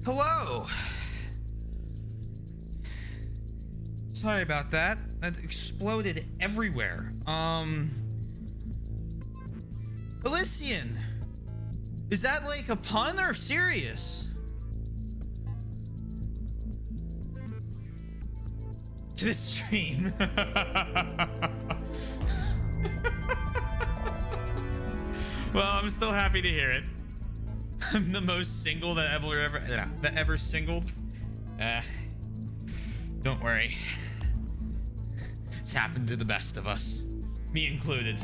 Hello. Sorry about that. That exploded everywhere. Elysian. Is that like a pun or serious? To the stream. Well, I'm still happy to hear it. I'm the most single that ever singled. Don't worry. It's happened to the best of us, me included.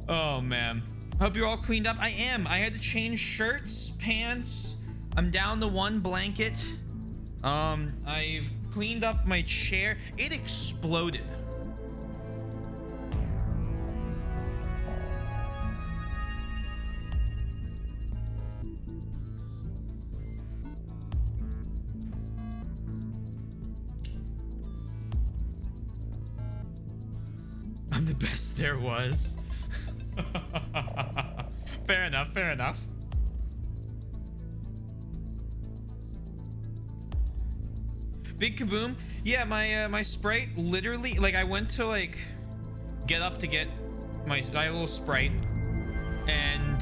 Oh man, hope you're all cleaned up. I am. I had to change shirts, pants. I'm down to one blanket. I've cleaned up my chair. It exploded. I'm the best there was. Fair enough, fair enough. Big kaboom. Yeah, my Sprite literally, like, I went to like get up to get my little Sprite, and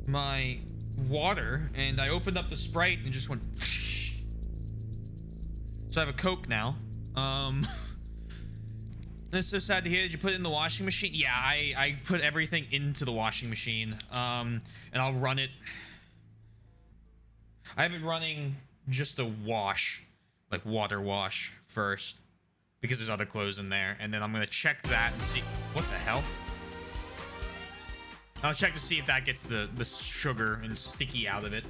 my water, and I opened up the Sprite and just went. So I have a Coke now. That's so sad to hear. Did you put it in the washing machine? Yeah, I put everything into the washing machine. And I'll run it. I have it running just a wash, like water wash first, because there's other clothes in there. And then I'm gonna check that and see what the hell. I'll check to see if that gets the sugar and sticky out of it.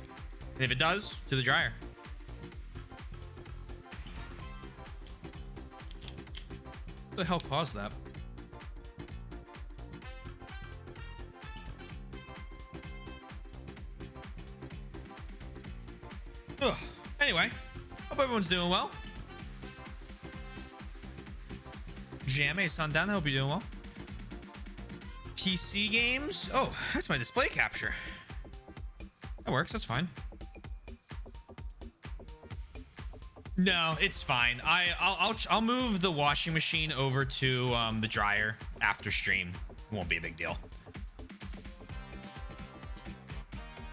And if it does, to the dryer. What the hell caused that? Ugh. Anyway, hope everyone's doing well. Jam, Sundown, I hope you're doing well. PC games. Oh, that's my display capture. That works. That's fine. No, it's fine. I'll move the washing machine over to the dryer after stream. Won't be a big deal.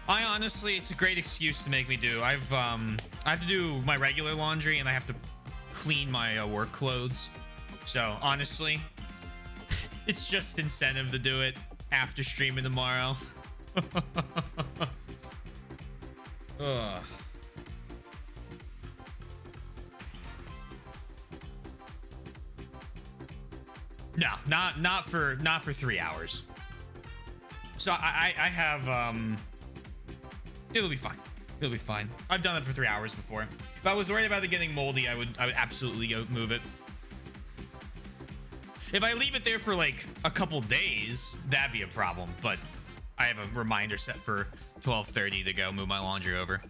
I honestly, it's a great excuse to make me do. I have to do my regular laundry and I have to clean my work clothes. So honestly, it's just incentive to do it after streaming tomorrow. Ugh. No, not for 3 hours. So I have it'll be fine. It'll be fine. I've done it for 3 hours before. If I was worried about it getting moldy, I would absolutely go move it. If I leave it there for like a couple days, that'd be a problem. But I have a reminder set for 12:30 to go move my laundry over.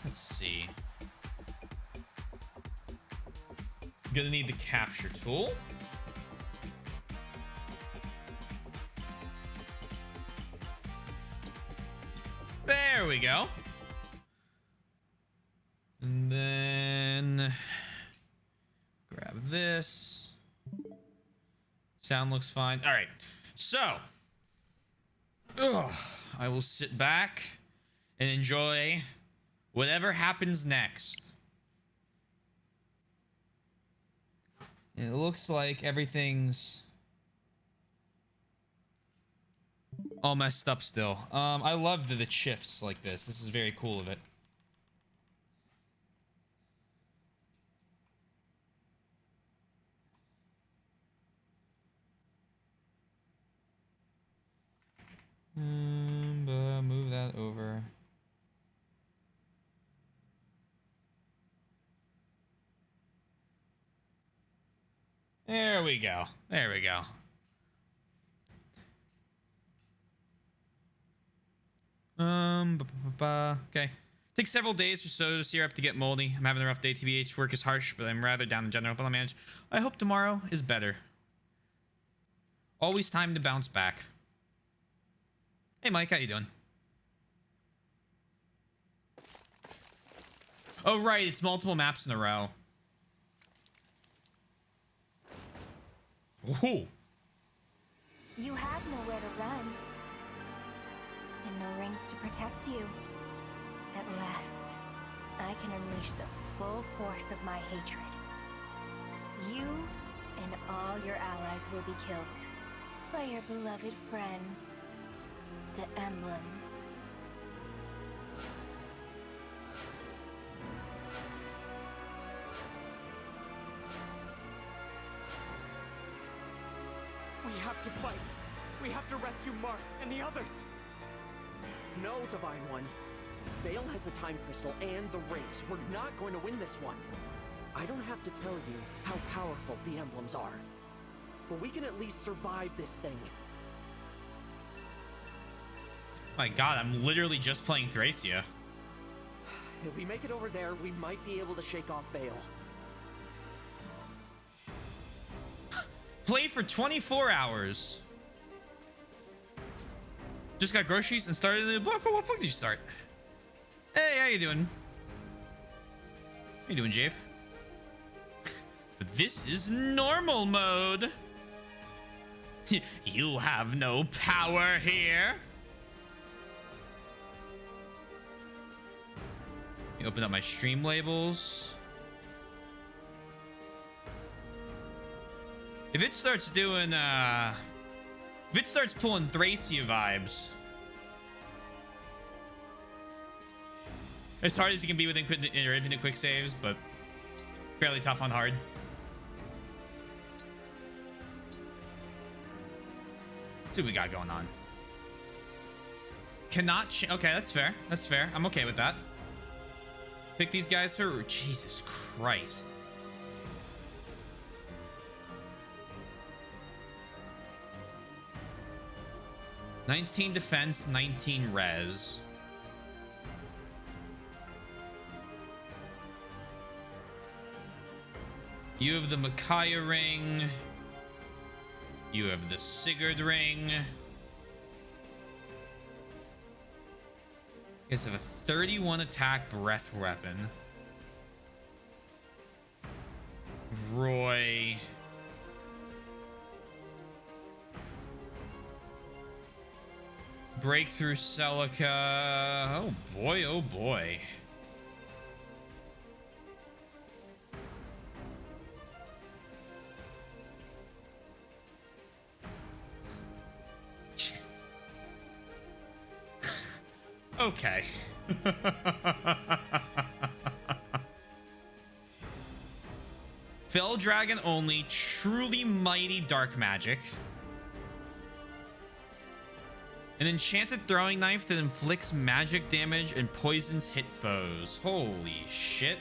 Let's see. Gonna need the capture tool. There we go. And then grab this. Sound looks fine. All right. So, I will sit back and enjoy whatever happens next. And it looks like everything's all messed up still. I love that it shifts like this. This is very cool of it. Move that over. There we go. There we go. Okay. Takes several days for soda syrup to get moldy. I'm having a rough day, TBH. Work is harsh, but I'm rather down in general, but I'll manage. I hope tomorrow is better. Always time to bounce back. Hey, Mike, how you doing? Oh, right. It's multiple maps in a row. Ooh. You have nowhere to run. And no rings to protect you. At last, I can unleash the full force of my hatred. You and all your allies will be killed by your beloved friends, the Emblems. We have to fight. We have to rescue Marth and the others. No, Divine One. Vale has the time crystal and the rings. We're not going to win this one. I don't have to tell you how powerful the emblems are. But we can at least survive this thing. My god, I'm literally just playing Thracia. If we make it over there, we might be able to shake off Vale. Play for 24 hours. Just got groceries and started the book. What book did you start? Hey, how you doing? How you doing, Jave? This is normal mode. You have no power here. Let me open up my stream labels. If it starts doing, if it starts pulling Thracia vibes, as hard as it can be with infinite quick saves, but fairly tough on hard. Let's see what we got going on. Cannot okay, that's fair. That's fair. I'm okay with that. Pick these guys for Jesus Christ. $19 defense, 19 res. You have the Micaiah ring. You have the Sigurd ring. You guys have a 31 attack breath weapon. Roy. Breakthrough Celica. Oh boy, oh boy. Okay. Fell Dragon only, truly mighty dark magic. An enchanted throwing knife that inflicts magic damage and poisons hit foes. Holy shit.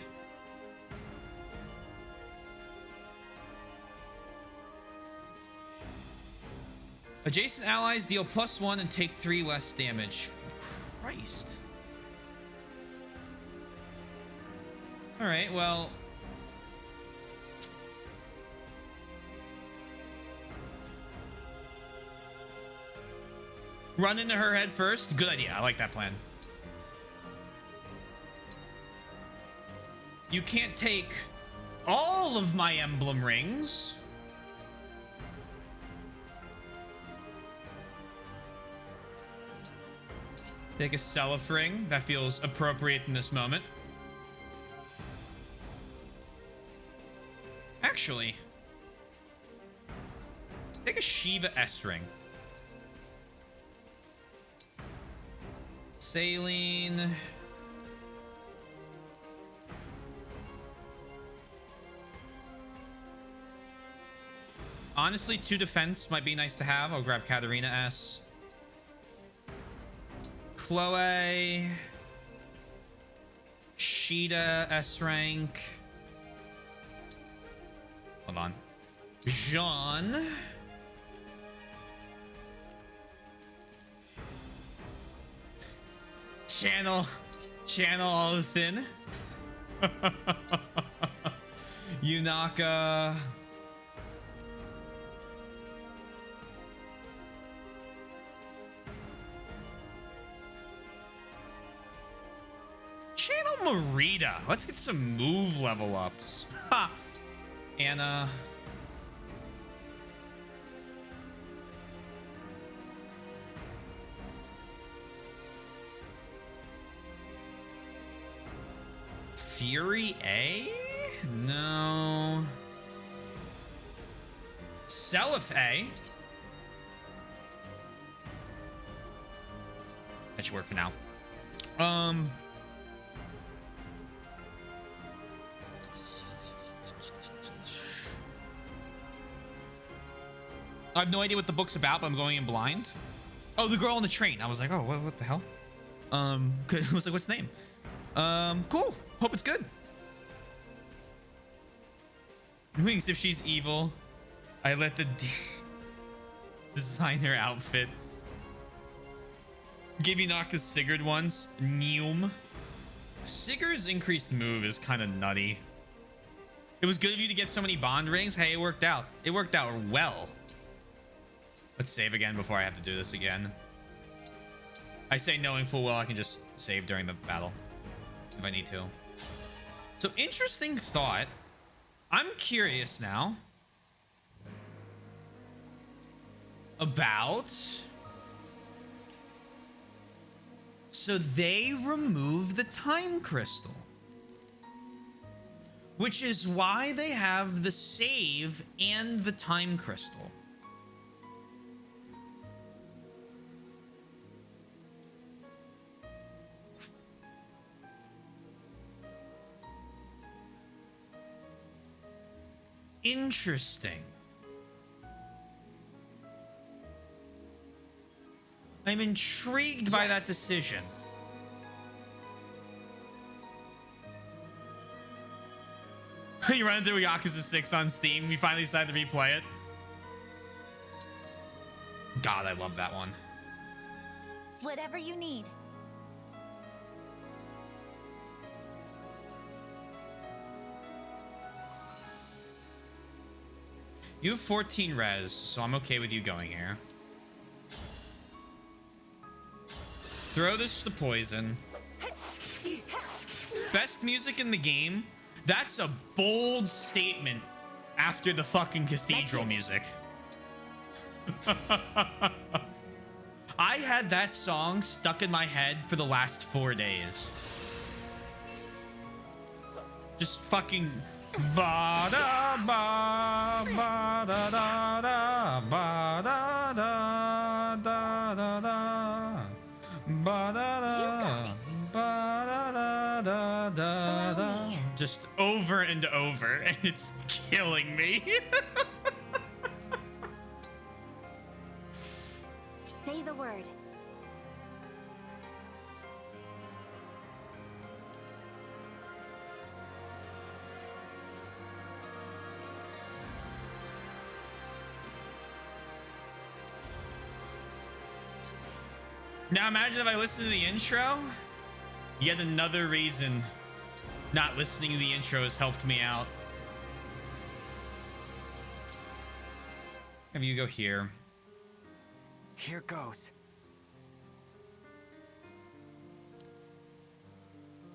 Adjacent allies deal +1 and take 3 less damage. Christ. Alright, well... run into her head first. Good idea. I like that plan. You can't take all of my emblem rings. Take a Seliph ring. That feels appropriate in this moment. Actually, take a Shiva S ring. Saline. Honestly, 2 defense might be nice to have. I'll grab Katarina S. Chloe. Sheeta S rank. Hold on. Jean. channel all thin. Yunaka. Channel Marita. Let's get some move level ups. Ha! Anna. Fury A? No. Seliph A. That should work for now. I have no idea what the book's about, but I'm going in blind. Oh, the girl on the train. I was like, oh, what the hell? I was like, what's the name? Cool. Hope it's good. Wings, if she's evil, I let the designer outfit. Gave you Naka's Sigurd once. Neum. Sigurd's increased move is kind of nutty. It was good of you to get so many bond rings. Hey, it worked out. It worked out well. Let's save again before I have to do this again. I say knowing full well I can just save during the battle if I need to. So interesting thought. I'm curious now about... So they remove the time crystal, which is why they have the save and the time crystal. Interesting. I'm intrigued by that decision. You run through Yakuza 6 on Steam. We finally decided to replay it. God, I love that one. Whatever you need. You have 14 res, so I'm okay with you going here. Throw this to poison. Best music in the game. That's a bold statement after the fucking cathedral music. I had that song stuck in my head for the last 4 days. Just fucking ba da ba ba da da da ba da da da da da ba da da ba da da da da da, just over and over, and it's killing me. Say the word. Now imagine if I listen to the intro. Yet another reason not listening to the intro has helped me out. Have you go here. Here goes.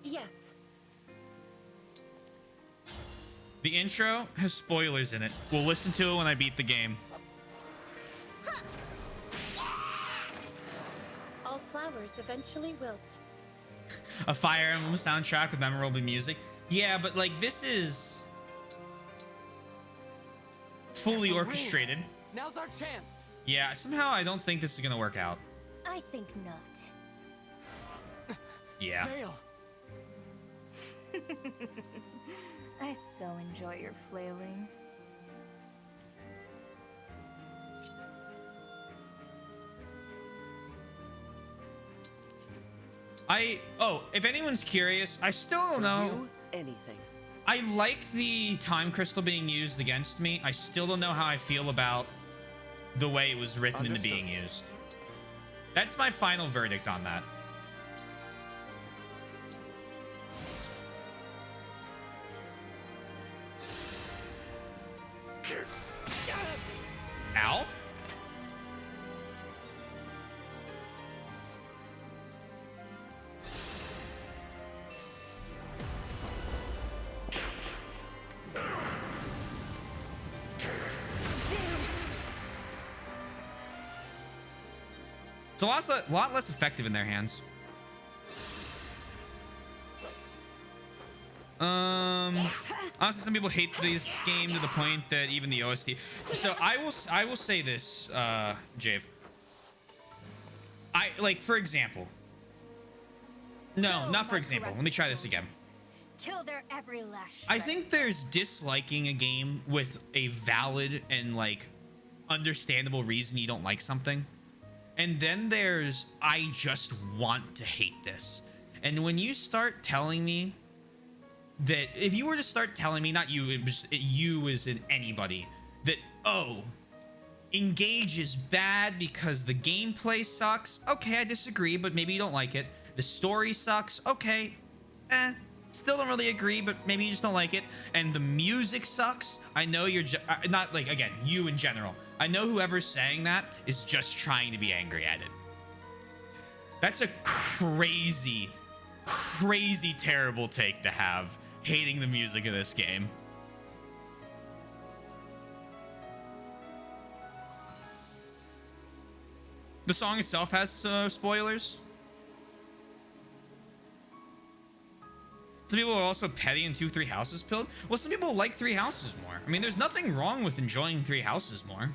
Yes. The intro has spoilers in it. We'll listen to it when I beat the game. All flowers eventually wilt. A Fire Emblem soundtrack with memorable music. Yeah, but like this is fully orchestrated. Now's our chance. Yeah, somehow I don't think this is gonna work out. I think not. Yeah. Veil. I so enjoy your flailing. If anyone's curious, I still don't know. You, anything. I like the time crystal being used against me. I still don't know how I feel about the way it was written into being used. That's my final verdict on that. It's a lot less effective in their hands. Honestly, some people hate this game to the point that even the OST. So I will say this, Jave. For example. No, not for example. Let me try this again. Kill their every last I think there's disliking a game with a valid and like understandable reason you don't like something. And then there's I just want to hate this. And when you start telling me that if you were to start telling me, not you, just you as in anybody, that, oh, Engage is bad because the gameplay sucks. Okay, I disagree, but maybe you don't like it. The story sucks. Okay, still don't really agree, but maybe you just don't like it. And the music sucks. I know you're not like, again, you in general. I know whoever's saying that is just trying to be angry at it. That's a crazy, crazy terrible take to have, hating the music of this game. The song itself has spoilers. Some people are also petty and 2-3 houses pilled. Well, some people like 3 houses more. I mean, there's nothing wrong with enjoying 3 houses more.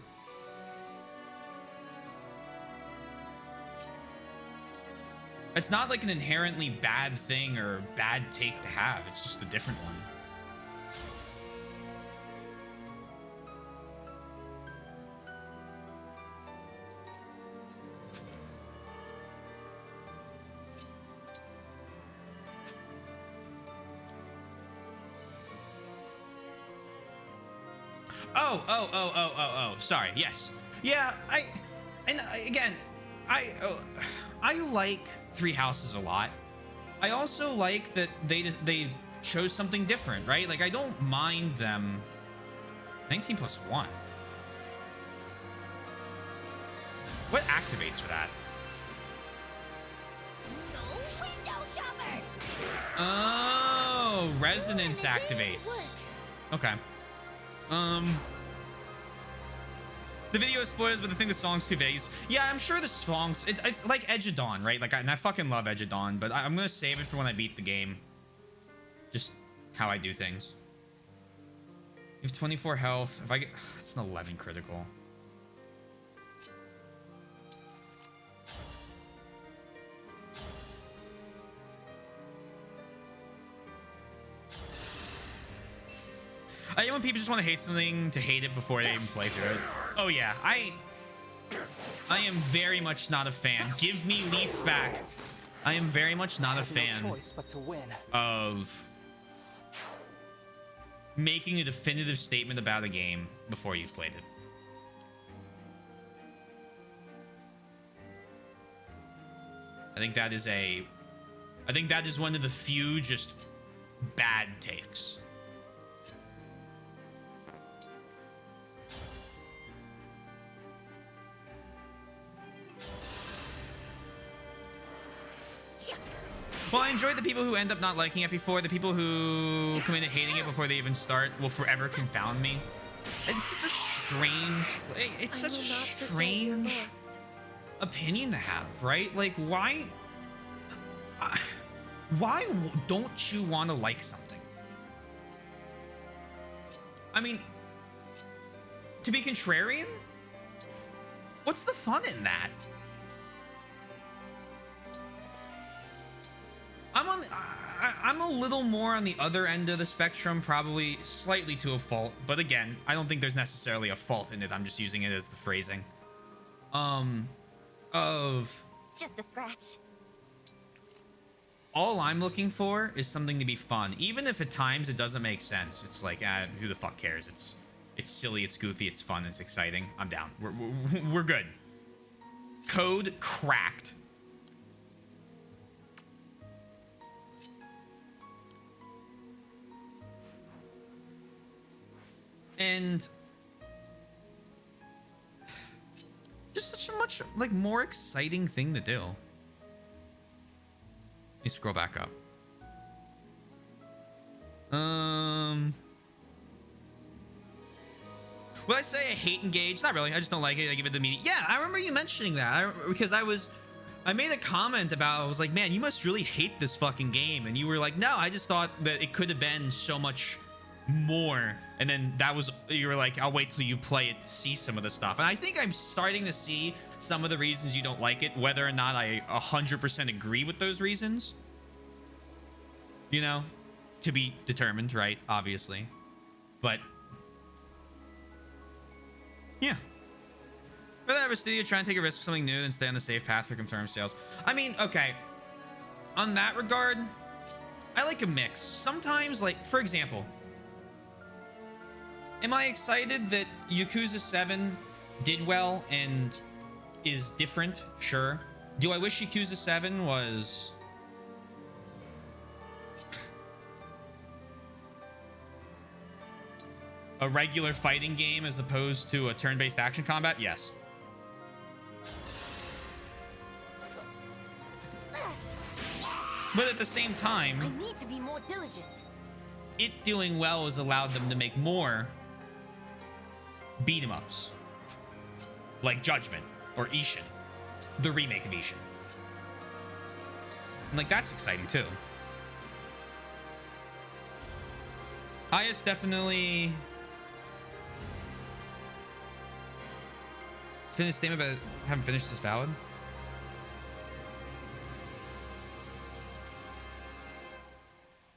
It's not like an inherently bad thing or bad take to have. It's just a different one. Oh. Sorry. Yes. Yeah. Again, I like 3 houses a lot. I also like that they chose something different, right? Like I don't mind them. 19 plus 1. What activates for that? No window jumpers! Oh, resonance activates. Okay. The video is spoilers, but the thing the song's too vague. Yeah, I'm sure the songs it's like Edge of Dawn, right? Like and I fucking love Edge of Dawn, but I'm gonna save it for when I beat the game. Just how I do things. You have 24 health. If I get, it's an 11 critical. I hate when people just want to hate something to hate it before they even play through it. Oh yeah, I am very much not a fan. Give me Leaf back. I am very much not a fan of making a definitive statement about a game before you've played it. I think that is one of the few just bad takes. Well, I enjoyed the people who end up not liking FE4. The people who come into hating it before they even start will forever confound me. It's such a strange... It's such a strange opinion to have, right? Like, why don't you want to like something? I mean, to be contrarian? What's the fun in that? I'm a little more on the other end of the spectrum, probably slightly to a fault, but again, I don't think there's necessarily a fault in it. I'm just using it as the phrasing. Of just a scratch. All I'm looking for is something to be fun, even if at times it doesn't make sense. It's like, who the fuck cares? It's silly, it's goofy, it's fun, it's exciting. I'm down. We're good. Code cracked. And just such a much like more exciting thing to do. Let me scroll back up. Would I say I hate Engage? Not really. I just don't like it. I give it the media. Yeah, I remember you mentioning that because I made a comment about, I was like, man, you must really hate this fucking game. And you were like, no, I just thought that it could have been so much more. And then you were like, I'll wait till you play it, see some of the stuff. And I think I'm starting to see some of the reasons you don't like it, whether or not I 100% agree with those reasons. You know, to be determined, right? Obviously. But yeah. Rather have a studio try and take a risk for something new and stay on the safe path for confirmed sales. I mean, okay. On that regard, I like a mix. Sometimes, like, for example, am I excited that Yakuza 7 did well and is different? Sure. Do I wish Yakuza 7 was a regular fighting game as opposed to a turn-based action combat? Yes. But at the same time, I need to be more diligent. it doing well has allowed them to make more beat 'em ups, like Judgment or Ishin, the remake of Ishin. And like, that's exciting too. IS definitely finished statement, but haven't finished is valid.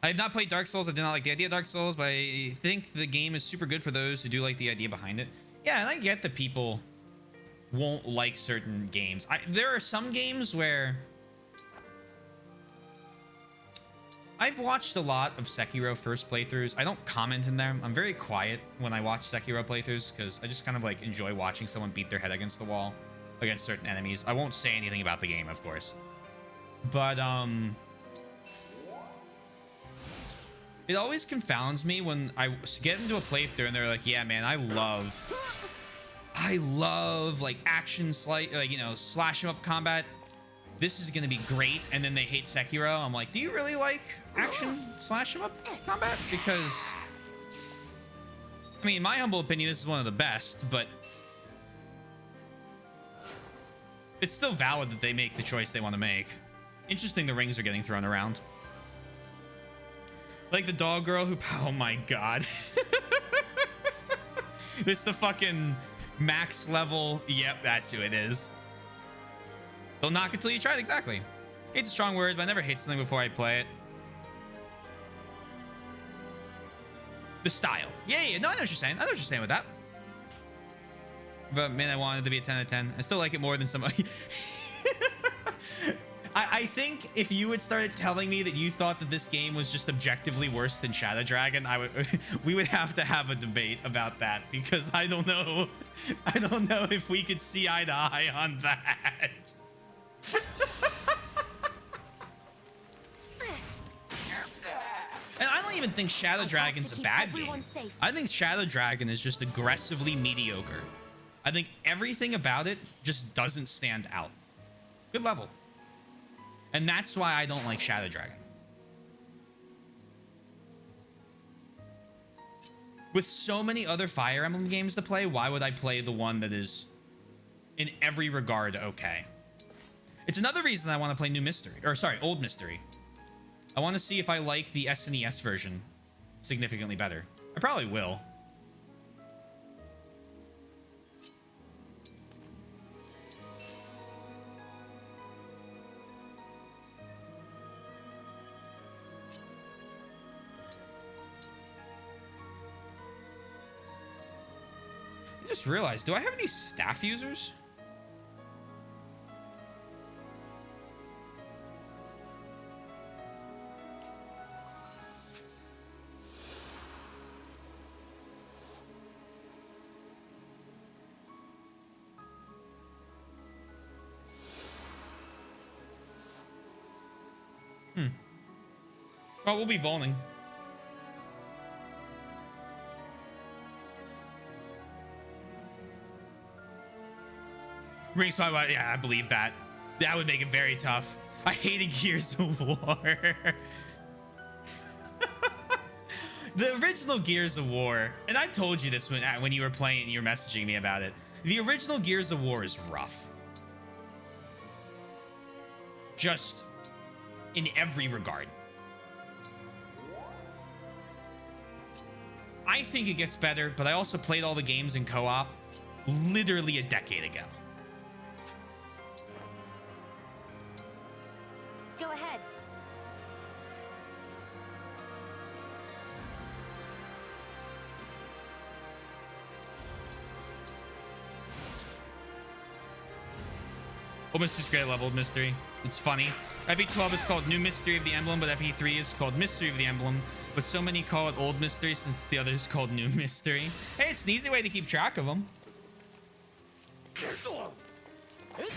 I have not played Dark Souls. I did not like the idea of Dark Souls, but I think the game is super good for those who do like the idea behind it. Yeah, and I get that people won't like certain games. There are some games where I've watched a lot of Sekiro first playthroughs. I don't comment in them. I'm very quiet when I watch Sekiro playthroughs because I just kind of like enjoy watching someone beat their head against the wall against certain enemies. I won't say anything about the game, of course. But it always confounds me when I get into a playthrough and they're like, yeah, man, I love like action like, you know, slash 'em up combat. This is going to be great. And then they hate Sekiro. I'm like, do you really like action slash 'em up combat? Because I mean, in my humble opinion, this is one of the best, but it's still valid that they make the choice they want to make. Interesting the rings are getting thrown around. Like the dog girl who... Oh my god. This the fucking max level... Yep, that's who it is. Don't knock it till you try it. Exactly. Hate's a strong word, but I never hate something before I play it. The style. Yeah. No, I know what you're saying. I know what you're saying with that. But man, I wanted it to be a 10 out of 10. I still like it more than somebody... I think if you had started telling me that you thought that this game was just objectively worse than Shadow Dragon, we would have to have a debate about that, because I don't know if we could see eye to eye on that. And I don't even think Shadow Dragon's a bad game. I think Shadow Dragon is just aggressively mediocre. I think everything about it just doesn't stand out. Good level. And that's why I don't like Shadow Dragon. With so many other Fire Emblem games to play, why would I play the one that is in every regard okay? It's another reason I want to play New Mystery. Or sorry, Old Mystery. I want to see if I like the SNES version significantly better. I probably will. I just realized, do I have any staff users? Well, we'll be volning. Ring spot, yeah, I believe that. That would make it very tough. I hated Gears of War. The original Gears of War, and I told you this when you were playing and you were messaging me about it. The original Gears of War is rough. Just in every regard. I think it gets better, but I also played all the games in co-op literally a decade ago. Go ahead. Oh, Mystery's great level of Mystery. It's funny. FE12 is called New Mystery of the Emblem, but FE3 is called Mystery of the Emblem. But so many call it Old Mystery since the other is called New Mystery. Hey, it's an easy way to keep track of them.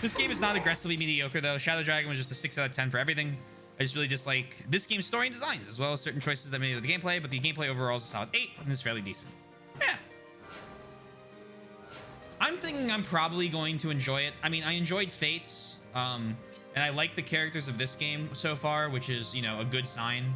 This game is not aggressively mediocre, though. Shadow Dragon was just a 6 out of 10 for everything. I just really dislike this game's story and designs, as well as certain choices that made with the gameplay, but the gameplay overall is a solid 8, and is fairly decent. Yeah. I'm thinking I'm probably going to enjoy it. I mean, I enjoyed Fates, and I like the characters of this game so far, which is, you know, a good sign.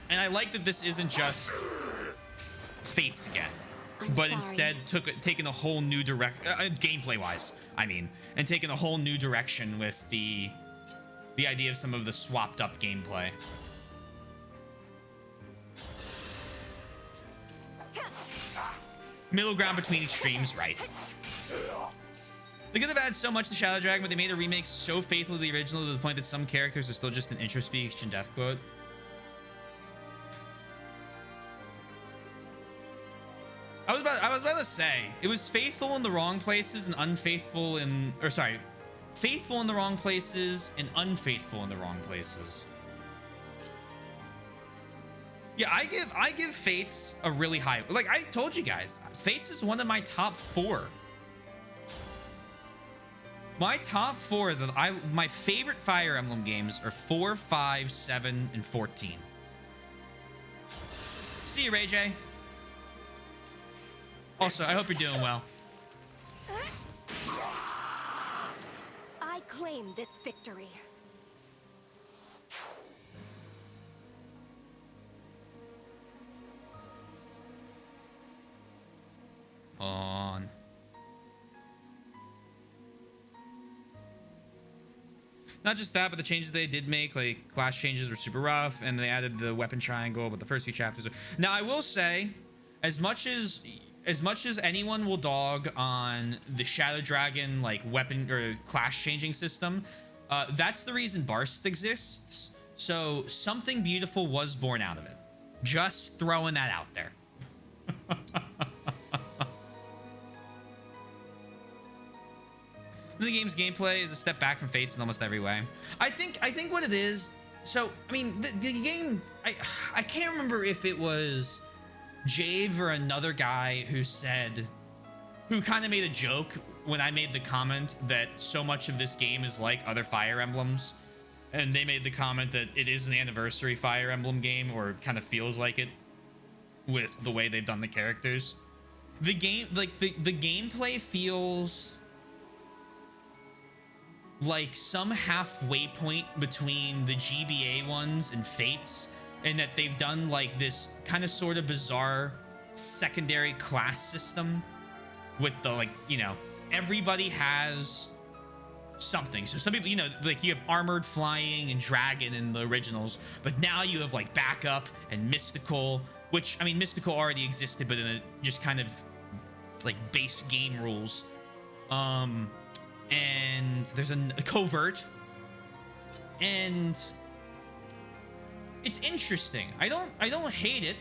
And I like that this isn't just Fates again, but instead taken a whole new gameplay-wise, I mean, and taken a whole new direction with the idea of some of the swapped up gameplay. Middle ground between extremes, right? They could have added so much to Shadow Dragon, but they made a remake so faithful to the original to the point that some characters are still just an intro speech and death quote. I was about to say it was faithful in the wrong places and unfaithful in, or sorry, faithful in the wrong places and unfaithful in the wrong places. Yeah, I give Fates a really high, like I told you guys, Fates is one of my top 4. My top 4 my favorite Fire Emblem games are 4, 5, 7, and 14. See you, Ray J. Also, I hope you're doing well. I claim this victory. On. Not just that, but the changes they did make, like class changes were super rough, and they added the weapon triangle, but the first few chapters are... Now, I will say, as much as anyone will dog on the Shadow Dragon like weapon or class changing system, that's the reason Barst exists. So something beautiful was born out of it. Just throwing that out there. The game's gameplay is a step back from Fates in almost every way. I think what it is. So I mean, the game. I can't remember if it was Jave or another guy who kind of made a joke when I made the comment that so much of this game is like other Fire Emblems, and they made the comment that it is an anniversary Fire Emblem game, or kind of feels like it with the way they've done the characters. The game, like the gameplay feels like some halfway point between the GBA ones and Fates, and that they've done like this kind of sort of bizarre secondary class system with the, like, you know, everybody has something. So some people, you know, like you have armored flying and dragon in the originals, but now you have like backup and mystical, which, I mean, mystical already existed, but in a just kind of like base game rules. And there's a covert, and it's interesting. I don't hate it.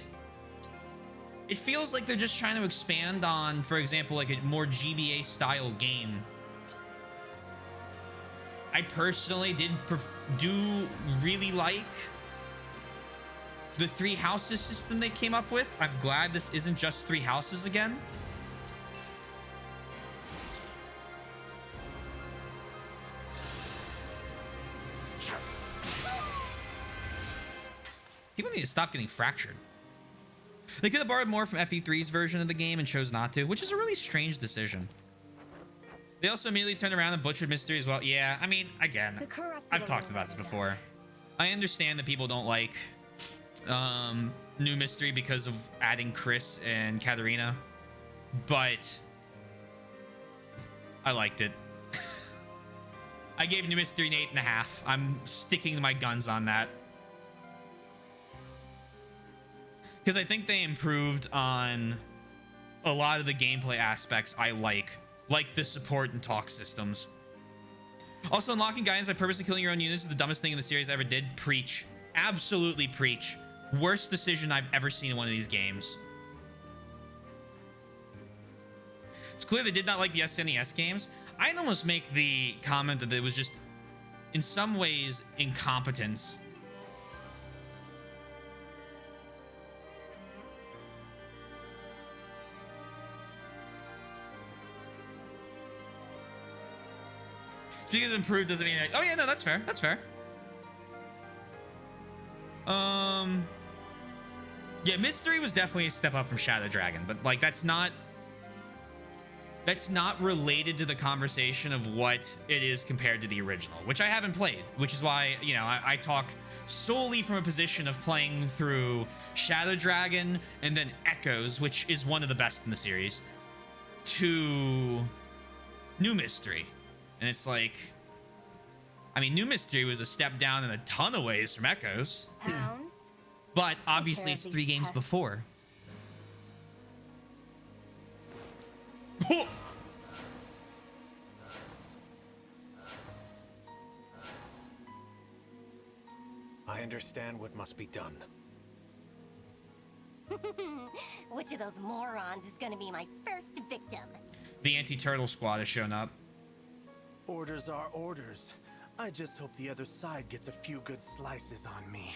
It feels like they're just trying to expand on, for example, like a more GBA style game. I personally do really like the 3 houses system they came up with. I'm glad this isn't just 3 houses again. People need to stop getting fractured. They could have borrowed more from FE3's version of the game and chose not to, which is a really strange decision. They also immediately turned around and butchered Mystery as well. Yeah, I mean, again, The corrupted I've talked alone about this enough. before. I understand that people don't like New Mystery because of adding Chris and Katarina, but I liked it. I gave New Mystery an 8.5. I'm sticking to my guns on that. Because I think they improved on a lot of the gameplay aspects I like the support and talk systems. Also, unlocking guidance by purposely killing your own units is the dumbest thing in the series I ever did. Preach. Absolutely preach. Worst decision I've ever seen in one of these games. It's clear they did not like the SNES games. I'd almost make the comment that it was just, in some ways, incompetence. Because improved doesn't mean like, oh yeah, no, that's fair. That's fair. Yeah, Mystery was definitely a step up from Shadow Dragon, but like that's not related to the conversation of what it is compared to the original, which I haven't played, which is why, you know, I talk solely from a position of playing through Shadow Dragon and then Echoes, which is one of the best in the series, to New Mystery. And it's like, I mean, New Mystery was a step down in a ton of ways from Echoes, Hounds? but obviously of it's these 3 games pests. before. I understand what must be done. Which of those morons is gonna be my first victim? The anti-turtle squad has shown up. Orders are orders. I just hope the other side gets a few good slices on me.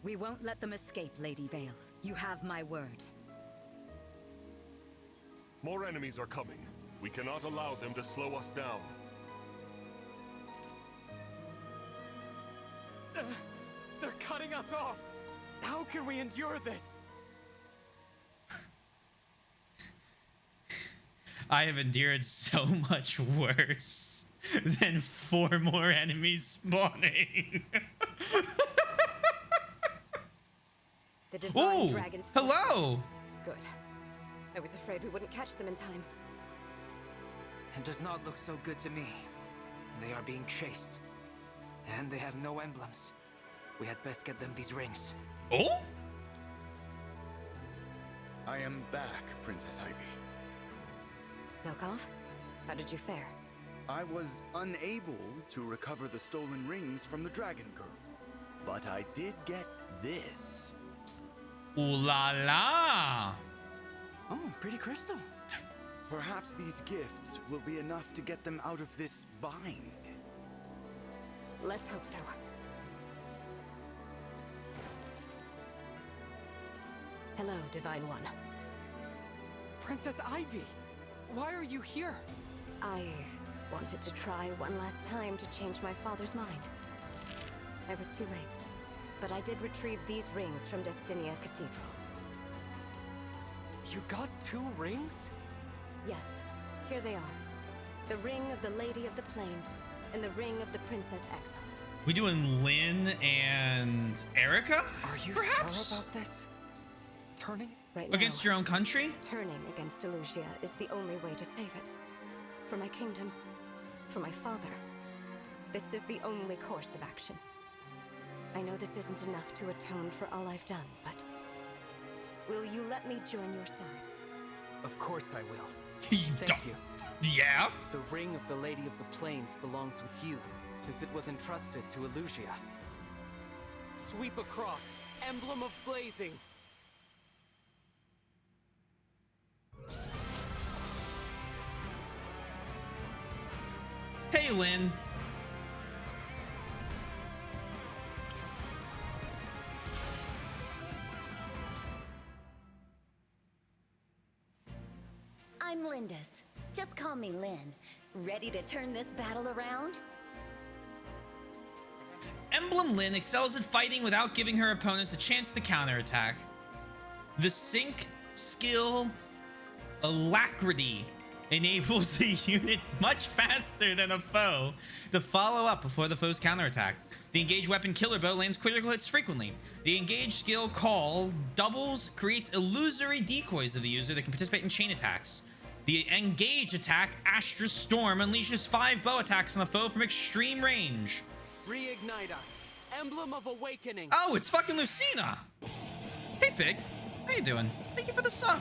We won't let them escape, Lady Vale. You have my word. More enemies are coming. We cannot allow them to slow us down. They're cutting us off! How can we endure this? I have endured so much worse than 4 more enemies spawning. The divine Ooh, dragon's forces. hello. Good. I was afraid we wouldn't catch them in time. It does not look so good to me. They are being chased. And they have no emblems. We had best get them these rings. Oh? I am back, Princess Ivy. Zokov, how did you fare? I was unable to recover the stolen rings from the Dragon Girl. But I did get this. Ooh la la. Oh, pretty crystal. Perhaps these gifts will be enough to get them out of this bind. Let's hope so. Hello, Divine One. Princess Ivy! Why are you here? I wanted to try one last time to change my father's mind. I was too late, but I did retrieve these rings from Destinia Cathedral. You got 2 rings? Yes, here they are. The ring of the Lady of the Plains, and the ring of the Princess Exalt. We doing Lynn and Erica? Are you perhaps? sure about this? Turning? Right Against now, your own country? turning against Elusia is the only way to save it. For my kingdom, for my father. This is the only course of action. I know this isn't enough to atone for all I've done, but will you let me join your side? Of course I will. Thank Thank you. Yeah? The ring of the Lady of the Plains belongs with you, since it was entrusted to Elusia. Sweep across. Emblem of Blazing. Hey, Lynn. I'm Lindis. Just call me Lynn. Ready to turn this battle around? Emblem Lynn excels at fighting without giving her opponents a chance to counterattack. The sync skill Alacrity enables a unit much faster than a foe to follow up before the foe's counterattack. The engaged weapon Killer Bow lands critical hits frequently. The engaged skill Call doubles creates illusory decoys of the user that can participate in chain attacks. The engage attack Astra Storm unleashes 5 bow attacks on a foe from extreme range. Reignite us. Emblem of Awakening. Oh, it's fucking Lucina. Hey, Fig. How you doing? Thank you for the sub.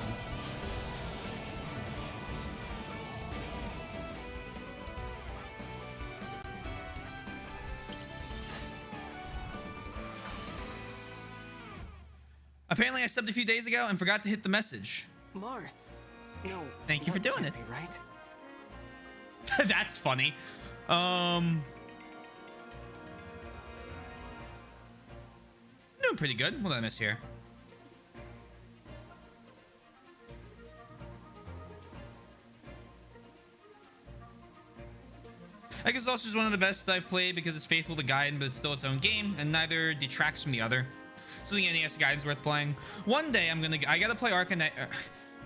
Apparently, I subbed a few days ago and forgot to hit the message. Marth. No. Thank you for doing it. Be right? That's funny. Doing pretty good. What did I miss here? I guess also is one of the best I've played because it's faithful to Gaiden, but it's still its own game, and neither detracts from the other. So the NES Gaiden's worth playing. One day I gotta play Arcanine.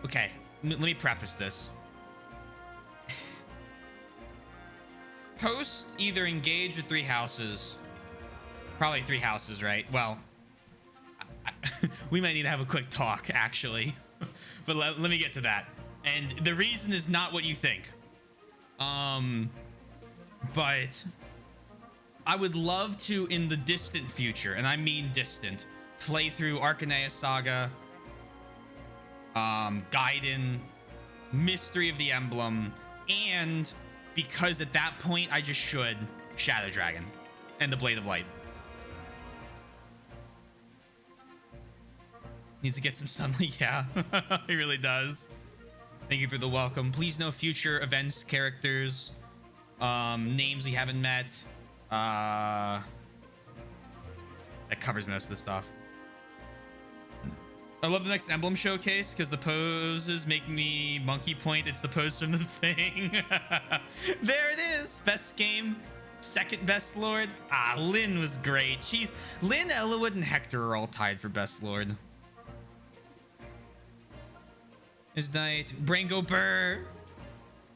Okay, let me preface this. Post either Engage or 3 Houses. Probably 3 Houses, right? Well, we might need to have a quick talk, actually. But let me get to that. And the reason is not what you think. But I would love to, in the distant future, and I mean distant, play through Arcanea Saga, Gaiden, Mystery of the Emblem, and because at that point I just should, Shadow Dragon and the Blade of Light. Needs to get some sunlight. Yeah, he really does. Thank you for the welcome. Please know future events, characters, names we haven't met. That covers most of the stuff. I love the next Emblem showcase because the poses make me monkey point. It's the pose from the thing. There it is. Best game. Second best Lord. Ah, Lyn was great. Lyn, Ellawood, and Hector are all tied for best Lord. Is Knight. Brango Burr.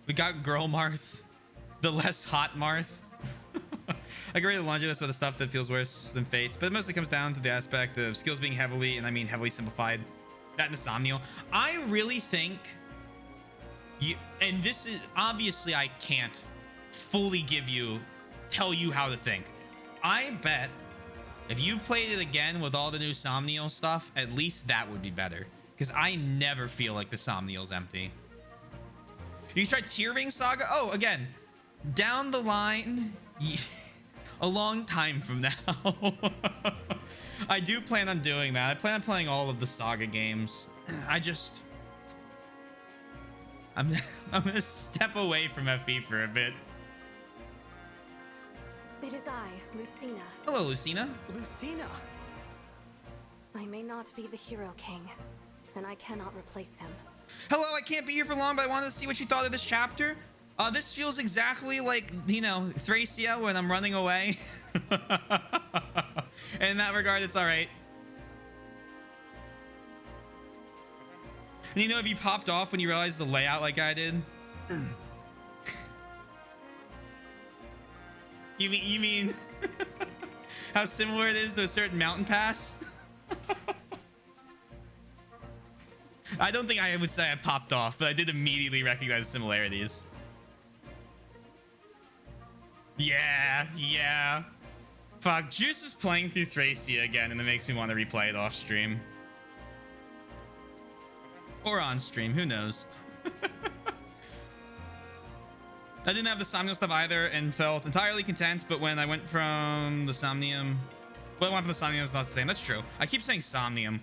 We got Girl Marth. The less hot Marth. I can read the laundry list about the stuff that feels worse than Fates, but it mostly comes down to the aspect of skills being heavily, and I mean heavily simplified. That and Insomnial. I really think and this is obviously I can't fully tell you how to think. I bet if you played it again with all the new Somnial stuff, at least that would be better. Because I never feel like the Somnial's empty. You can try Tear Ring Saga. Oh, again, down the line, a long time from now. I do plan on doing that. I plan on playing all of the Saga games. I'm gonna step away from FE for a bit. It is I, Lucina. Hello, Lucina. Lucina! I may not be the Hero King, and I cannot replace him. Hello, I can't be here for long, but I wanted to see what you thought of this chapter. This feels exactly like, Thracia when I'm running away. And in that regard, it's all right. And if you popped off when you realized the layout like I did. You mean how similar it is to a certain mountain pass? I don't think I would say I popped off, but I did immediately recognize similarities. Yeah. Fuck, Juice is playing through Thracia again, and it makes me want to replay it off stream. Or on stream, who knows? I didn't have the Somnium stuff either and felt entirely content, but when I went from the Somnium... Well, I went from the Somnium, it's not the same. That's true. I keep saying Somnium.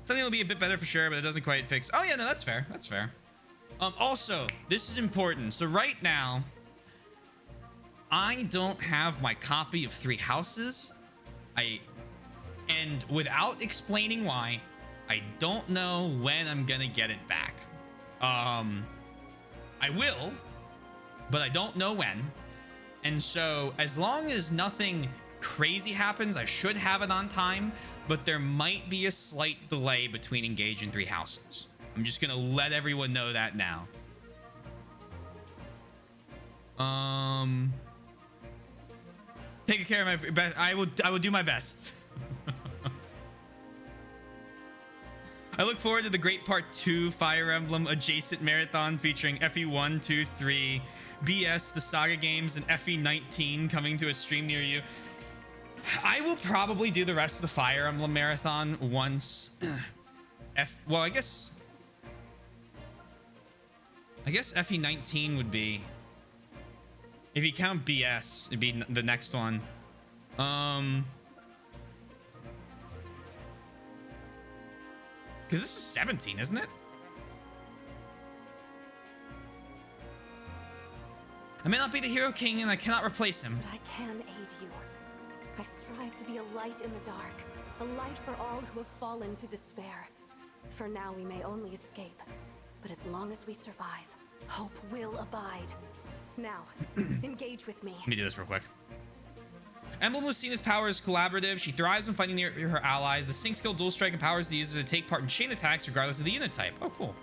Somnium will be a bit better for sure, but it doesn't quite fix... Oh, yeah, no, that's fair. That's fair. Also, this is important. So right now, I don't have my copy of 3 Houses. And without explaining why, I don't know when I'm gonna get it back. I will, but I don't know when. And so as long as nothing crazy happens, I should have it on time, but there might be a slight delay between Engage and 3 Houses. I'm just gonna let everyone know that now. Take care of my best. I will do my best. I look forward to the Great Part 2 Fire Emblem adjacent marathon featuring FE1, 2, 3, BS, the Saga games, and FE19 coming to a stream near you. I will probably do the rest of the Fire Emblem marathon once. Well, I guess FE19 would be, if you count BS, it'd be the next one. Because this is 17, isn't it? I may not be the Hero King, and I cannot replace him. But I can aid you. I strive to be a light in the dark, a light for all who have fallen to despair. For now, we may only escape, but as long as we survive, hope will abide. Now, engage with me. Let me do this real quick. Emblem Lucina's power is collaborative. She thrives when fighting near her allies. The sync skill dual strike empowers the user to take part in chain attacks regardless of the unit type. Oh, cool.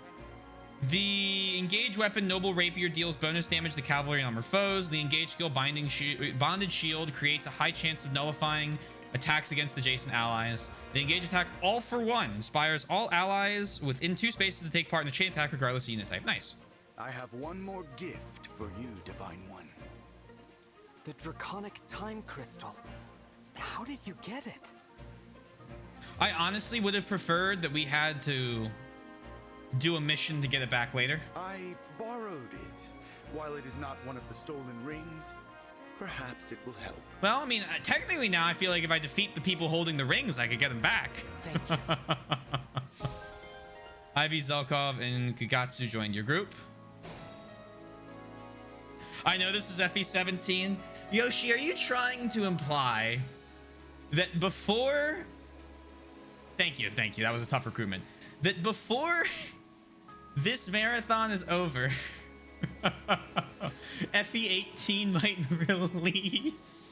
The engaged weapon Noble Rapier deals bonus damage to cavalry and armored foes. The engaged skill Bonded Shield creates a high chance of nullifying attacks against adjacent allies. The engaged attack All for One inspires all allies within 2 spaces to take part in a chain attack regardless of unit type. Nice. I have one more gift for you, Divine One. The Draconic Time Crystal. How did you get it? I honestly would have preferred that we had to do a mission to get it back later. I borrowed it. While it is not one of the stolen rings, perhaps it will help. Well, I mean, technically now I feel like if I defeat the people holding the rings, I could get them back. Thank you. Ivy, Zelkov, and Kagatsu joined your group. I know this is FE17. Yoshi, are you trying to imply that before... Thank you. That was a tough recruitment. That before this marathon is over, FE18 might release?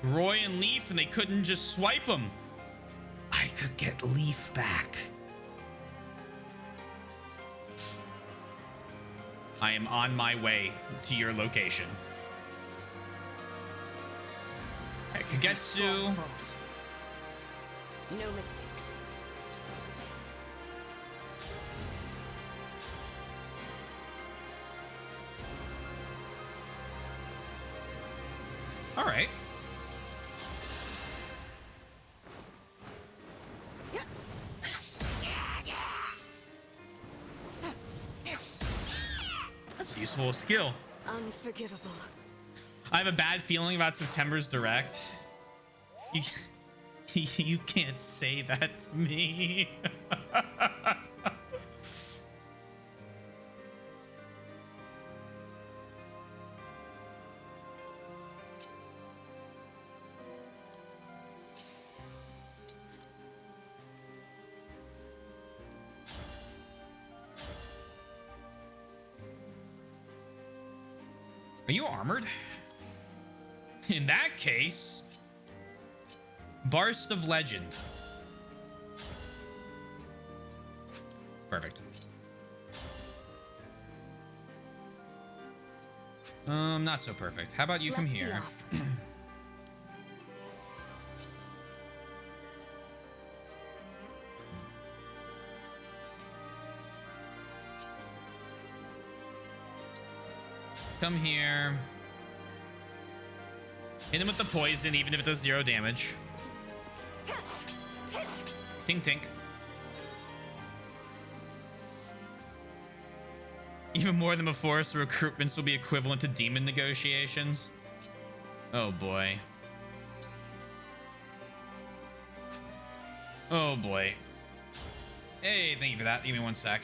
Roy and Leaf, and they couldn't just swipe them. I could get Leaf back. I am on my way to your location. Kagetsu. No mistakes. All right. That's a useful skill. Unforgivable. I have a bad feeling about September's Direct. You can't say that to me. Are you armored? In that case, Barst of Legend. Perfect. Not so perfect. How about you come here? Come here. Hit him with the poison, even if it does 0 damage. Tink tink. Even more than before, so recruitments will be equivalent to demon negotiations. Oh boy. Oh boy. Hey, thank you for that. Give me 1 sec.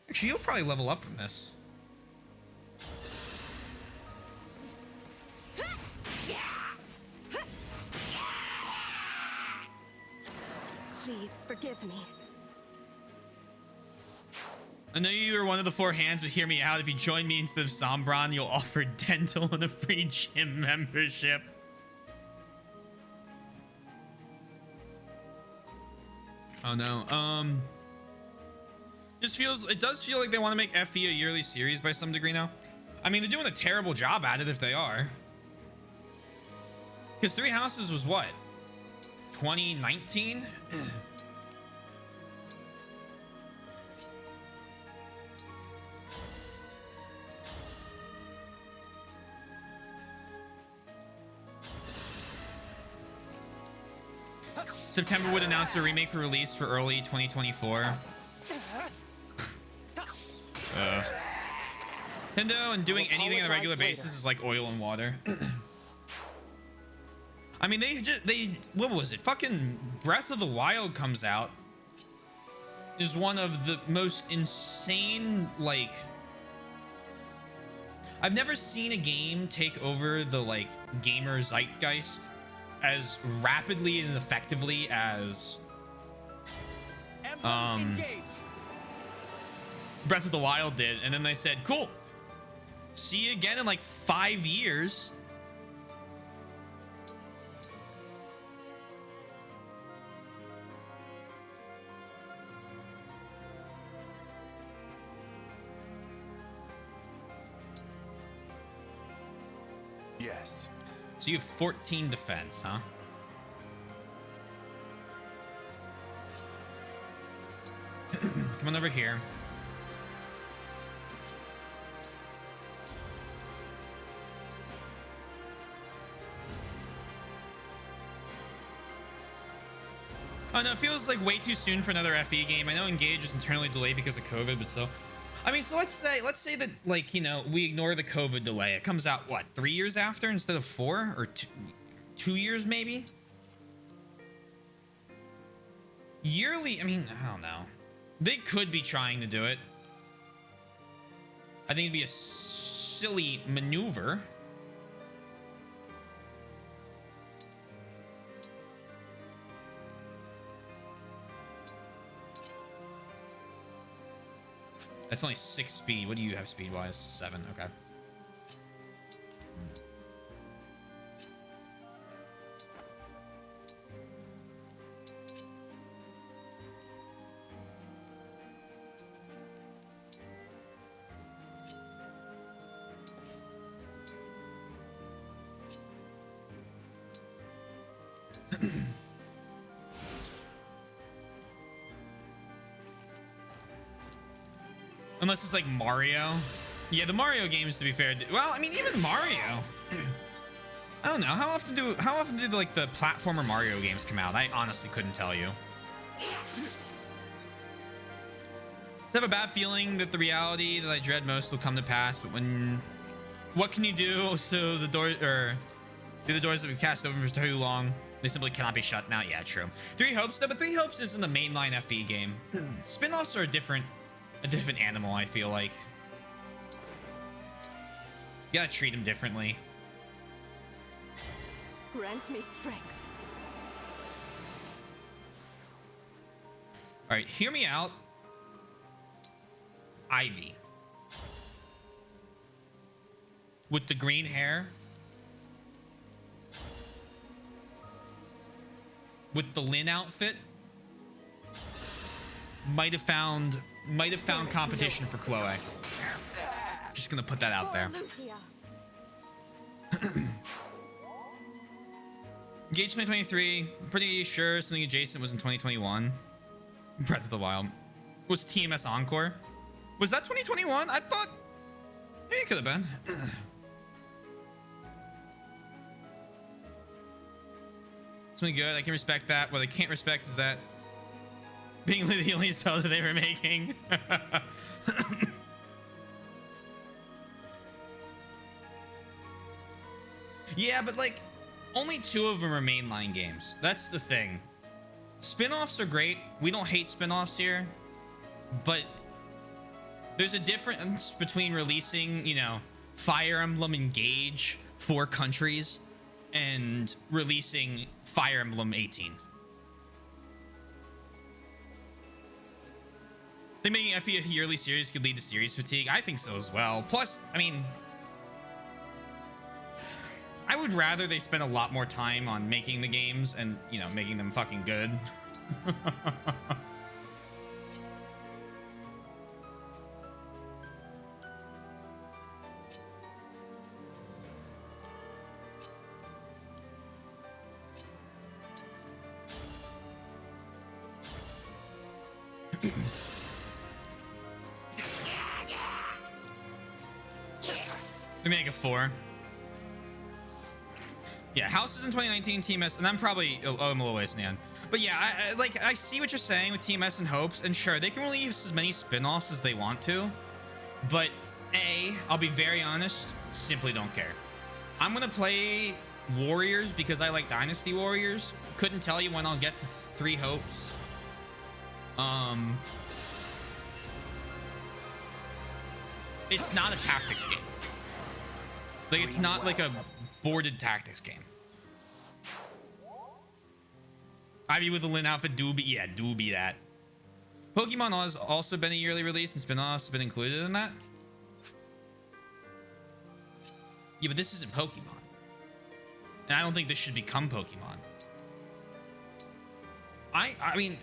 Actually, you'll probably level up from this. Please forgive me. I know you are one of the 4 hands, but hear me out. If you join me instead of Sombron, you'll offer dental and a free gym membership. Oh no. It does feel like they want to make FE a yearly series by some degree now. I mean, they're doing a terrible job at it if they are. Because 3 Houses was what? 2019? September would announce a remake for release for early 2024. Nintendo and doing anything on a regular basis is like oil and water. I mean, what was it? Fucking Breath of the Wild comes out. Is one of the most insane, like... I've never seen a game take over the, like, gamer zeitgeist as rapidly and effectively as Breath of the Wild did. And then they said, cool, see you again in like 5 years. Yes. So you have 14 defense, huh? Come on over here. Oh no, it feels like way too soon for another FE game. I know Engage was internally delayed because of COVID, but still. I mean, so let's say that, like, you know, we ignore the COVID delay. It comes out, what, 3 years after instead of 4? Or 2 years, maybe? Yearly, I mean, I don't know. They could be trying to do it. I think it'd be a silly maneuver. That's only 6 speed. What do you have speed-wise? 7. Okay. Unless it's like Mario. Yeah, the Mario games, to be fair. Well, I mean, even Mario. I don't know. How often do like the platformer Mario games come out? I honestly couldn't tell you. I have a bad feeling that the reality that I dread most will come to pass, but what can you do so the doors that we've cast open for too long, they simply cannot be shut now? Yeah, true. 3 Hopes though, but 3 Hopes isn't a mainline FE game. Spin-offs are a different animal, I feel like. You gotta treat them differently. Grant me strength. All right, hear me out. Ivy. With the green hair. With the Lynn outfit. Might have found competition for Chloe. Just gonna put that out there. Engage 2023. I'm pretty sure something adjacent was in 2021. Breath of the Wild. Was TMS Encore? Was that 2021? I thought maybe it could have been. Something good. I can respect that. What I can't respect is that being the only style that they were making. Yeah, but like only 2 of them are mainline games. That's the thing. Spin-offs are great. We don't hate spin-offs here, but There's a difference between releasing, you know, Fire Emblem Engage 4 countries and releasing Fire Emblem 18. I think making FE a yearly series could lead to series fatigue. I think so as well. Plus, I mean, I would rather they spend a lot more time on making the games and, you know, making them fucking good. We make a 4. Yeah, houses in 2019, TMS, and I'm probably I'm a little ways in the end. But yeah, I see what you're saying with TMS and Hopes, and sure, they can release as many spin-offs as they want to, but I'll be very honest, simply don't care. I'm gonna play Warriors because I like Dynasty Warriors. Couldn't tell you when I'll get to 3 Hopes. It's not a tactics game. Like, it's not like a boarded tactics game. Ivy with the Lin outfit, do be that. Pokemon has also been a yearly release, and spin-offs have been included in that. Yeah, but this isn't Pokemon. And I don't think this should become Pokemon. I mean,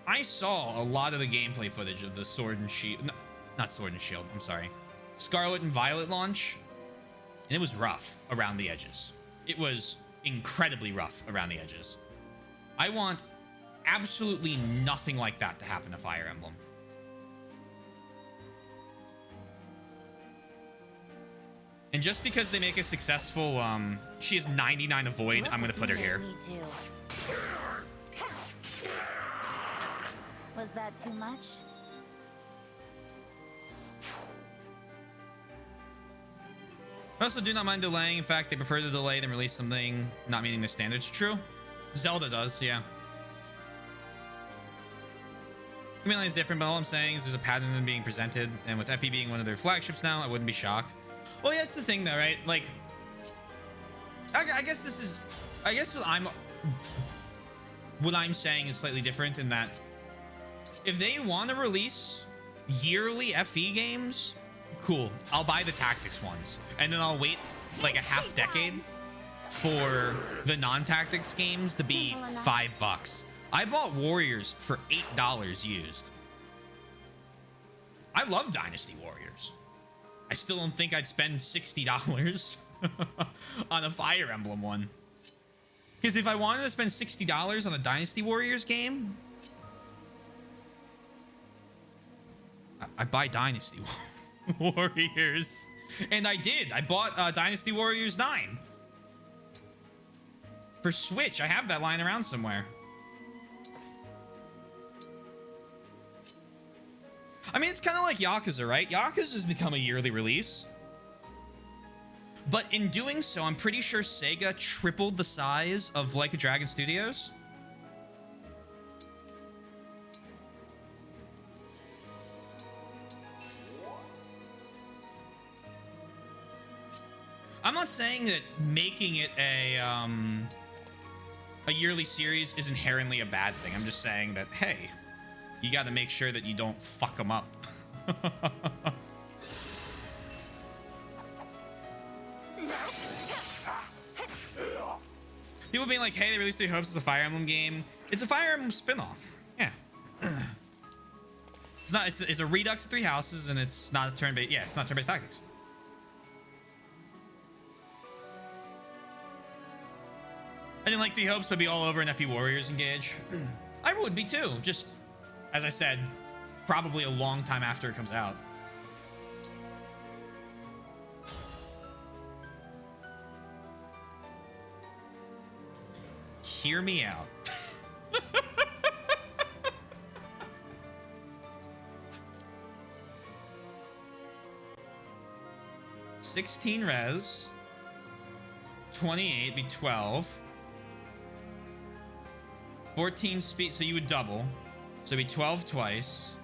I saw a lot of the gameplay footage of the Sword and Shield, not Sword and Shield, I'm sorry, Scarlet and Violet launch, and it was rough around the edges. It was incredibly rough around the edges. I want absolutely nothing like that to happen to Fire Emblem. And just because they make a successful, she has 99 avoid, I'm gonna put her here. Was that too much? I also do not mind delaying. In fact, they prefer to delay than release something not meeting their standards. True. Zelda does, yeah. Chameleon is different, but all I'm saying is there's a pattern in being presented, and with FE being one of their flagships now, I wouldn't be shocked. Well, yeah, that's the thing, though, right? Like, I guess this is, I guess what I'm saying is slightly different in that if they want to release yearly FE games, cool. I'll buy the tactics ones, and then I'll wait like a half decade for the non-tactics games to be $5. I bought Warriors for $8 used. I love Dynasty Warriors. I still don't think I'd spend $60 on a Fire Emblem one. Because if I wanted to spend $60 on a Dynasty Warriors game, I buy Dynasty Warriors. And I did. I bought Dynasty Warriors 9. For Switch. I have that lying around somewhere. I mean, it's kind of like Yakuza, right? Yakuza's become a yearly release. But in doing so, I'm pretty sure Sega tripled the size of Like a Dragon Studios. I'm not saying that making it a yearly series is inherently a bad thing. I'm just saying that, hey, you got to make sure that you don't fuck them up. People being like, hey, they released 3 Hopes as a Fire Emblem game. It's a Fire Emblem spin-off. Yeah. It's not. It's a redux of 3 houses, and it's not a turn-based. Yeah, it's not turn-based tactics. I didn't like 3 Hopes, but be all over an FE Warriors Engage. I would be too. Just, as I said, probably a long time after it comes out. Hear me out. $16 res. 28 be 12. 14 speed, so you would double. So it'd be 12 twice.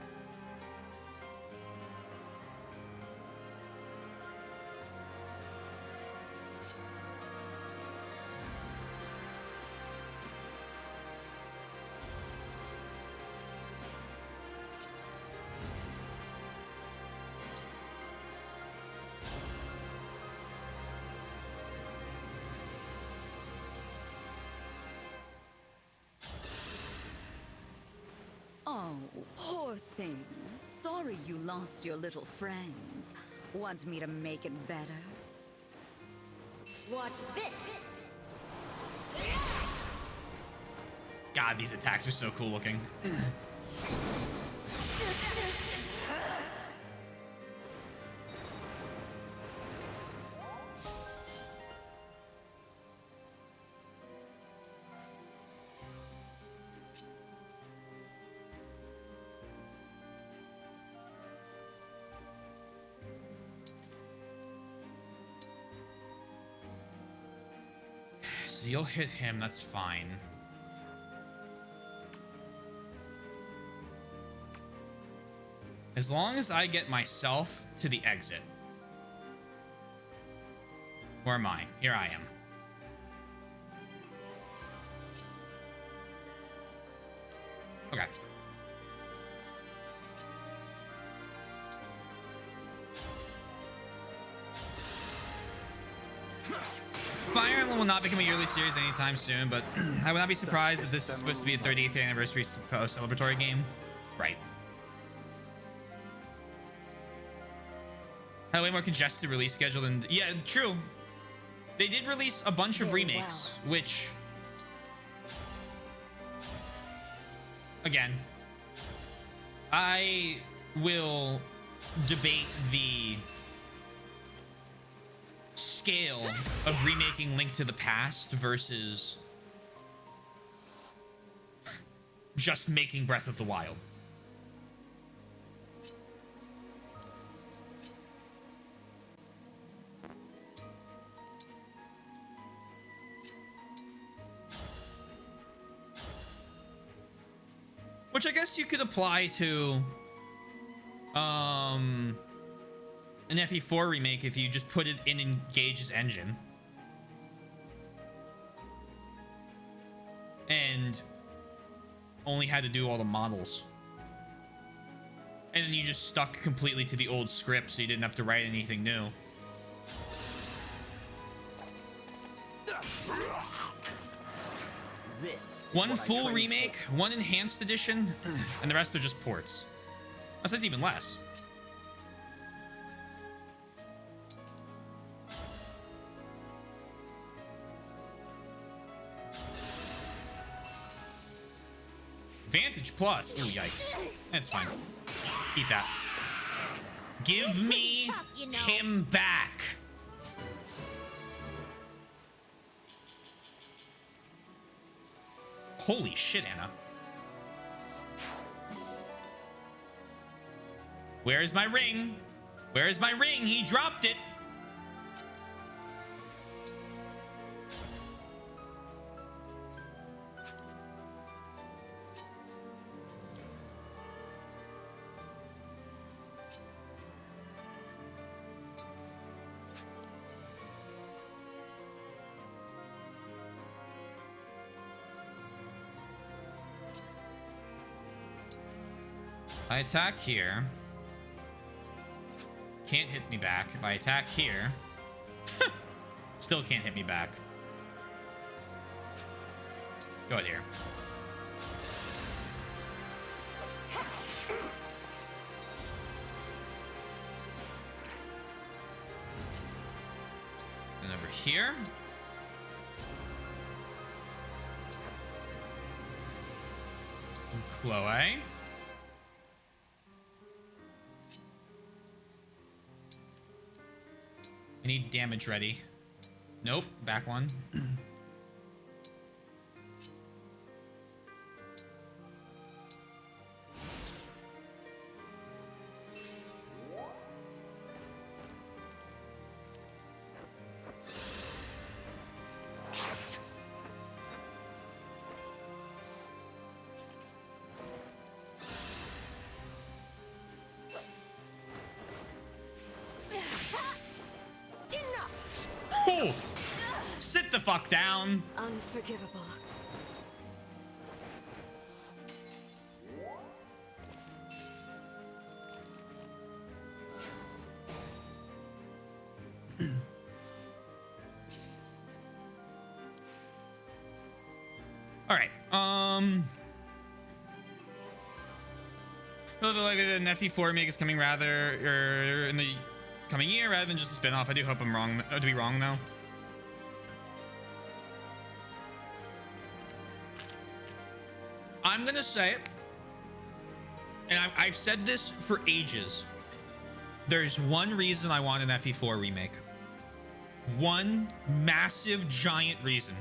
Oh, poor thing. Sorry you lost your little friends. Want me to make it better? Watch this! God, these attacks are so cool looking. So you'll hit him, that's fine. As long as I get myself to the exit. Where am I? Here I am. Okay. Fire Emblem will not become a yearly series anytime soon, but I would not be surprised if this is supposed to be a 38th anniversary celebratory game. Right. Had a way more congested release schedule than... Yeah, true. They did release a bunch of remakes, which... Again, I will debate the scale of remaking Link to the Past versus just making Breath of the Wild. Which I guess you could apply to an FE4 remake if you just put it in Engage's engine. And only had to do all the models. And then you just stuck completely to the old script so you didn't have to write anything new. One full remake, one enhanced edition, and the rest are just ports. That's even less. Vantage Plus. Ooh, yikes. That's fine. Eat that. Give me him back. Holy shit, Anna. Where is my ring? Where is my ring? He dropped it. I attack here. Can't hit me back. If I attack here, still can't hit me back. Go ahead here. And over here. And Chloe. I need damage ready. Nope, back one. Oh, sit the fuck down. Unforgivable. All right. feel like an FE4 remake is coming rather, or in the coming year rather than just a spin-off. I do hope I'm wrong, to be wrong though. I'm gonna say it, and I've said this for ages. There's one reason I want an FE4 remake. One massive, giant reason.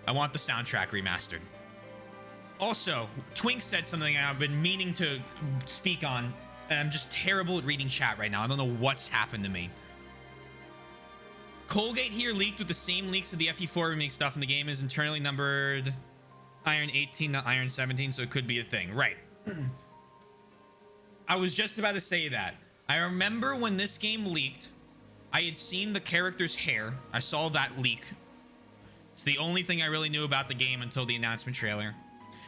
I want the soundtrack remastered. Also, Twink said something I've been meaning to speak on, and I'm just terrible at reading chat right now. I don't know what's happened to me. Colgate here leaked with the same leaks of the FE4 remake stuff, and the game is internally numbered Iron 18, not Iron 17, so it could be a thing. Right. I was just about to say that. I remember when this game leaked, I had seen the character's hair. I saw that leak. It's the only thing I really knew about the game until the announcement trailer.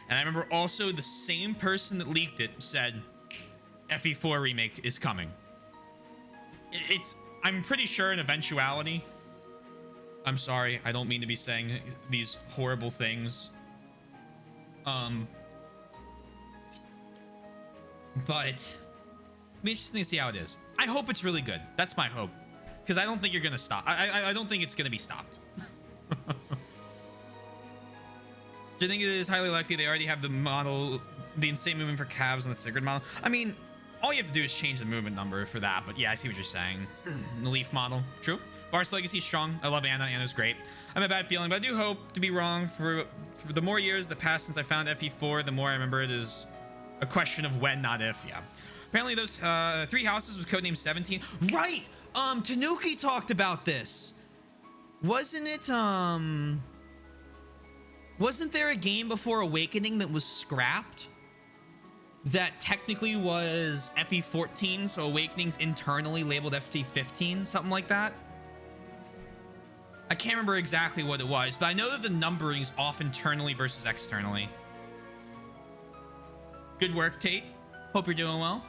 And I remember also the same person that leaked it said FE4 remake is coming. I'm pretty sure an eventuality. I'm sorry, I don't mean to be saying these horrible things. But it'll be interesting to see how it is. I hope it's really good. That's my hope. Because I don't think you're gonna stop. I don't think it's gonna be stopped. Do you think it is highly likely they already have the model, the insane movement for calves on the Sigurd model? I mean, all you have to do is change the movement number for that. But yeah, I see what you're saying. The Leaf model, true. Bar's legacy is strong. I love Anna. Anna's great. I have a bad feeling, but I do hope to be wrong. For the more years that pass since I found FE4, the more I remember it is a question of when, not if. Yeah. Apparently those 3 houses was codenamed 17. Right. Tanuki talked about this. Wasn't it, wasn't there a game before Awakening that was scrapped? That technically was FE14, so Awakening's internally labeled FE15, something like that? I can't remember exactly what it was, but I know that the numbering is off internally versus externally. Good work, Tate. Hope you're doing well.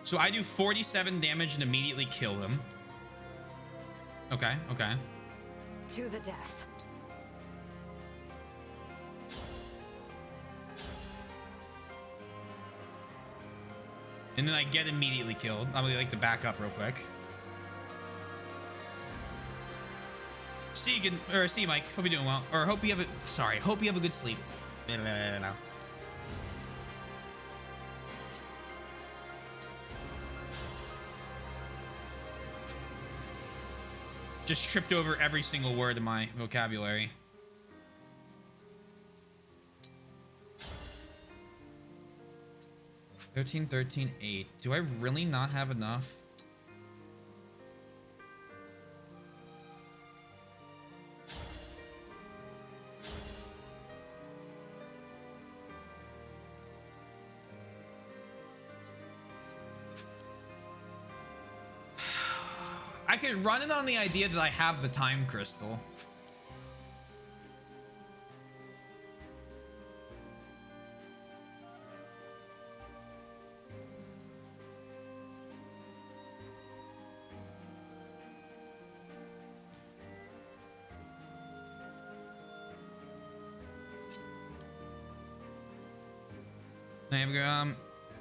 So I do 47 damage and immediately kill him. Okay, okay. To the death. And then I get immediately killed. I would like to back up real quick. See you, Mike. Hope you're doing well. Or hope you have hope you have a good sleep. No. Just tripped over every single word in my vocabulary. $13, $13, $8. Do I really not have enough? I could run it on the idea that I have the time crystal.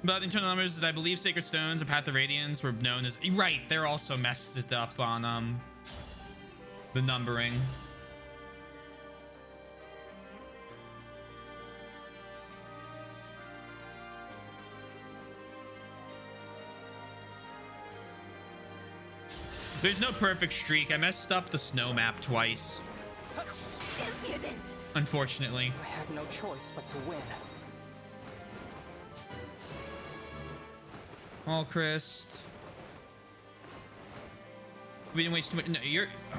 But internal numbers that I believe Sacred Stones and Path of Radiance were known as... Right, they're also messed it up on the numbering. There's no perfect streak. I messed up the snow map twice. Impudent. Unfortunately. I had no choice but to win. Allchrist. We didn't waste too much. No,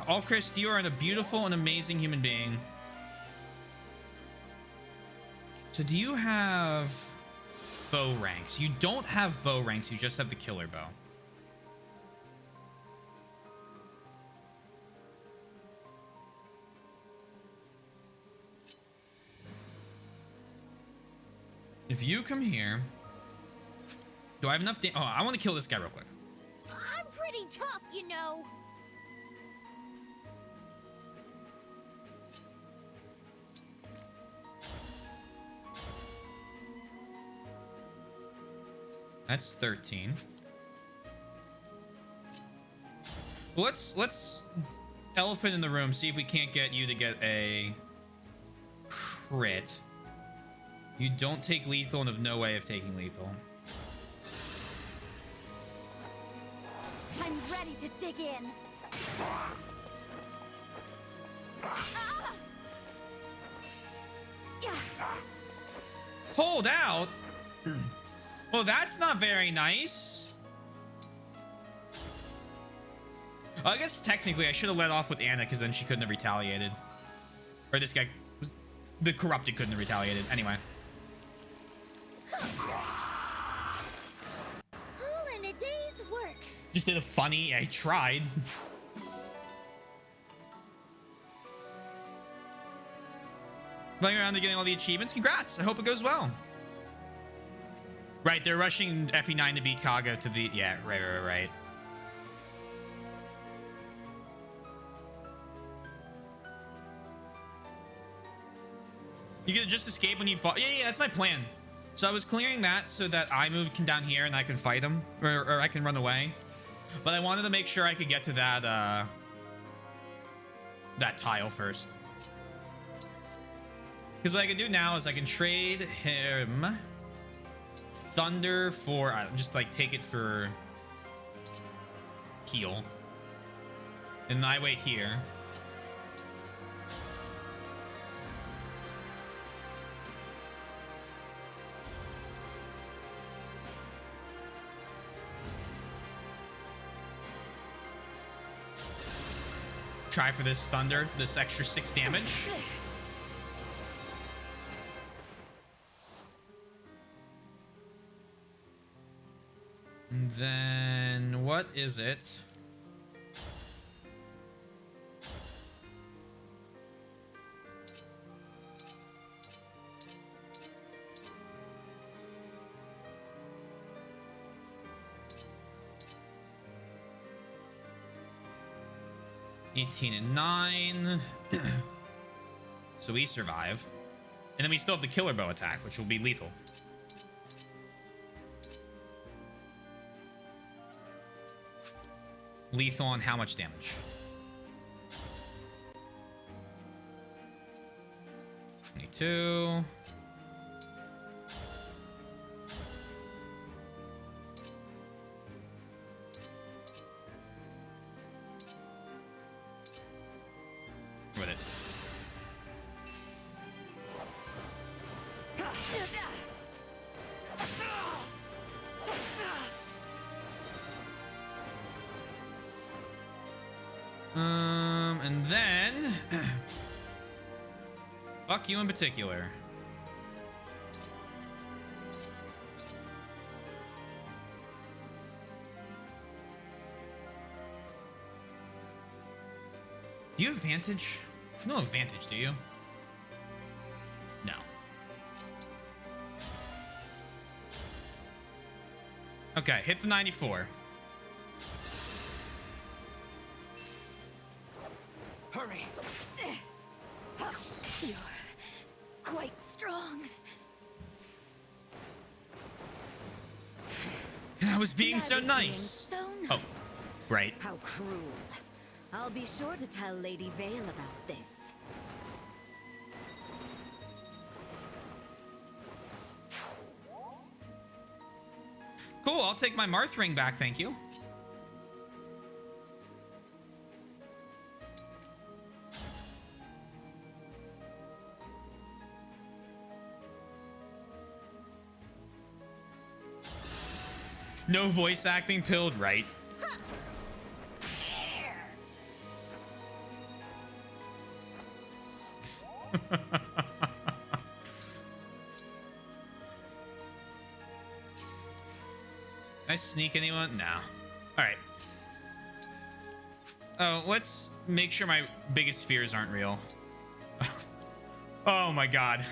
Allchrist, you are a beautiful and amazing human being. So do you have bow ranks? You don't have bow ranks, you just have the killer bow. If you come here... Do I have enough damage? Oh, I want to kill this guy real quick. I'm pretty tough, you know. That's 13. Let's elephant in the room, see if we can't get you to get a crit. You don't take lethal and have no way of taking lethal. I'm ready to dig in. Ah! Yeah. Hold out? Well, that's not very nice. I guess technically I should have let off with Anna because then she couldn't have retaliated. Or this guy was the corrupted couldn't have retaliated. Anyway. All in a day's work. Just did a funny, I tried. Playing around to getting all the achievements. Congrats. I hope it goes well. Right, they're rushing FE9 to beat Kaga to the... Yeah, right. You could just escape when you fall. Yeah, that's my plan. So I was clearing that so that I moved down here and I could fight him. Or I can run away. But I wanted to make sure I could get to that, that tile first. Because what I can do now is I can trade him Thunder for... just, like, take it for heal. And I wait here. Try for this Thunder, this extra 6 damage. And then what is it? $18 and $9. So we survive. And then we still have the killer bow attack, which will be lethal. Lethal on how much damage? 22. With it. And then fuck you in particular. Do you have advantage? No advantage, do you? No. Okay, hit the 94. Hurry! You're quite strong. I was being That so is nice. being so nice. Oh, right. How cruel. I'll be sure to tell Lady Vale about this. Cool, I'll take my Marth ring back, thank you. No voice acting pilled, right? Can I sneak anyone? No. Alright. Oh, let's make sure my biggest fears aren't real. Oh my god.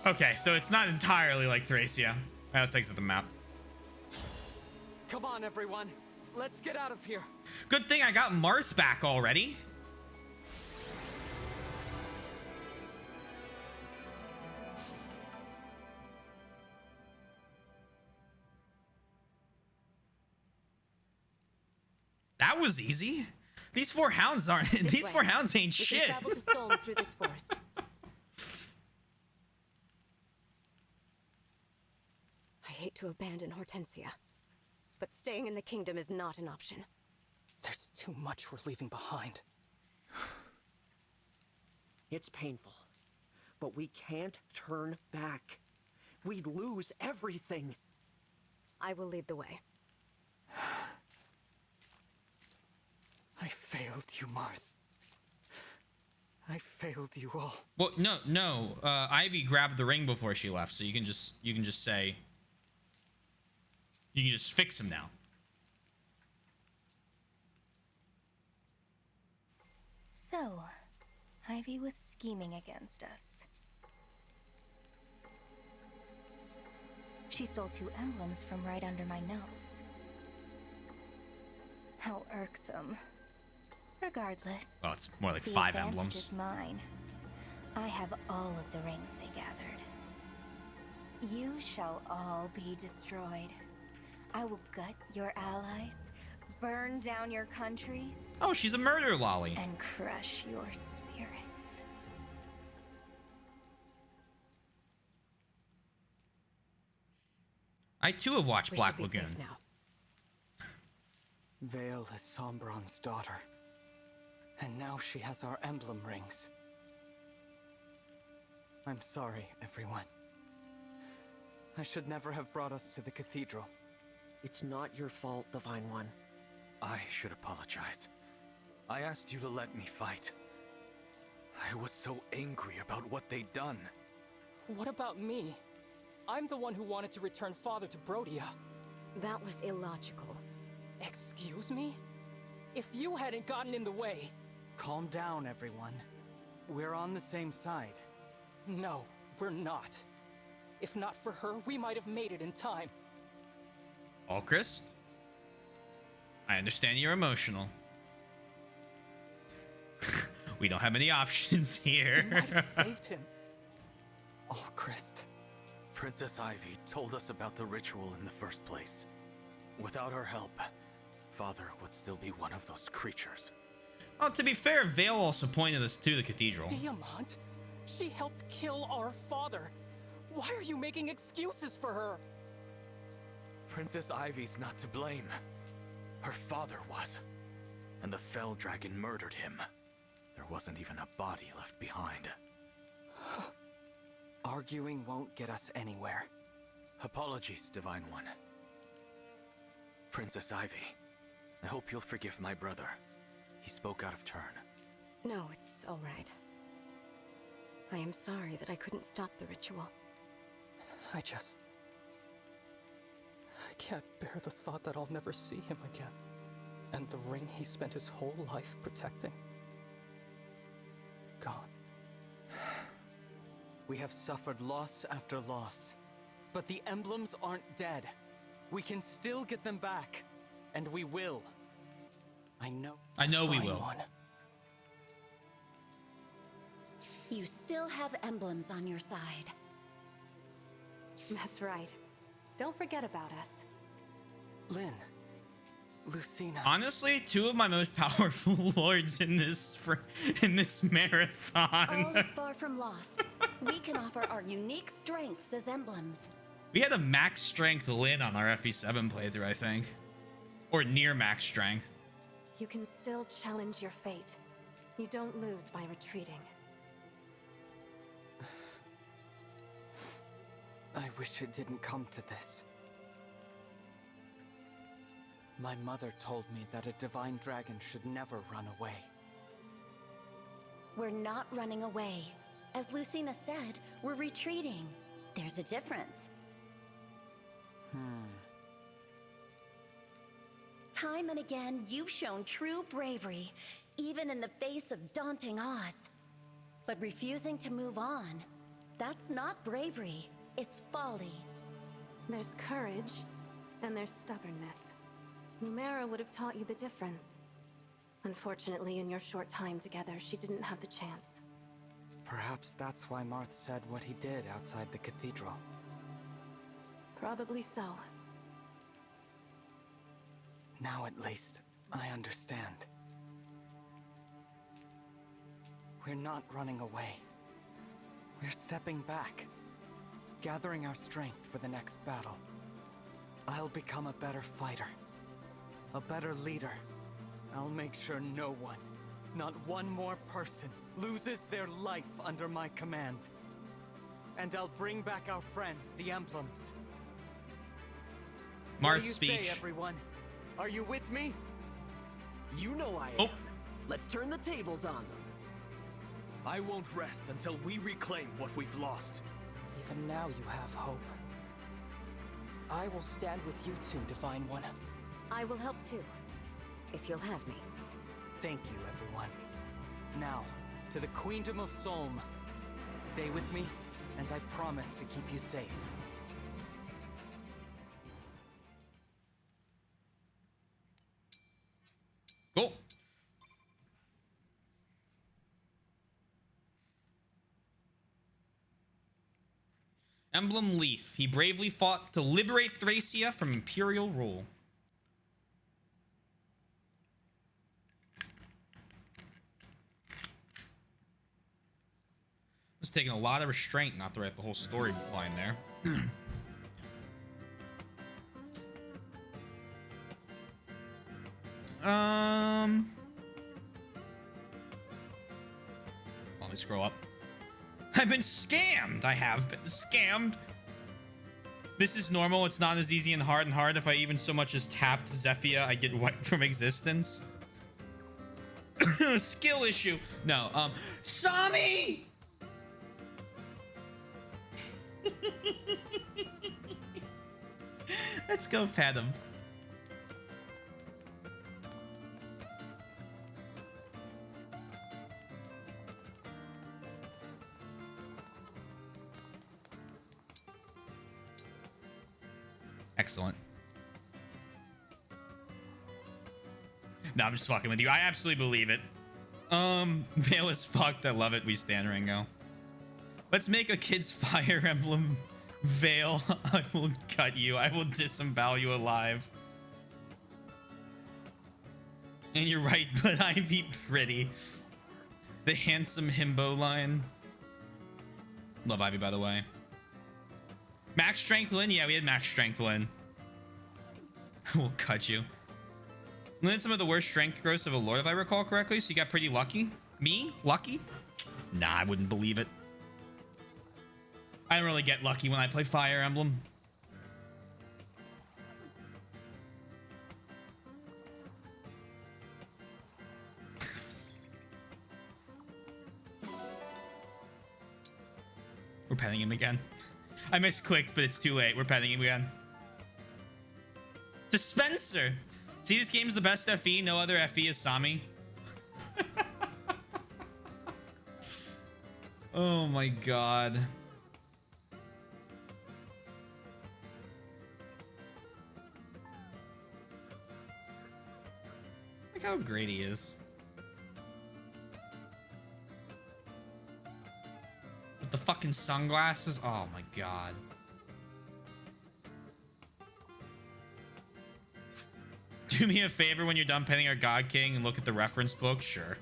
Okay, so it's not entirely like Thracia. Let's exit the map. Come on, everyone. Let's get out of here. Good thing I got Marth back already. was easy. These four hounds aren't. These four hounds ain't We shit. can travel to Solm through this forest. I hate to abandon Hortensia, but staying in the kingdom is not an option. There's too much we're leaving behind. It's painful, but we can't turn back. We'd lose everything. I will lead the way. I failed you, Marth. I failed you all. Well, no. Ivy grabbed the ring before she left, so you can just say. You can just fix him now. So, Ivy was scheming against us. She stole 2 emblems from right under my nose. How irksome. Regardless. Well, it's more like the 5 advantage emblems. is mine. I have all of the rings they gathered. You shall all be destroyed. I will gut your allies, burn down your countries. Oh, she's a murder lolly. And crush your spirits. I too have watched We Black should be Lagoon. safe now. Vale is Sombron's daughter. And now she has our emblem rings. I'm sorry, everyone. I should never have brought us to the cathedral. It's not your fault, Divine One. I should apologize. I asked you to let me fight. I was so angry about what they'd done. What about me? I'm the one who wanted to return Father to Brodia. That was illogical. Excuse me? If you hadn't gotten in the way... Calm down, everyone. We're on the same side. No, we're not. If not for her, we might have made it in time. Alchrist, I understand you're emotional. We don't have many options here. You might have saved him. Alchrist. Princess Ivy told us about the ritual in the first place. Without her help, Father would still be one of those creatures. Oh, to be fair, Vale also pointed us to the cathedral. Diamant? She helped kill our father. Why are you making excuses for her? Princess Ivy's not to blame. Her father was. And the Fell Dragon murdered him. There wasn't even a body left behind. Arguing won't get us anywhere. Apologies, Divine One. Princess Ivy, I hope you'll forgive my brother. He spoke out of turn. No, it's all right. I am sorry that I couldn't stop the ritual. I can't bear the thought that I'll never see him again. And the ring he spent his whole life protecting. Gone. We have suffered loss after loss. But the emblems aren't dead. We can still get them back. And we will. I know we will. You still have emblems on your side. That's right. Don't forget about us. Lynn. Lucina. Honestly, 2 of my most powerful lords in this marathon. All is far from lost. We can offer our unique strengths as emblems. We had a max strength Lynn on our FE7 playthrough, I think. Or near max strength. You can still challenge your fate. You don't lose by retreating. I wish it didn't come to this. My mother told me that a divine dragon should never run away. We're not running away. As Lucina said, we're retreating. There's a difference. Time and again, you've shown true bravery, even in the face of daunting odds. But refusing to move on, that's not bravery, it's folly. There's courage, and there's stubbornness. Numera would have taught you the difference. Unfortunately, in your short time together, she didn't have the chance. Perhaps that's why Marth said what he did outside the cathedral. Probably so. Now at least, I understand. We're not running away. We're stepping back, gathering our strength for the next battle. I'll become a better fighter, a better leader. I'll make sure no one, not one more person, loses their life under my command. And I'll bring back our friends, the Emblems. What do you say, everyone? Are you with me? You know I am. Let's turn the tables on them. I won't rest until we reclaim what we've lost. Even now you have hope. I will stand with you too, Divine One. I will help too, if you'll have me. Thank you, everyone. Now, to the Queendom of Solm. Stay with me, and I promise to keep you safe. Cool. Emblem Leaf. He bravely fought to liberate Thracia from Imperial rule. It's taking a lot of restraint not to write the whole storyline there. Let me scroll up. I've been scammed. I have been scammed. This is normal. It's not as easy and hard. If I even so much as tapped Zephia, I get wiped from existence. Skill issue. No. Sami! Let's go pet him. Excellent. No, I'm just fucking with you. I absolutely believe it. Veil is fucked. I love it. We stand Ringo. Let's make a kid's Fire Emblem. Veil, I will cut you. I will disembowel you alive. And you're right, but I be pretty. The handsome himbo line. Love Ivy, by the way. Max Strength Lyn? Yeah, we had Max Strength Lyn. We'll cut you. Lyn had some of the worst strength growths of a lord, if I recall correctly, so you got pretty lucky. Me? Lucky? Nah, I wouldn't believe it. I don't really get lucky when I play Fire Emblem. We're petting him again. I misclicked, but it's too late. We're petting him again. Dispenser! See, this game's the best FE. No other FE is Sami. Oh my god. Look how great he is. With the fucking sunglasses. Oh my god. Do me a favor when you're done petting our God King and look at the reference book? Sure.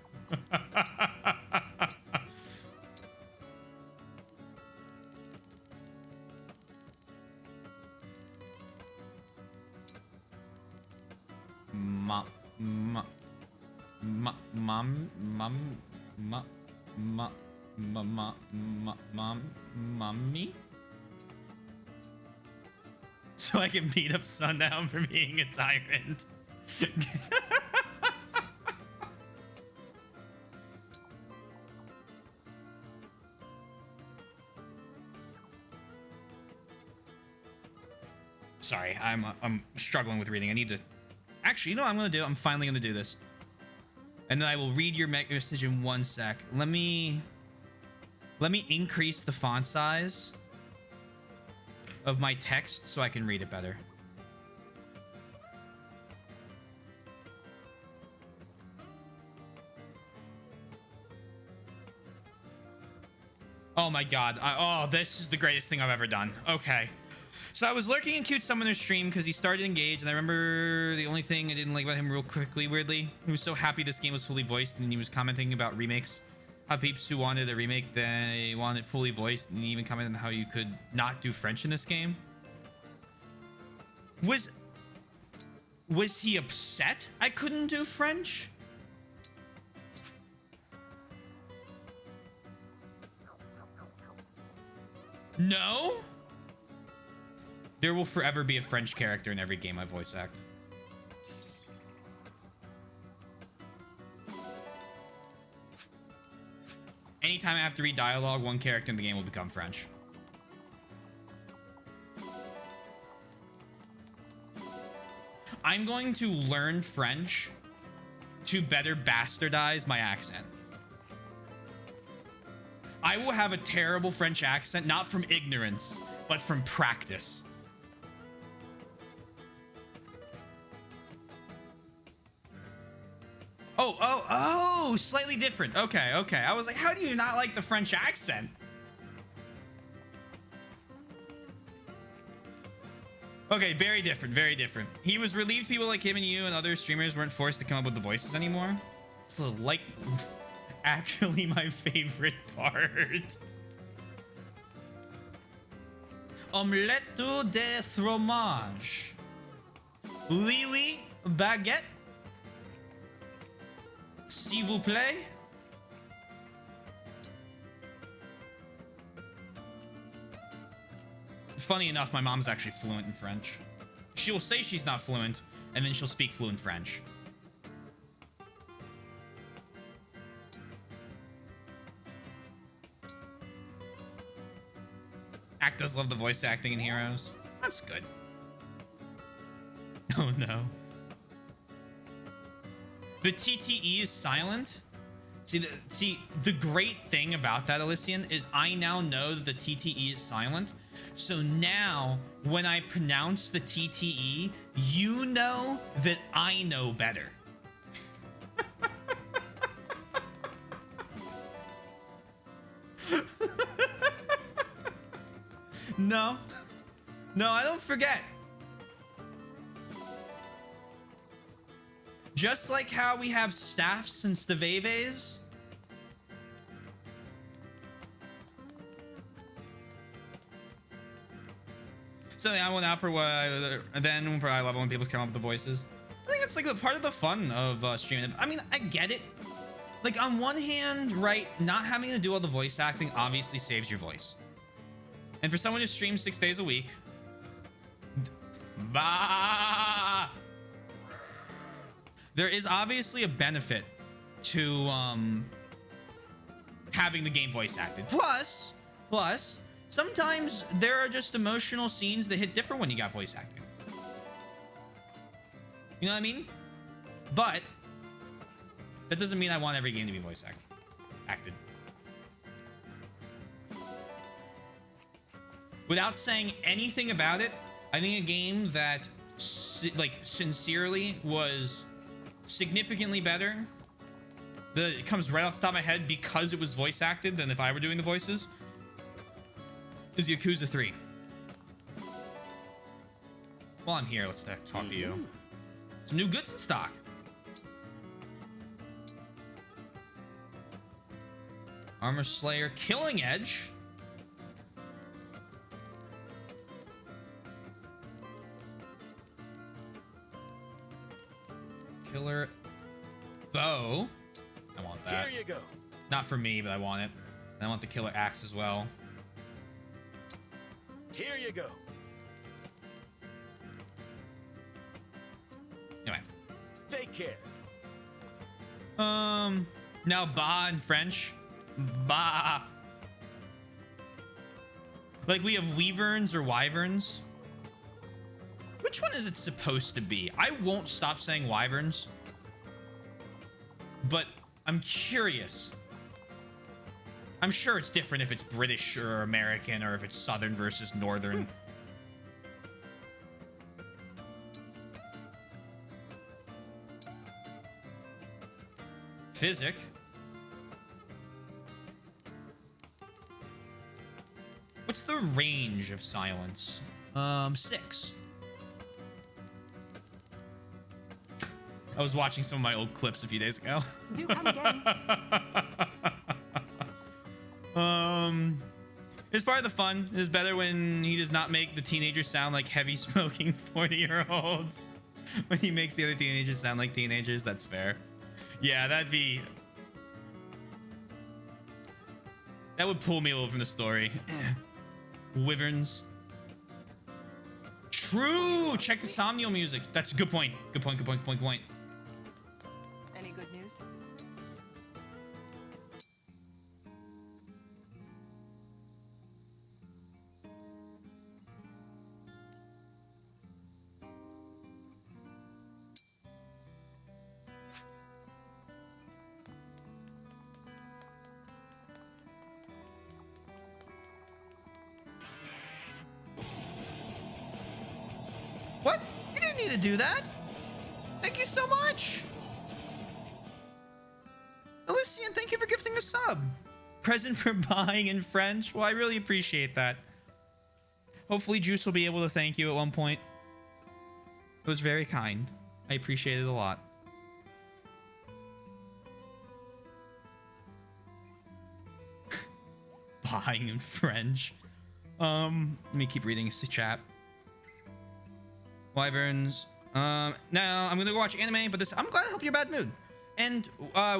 Mommy? So I can beat up Sundown for being a tyrant. Sorry, I'm struggling with reading. I need to... Actually, you know what I'm going to do? I'm finally going to do this. And then I will read your message in 1 sec. Let me increase the font size of my text so I can read it better. Oh my god. Oh, this is the greatest thing I've ever done. Okay. So I was lurking in Cute Summoner's stream because he started Engage, and I remember the only thing I didn't like about him real quickly, weirdly, he was so happy this game was fully voiced, and he was commenting about remakes. How peeps who wanted a remake, they want it fully voiced, and he even commented on how you could not do French in this game. Was he upset I couldn't do French? No? There will forever be a French character in every game I voice act. Anytime I have to read dialogue, one character in the game will become French. I'm going to learn French to better bastardize my accent. I will have a terrible French accent, not from ignorance, but from practice. Oh, slightly different. Okay. I was like, how do you not like the French accent? Okay, very different. He was relieved people like him and you and other streamers weren't forced to come up with the voices anymore. It's like actually my favorite part. Omelette de fromage. Oui, baguette. S'il vous plaît. Funny enough, my mom's actually fluent in French. She will say she's not fluent, and then she'll speak fluent French. Act does love the voice acting in Heroes. That's good. Oh no. The TTE is silent. See, the great thing about that, Elysian, is I now know that the TTE is silent. So now, when I pronounce the TTE, you know that I know better. No, I don't forget. Just like how we have staffs and staveves. So I went out for then for eye level when people come up with the voices. I think it's like a part of the fun of streaming. I mean, I get it. Like on one hand, right, not having to do all the voice acting obviously saves your voice. And for someone who streams 6 days a week, there is obviously a benefit to having the game voice acted. Plus, sometimes there are just emotional scenes that hit different when you got voice acting. You know what I mean? But that doesn't mean I want every game to be voice acted. Without saying anything about it, I think a game that sincerely was significantly better, it comes right off the top of my head because it was voice acted than if I were doing the voices, is Yakuza 3. While I'm here, let's talk to you. Some new goods in stock. Armor Slayer Killing Edge. Killer Bow. I want that. Here you go. Not for me, but I want it. And I want the Killer Axe as well. Here you go. Anyway. Take care. Now ba in French. Ba. Like we have Weaverns or Wyverns. Which one is it supposed to be? I won't stop saying Wyverns. But I'm curious. I'm sure it's different if it's British or American or if it's Southern versus Northern. Physic. What's the range of silence? 6. I was watching some of my old clips a few days ago. Do come again. It's part of the fun. It's better when he does not make the teenagers sound like heavy smoking 40-year-olds. When he makes the other teenagers sound like teenagers, that's fair. Yeah, that would pull me a little from the story. Wyverns. True. Check the Somnial music. That's a good point. Good point. Any good news? What? You didn't need to do that. Thank you so much. Elysian, thank you for gifting a sub. Present for buying in French. Well, I really appreciate that. Hopefully Juice will be able to thank you at one point. It was very kind. I appreciate it a lot. Buying in French. Let me keep reading the chat. Wyverns. Now I'm gonna go watch anime, but I'm glad to help your bad mood. And I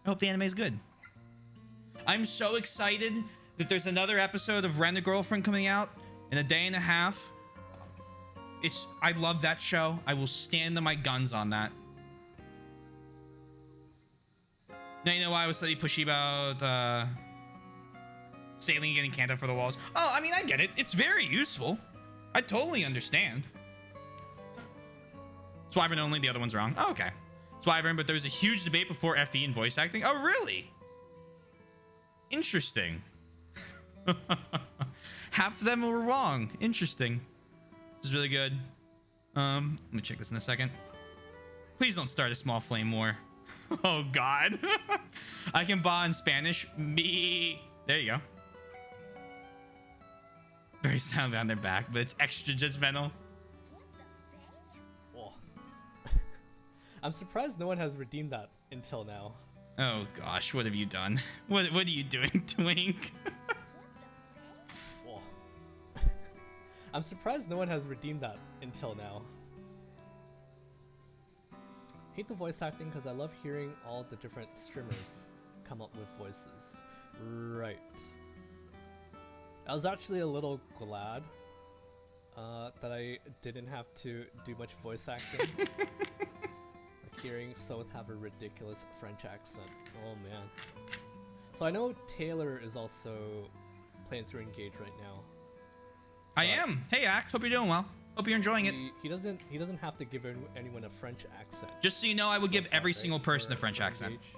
hope the anime is good. I'm so excited that there's another episode of Rent a Girlfriend coming out in a day and a half. I love that show. I will stand to my guns on that. Now you know why I was slightly pushy about sailing and getting Kanto for the walls. Oh, I mean, I get it. It's very useful. I totally understand. Swyvern only, the other one's wrong. Oh, okay. Swyvern, but there was a huge debate before FE and voice acting. Oh, really? Interesting. Half of them were wrong. Interesting. This is really good. Let me check this in a second. Please don't start a small flame war. Oh, God. I can ba in Spanish. Me. There you go. Very sound on their back, but it's extra judgmental. Oh. I'm surprised no one has redeemed that until now. Oh gosh, what have you done? What are you doing, Twink? Oh. I'm surprised no one has redeemed that until now. Hate the voice acting because I love hearing all the different streamers come up with voices. Right. I was actually a little glad that I didn't have to do much voice acting. Like hearing Soth have a ridiculous French accent. Oh man. So I know Taylor is also playing through Engage right now. I am. Hey Act, hope you're doing well. Hope you're enjoying it. He doesn't have to give anyone a French accent. Just so you know, I would give every single person a French accent. Engage.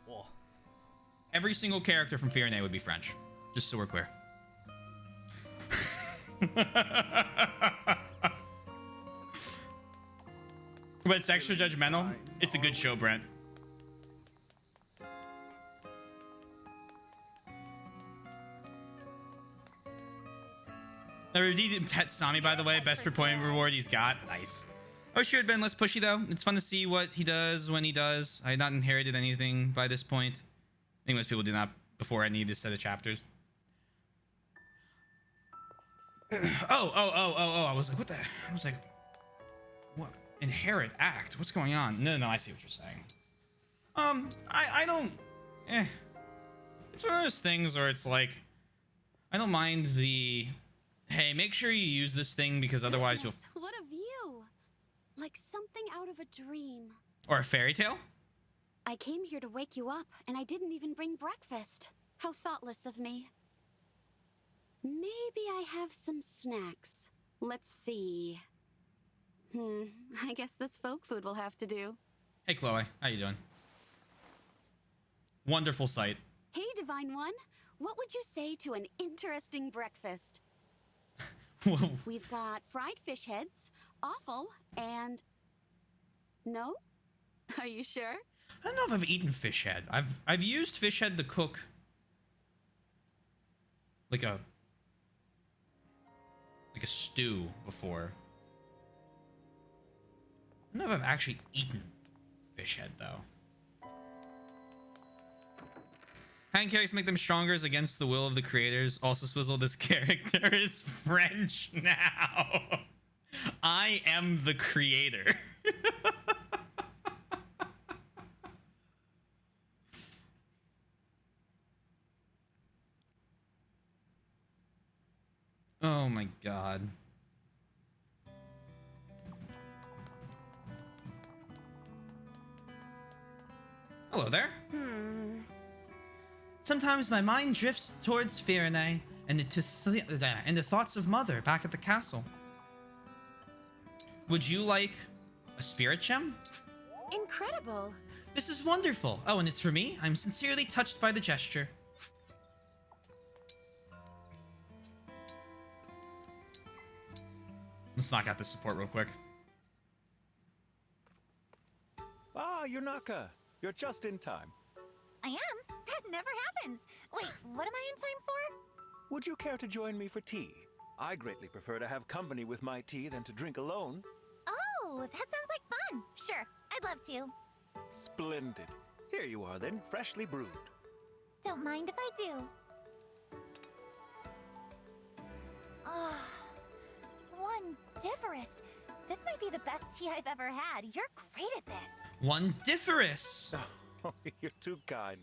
Oh. Every single character from Fear and A would be French. Just so we're clear. But it's extra judgmental. It's a good show, Brent. I redeemed Pet Sami, by the way. Best for point reward he's got. Nice. I wish you had been less pushy, though. It's fun to see what he does when he does. I had not inherited anything by this point. I think most people did not before I need this set of chapters. Oh. I was like, what the? I was like, what? Inherit act? What's going on? No, I see what you're saying. I don't. It's one of those things where it's like, I don't mind the. Hey, make sure you use this thing because otherwise you'll. What a view! Like something out of a dream. Or a fairy tale? I came here to wake you up, and I didn't even bring breakfast. How thoughtless of me. Maybe I have some snacks. Let's see. I guess this folk food will have to do. Hey, Chloe. How you doing? Wonderful sight. Hey, Divine One. What would you say to an interesting breakfast? We've got fried fish heads, offal, and... No? Are you sure? I don't know if I've eaten fish head. I've used fish head to cook like a stew before. I don't know if I've actually eaten fish head though. Hand carries make them stronger is against the will of the creators. Also, Swizzle, this character is French now. I am the creator. Oh my god. Hello there. Sometimes my mind drifts towards Firene and into thoughts of Mother back at the castle. Would you like a spirit gem? Incredible. This is wonderful. Oh, and it's for me? I'm sincerely touched by the gesture. Let's knock out this support real quick. Ah, Yunaka. You're just in time. I am? That never happens. Wait, what am I in time for? Would you care to join me for tea? I greatly prefer to have company with my tea than to drink alone. Oh, that sounds like fun. Sure, I'd love to. Splendid. Here you are then, freshly brewed. Don't mind if I do. Ah, wondiferous. This might be the best tea I've ever had. You're great at this. Wondiferous. Oh, you're too kind.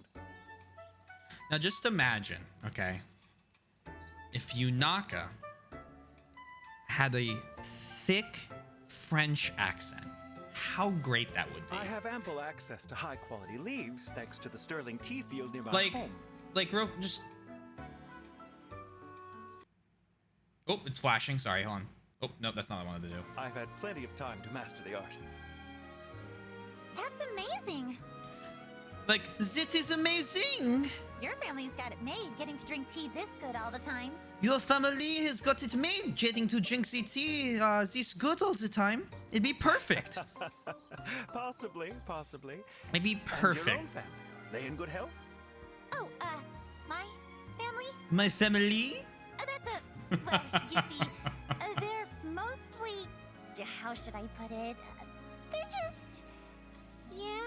Now just imagine, okay, if Yunaka had a thick French accent, how great that would be. I have ample access to high-quality leaves thanks to the sterling tea field near my home. Just... Oh, it's flashing. Sorry, hold on. Oh, no, that's not what I wanted to do. I've had plenty of time to master the art. That's amazing. Like, it is amazing. Your family's got it made, getting to drink tea this good all the time. Your family has got it made, getting to drink the tea this good all the time. It'd be perfect. Possibly. It'd be perfect. And your own family, are they in good health? Oh, my family? My family? That's a... Well, you see, they're mostly... How should I put it? They're just... Yeah...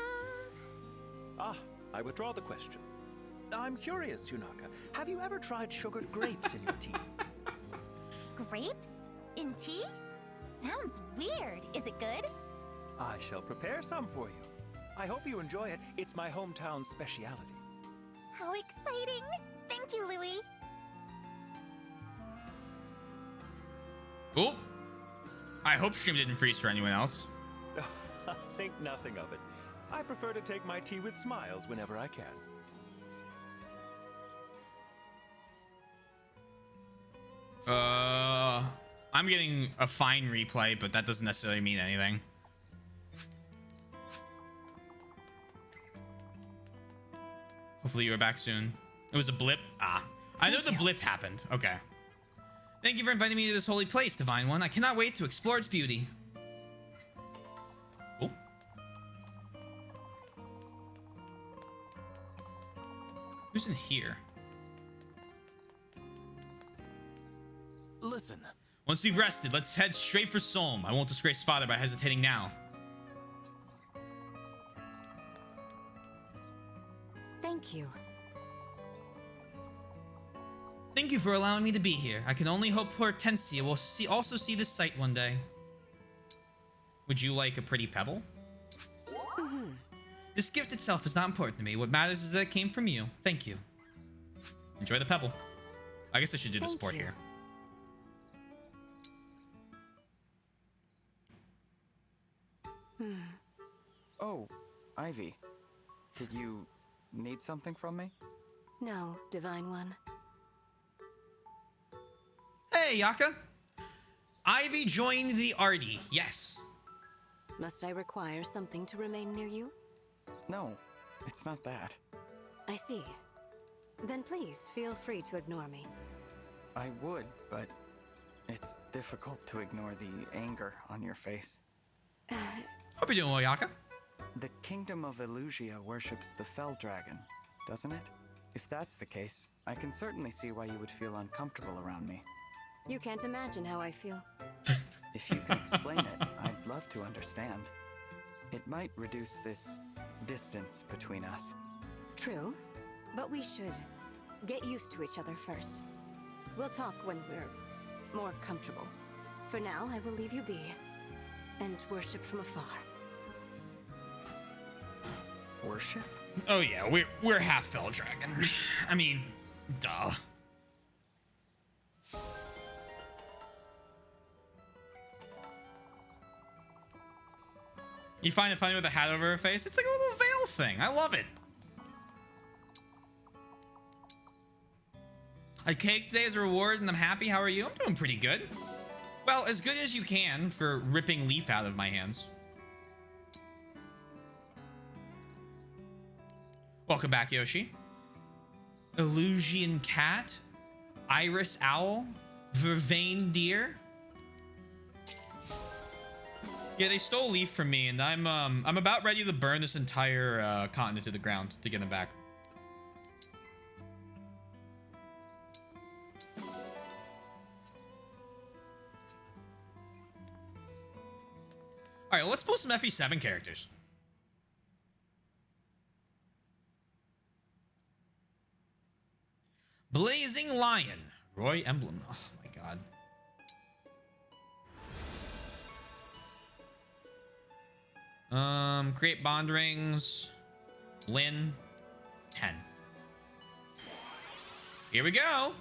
Ah, I withdraw the question. I'm curious, Yunaka. Have you ever tried sugared grapes in your tea? Grapes? In tea? Sounds weird. Is it good? I shall prepare some for you. I hope you enjoy it. It's my hometown speciality. How exciting! Thank you, Louis. Oh, I hope stream didn't freeze for anyone else. Think nothing of it. I prefer to take my tea with smiles whenever I can. I'm getting a fine replay, but that doesn't necessarily mean anything. Hopefully you are back soon. It was a blip. Ah, I know the blip happened. Okay. Thank you for inviting me to this holy place, Divine One. I cannot wait to explore its beauty. Oh. Who's in here? Listen. Once we've rested, let's head straight for Solm. I won't disgrace Father by hesitating now. Thank you. Thank you for allowing me to be here. I can only hope Hortensia will also see this sight one day. Would you like a pretty pebble? This gift itself is not important to me. What matters is that it came from you. Thank you. Enjoy the pebble. I guess I should do the sport here. Oh, Ivy. Did you need something from me? No, Divine One. Hey, Yaka. Ivy joined the Arty. Yes. Must I require something to remain near you? No, it's not that. I see. Then please feel free to ignore me. I would, but it's difficult to ignore the anger on your face. Hope you're doing well, Yaka. The Kingdom of Illusia worships the Fell Dragon, doesn't it? If that's the case, I can certainly see why you would feel uncomfortable around me. You can't imagine how I feel. If you can explain it, I'd love to understand. It might reduce this distance between us. True, but we should get used to each other first. We'll talk when we're more comfortable. For now, I will leave you be and worship from afar. Worship? Oh yeah, we're half fell dragon. I mean, duh. You find it funny with a hat over her face? It's like a little veil thing. I love it. A cake today as a reward, and I'm happy. How are you? I'm doing pretty good. Well, as good as you can for ripping Leaf out of my hands. Welcome back, Yoshi. Illusion Cat. Iris Owl. Vervain Deer. Yeah, they stole Leaf from me, and I'm about ready to burn this entire continent to the ground to get them back. All right, let's pull some FE7 characters. Blazing Lion. Roy Emblem. Oh my god. Create bond rings. Lynn. 10. Here we go.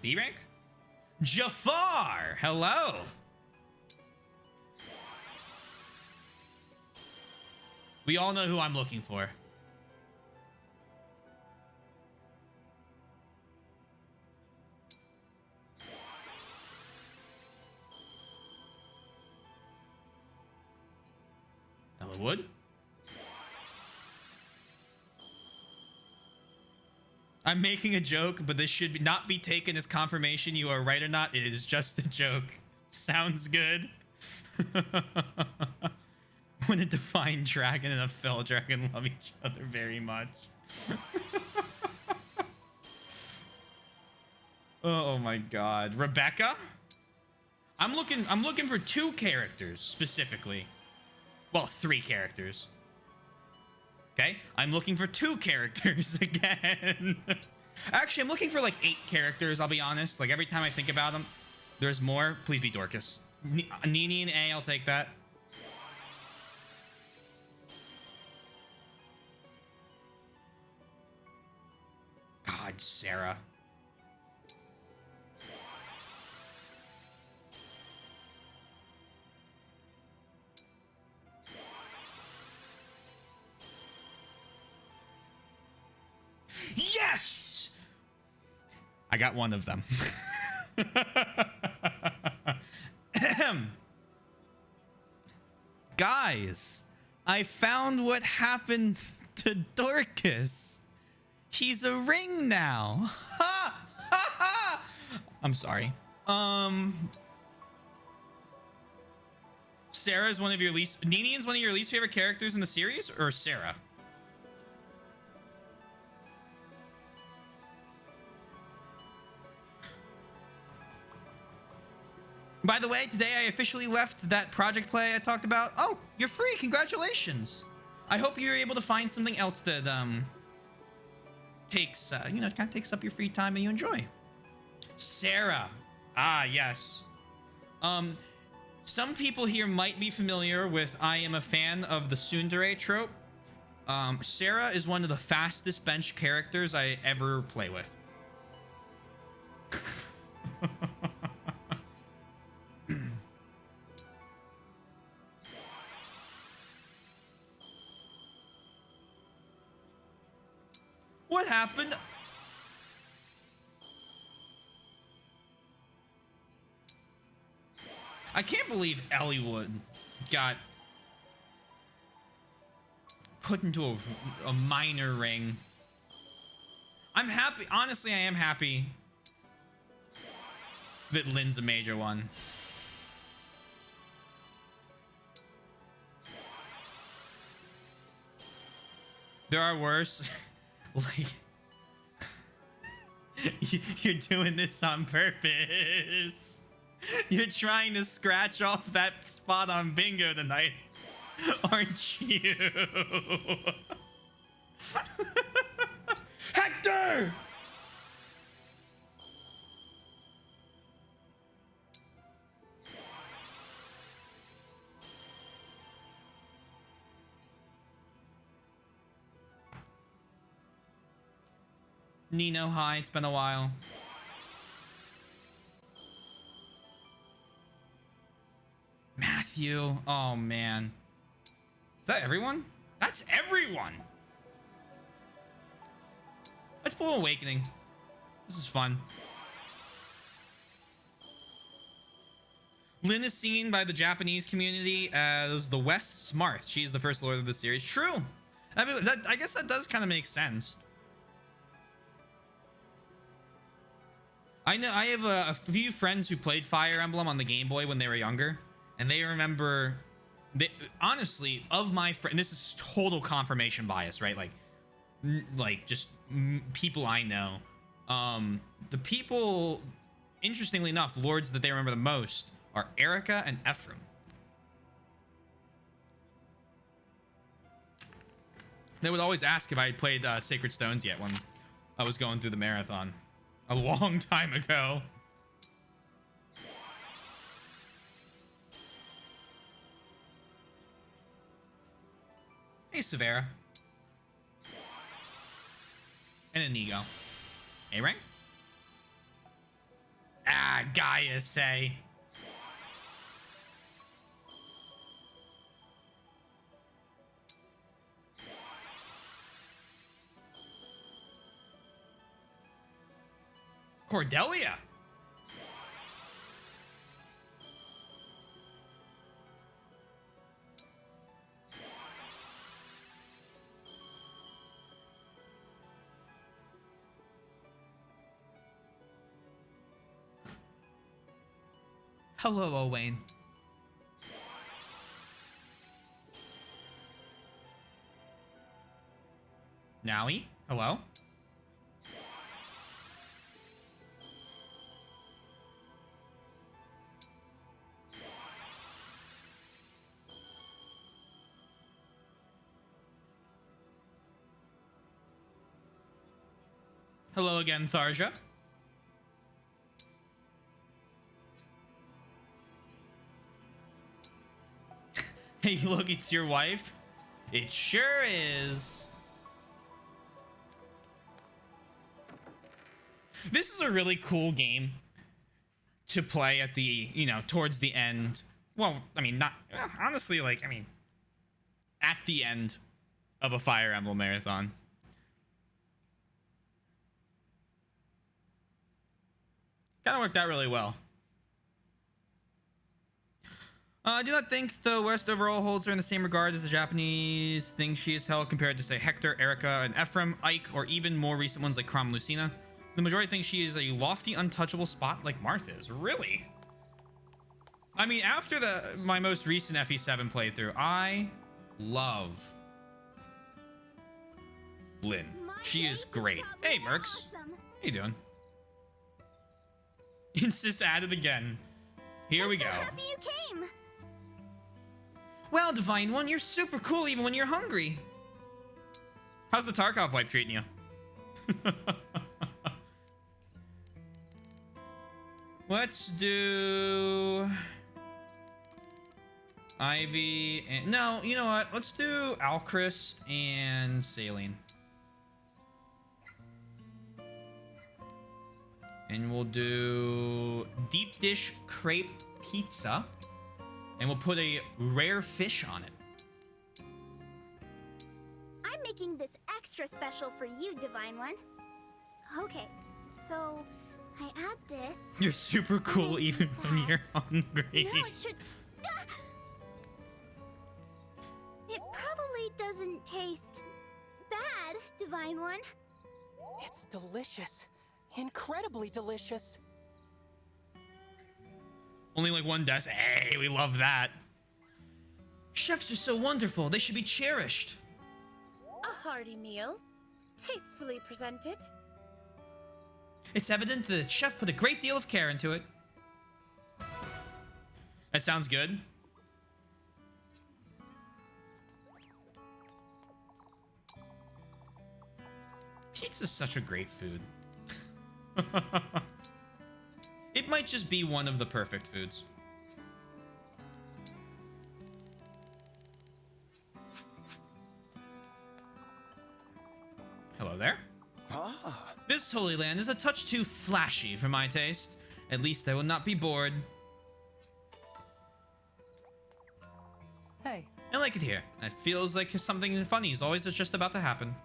B rank. Jafar. Hello. We all know who I'm looking for. Wood. I'm making a joke, but this should not be taken as confirmation you are right or not. It is just a joke. Sounds good. When a divine dragon and a fell dragon love each other very much. Oh my god. Rebecca? I'm looking for 2 characters specifically. Well, 3 characters. Okay, I'm looking for 2 characters again. Actually, I'm looking for like 8 characters, I'll be honest. Like every time I think about them, there's more. Please be Dorcas. Nini and A, I'll take that. God, Sarah. Yes! I got one of them. Guys, I found what happened to Dorcas. He's a ring now. Ha! Ha! Ha! I'm sorry. Sarah's one of your least... Ninian's one of your least favorite characters in the series? Or Sarah? By the way, today I officially left that project play I talked about. Oh, you're free. Congratulations. I hope you're able to find something else that takes you know, kind of takes up your free time and you enjoy. Sarah. Ah, yes. Some people here might be familiar with I am a fan of the tsundere trope. Sarah is one of the fastest bench characters I ever play with. What happened? I can't believe Elliewood got put into a minor ring. I'm happy. Honestly, I am happy that Lynn's a major one. There are worse. Like, you're doing this on purpose. You're trying to scratch off that spot on bingo tonight, aren't you? Hector! Nino, hi, it's been a while. Matthew, oh man. Is that everyone? That's everyone! Let's pull Awakening. This is fun. Lynn is seen by the Japanese community as the West's Marth. She's the first lord of the series. True. I mean, I guess that does kind of make sense. I know I have a few friends who played Fire Emblem on the Game Boy when they were younger, and they remember, honestly, of my friend, this is total confirmation bias, right? Like just people I know. The people, interestingly enough, lords that they remember the most are Erica and Ephraim. They would always ask if I had played Sacred Stones yet when I was going through the marathon. A long time ago. Hey, Severa. And Inigo. A-Rank? Ah, Gaia say. Cordelia. Hello, Owain. Nowie, hello. Hello again, Tharja. Hey, look, it's your wife. It sure is. This is a really cool game to play at the, towards the end. Well, I mean, not honestly, like, I mean, at the end of a Fire Emblem marathon. Kind of worked out really well. I do not think the West overall holds her in the same regard as the Japanese thing she is held compared to, say, Hector, Erica, and Ephraim, Ike, or even more recent ones like Chrom and Lucina. The majority think she is a lofty, untouchable spot like Martha is. Really? I mean, after my most recent FE7 playthrough, I love Lynn. She is great. Hey, Mercs. How you doing? Insist added again. Here we go. Happy you came. Well, Divine One, you're super cool even when you're hungry. How's the Tarkov wipe treating you? Let's do Ivy and no, you know what? Let's do Alchrist and Saline. And we'll do deep dish crepe pizza. And we'll put a rare fish on it. I'm making this extra special for you, Divine One. Okay, so I add this. You're super cool even when you're hungry. No, it should... It probably doesn't taste bad, Divine One. It's delicious. Incredibly delicious. Only like one does. Hey, we love that. Chefs are so wonderful. They should be cherished. hearty meal, tastefully presented. It's evident that the chef put a great deal of care into it. That sounds good. Pizza's such a great food. It might just be one of the perfect foods. Hello there. Ah. This Holy Land is a touch too flashy for my taste. At least I will not be bored. Hey. I like it here. It feels like something funny is always just about to happen.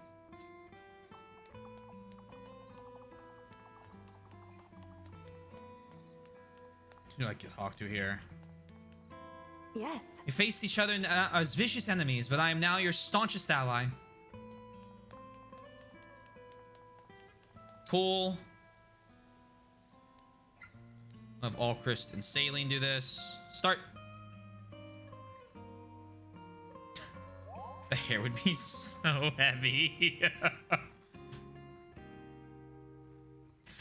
Who do I can talk to here? Yes. You faced each other as vicious enemies, but I am now your staunchest ally. Cool. I'll have Alchrist and Saline do this. Start. The hair would be so heavy.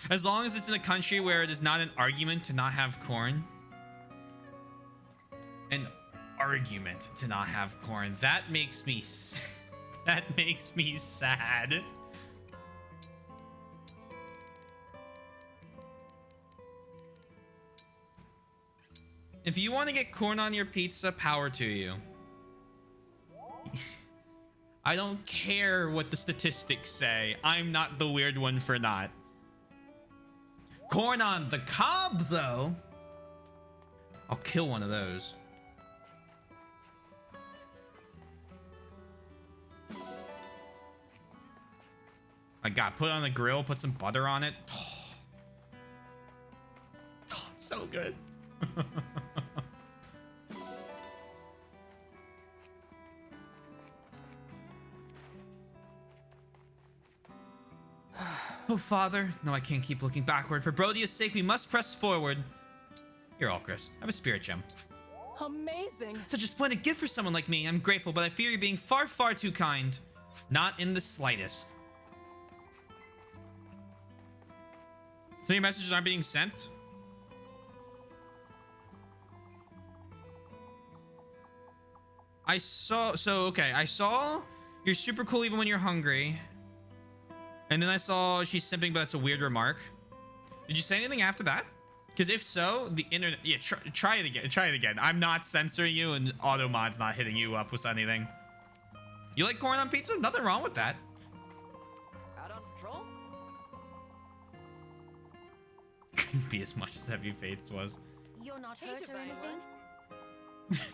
As long as it's in a country where it is not an argument to not have corn. An argument to not have corn. That makes me that makes me sad. If you want to get corn on your pizza, power to you. I don't care what the statistics say. I'm not the weird one for not. Corn on the cob, though. I'll kill one of those. I got put on the grill, put some butter on it. Oh, it's so good. Oh, Father. No, I can't keep looking backward. For Brodia's sake, we must press forward. Here, Alchrist. Have a spirit gem. Amazing. Such a splendid gift for someone like me. I'm grateful, but I fear you're being far, far too kind. Not in the slightest. So your messages aren't being sent? I saw... So, okay. I saw you're super cool even when you're hungry. And then I saw she's simping, but that's a weird remark. Did you say anything after that? Because if so, the internet... Yeah, try it again. Try it again. I'm not censoring you, and Automod's not hitting you up with anything. You like corn on pizza? Nothing wrong with that. Out on patrol? Couldn't be as much as Heavy Fates was. You're not hurt or anything?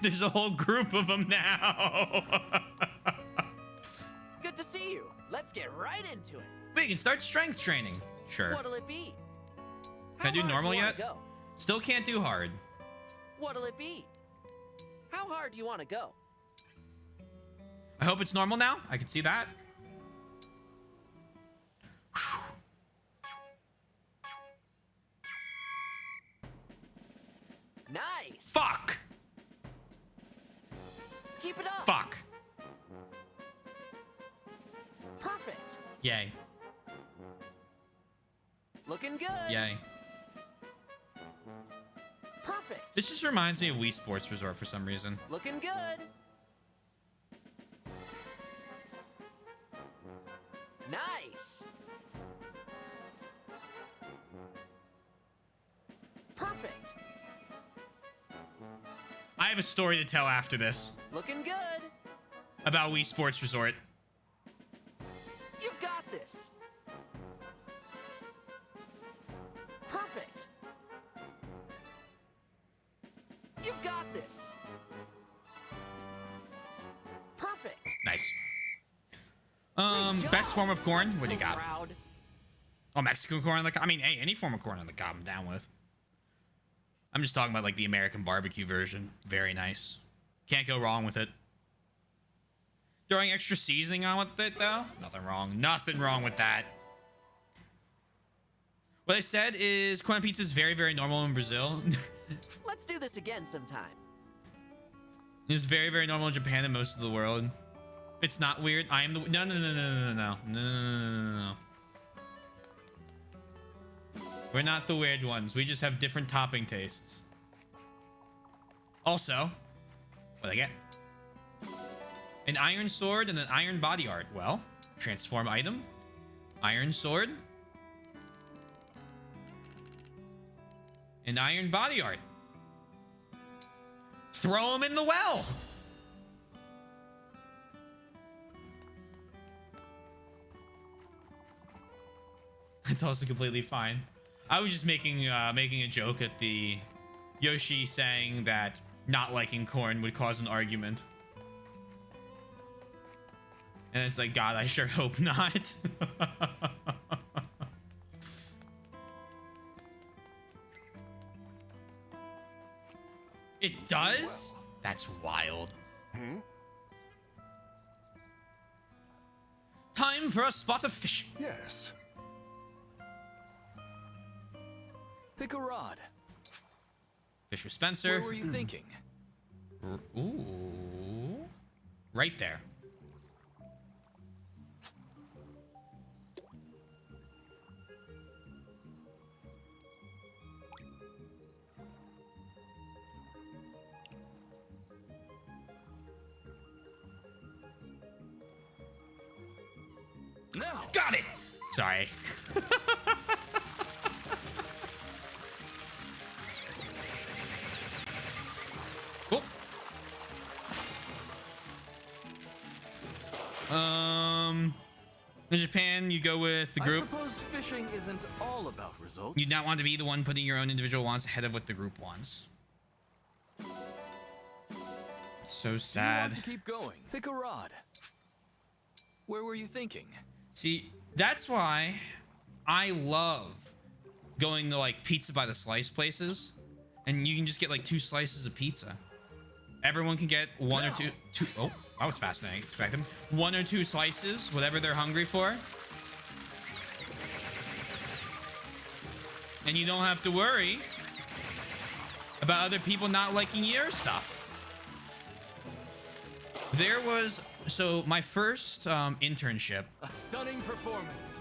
There's a whole group of them now. Good to see you. Let's get right into it. We can start strength training. Sure. What'll it be? Can I do normal yet? Go? Still can't do hard. What'll it be? How hard do you want to go? I hope it's normal now. I can see that. Nice. Fuck. Keep it up. Fuck. Perfect. Yay. Looking good. Yay. Perfect. This just reminds me of Wii Sports Resort for some reason. Looking good. Nice. Perfect. I have a story to tell after this Looking good. about Wii Sports Resort. You've got this. Perfect. You've got this. Perfect. Nice. Best form of corn? What do you got? Proud. Oh, Mexican corn on the cob? I mean, hey, any form of corn on the cob I'm down with. I'm just talking about, like, the American barbecue version. Very nice. Can't go wrong with it. Throwing extra seasoning on with it, though? Nothing wrong. Nothing wrong with that. What I said is corn on pizza is very, very normal in Brazil. Let's do this again sometime. It's very, very normal in Japan and most of the world. It's not weird. I am the no no no no no no no no no no. We're not the weird ones. We just have different topping tastes. Also, what I get? An iron sword and an iron body art. Well, transform item. Iron sword. And iron body art. Throw him in the well. It's also completely fine. I was just making a joke at the Yoshi saying that not liking corn would cause an argument. And it's like, God, I sure hope not. It does? That's wild. Time for a spot of fishing. Yes. Pick a rod. Fish with Spencer. Where were you thinking? Ooh. Right there. No. Got it. Sorry. Cool. In Japan, you go with the group. I suppose fishing isn't all about results. You not want to be the one putting your own individual wants ahead of what the group wants. It's so sad. You want to keep going. Pick a rod. Where were you thinking? See, that's why I love going to like pizza by the slice places, and you can just get like 2 slices of pizza. Everyone can get one or two. Oh, that was fascinating. Expect them 1 or 2 slices, whatever they're hungry for, and you don't have to worry about other people not liking your stuff. There was my first internship. A stunning performance.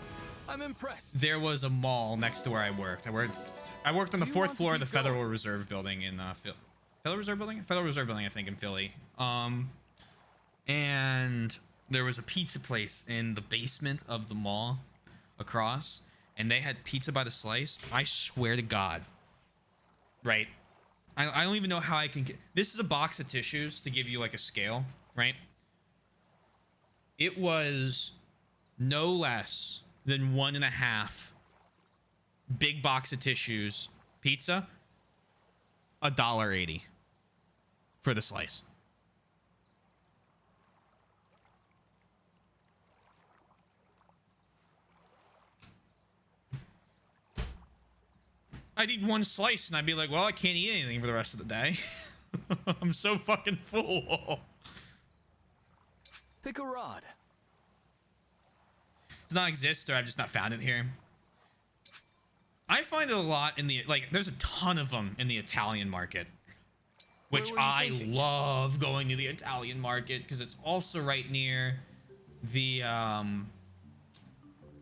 I'm impressed. There was a mall next to where I worked. I worked on the 4th floor of the Federal Reserve Building in Federal Reserve Building, I think, in Philly. And there was a pizza place in the basement of the mall across, and they had pizza by the slice. I swear to God. Right. I don't even know how I can get. This is a box of tissues to give you like a scale, right? It was no less than 1.5 big box of tissues pizza, $1.80 for the slice. I'd eat 1 slice and I'd be like, well, I can't eat anything for the rest of the day. I'm so fucking full. Pick a rod. Does not exist, or I've just not found it here. I find it a lot in the, like, there's a ton of them in the Italian market, which I love going to the Italian market because it's also right near the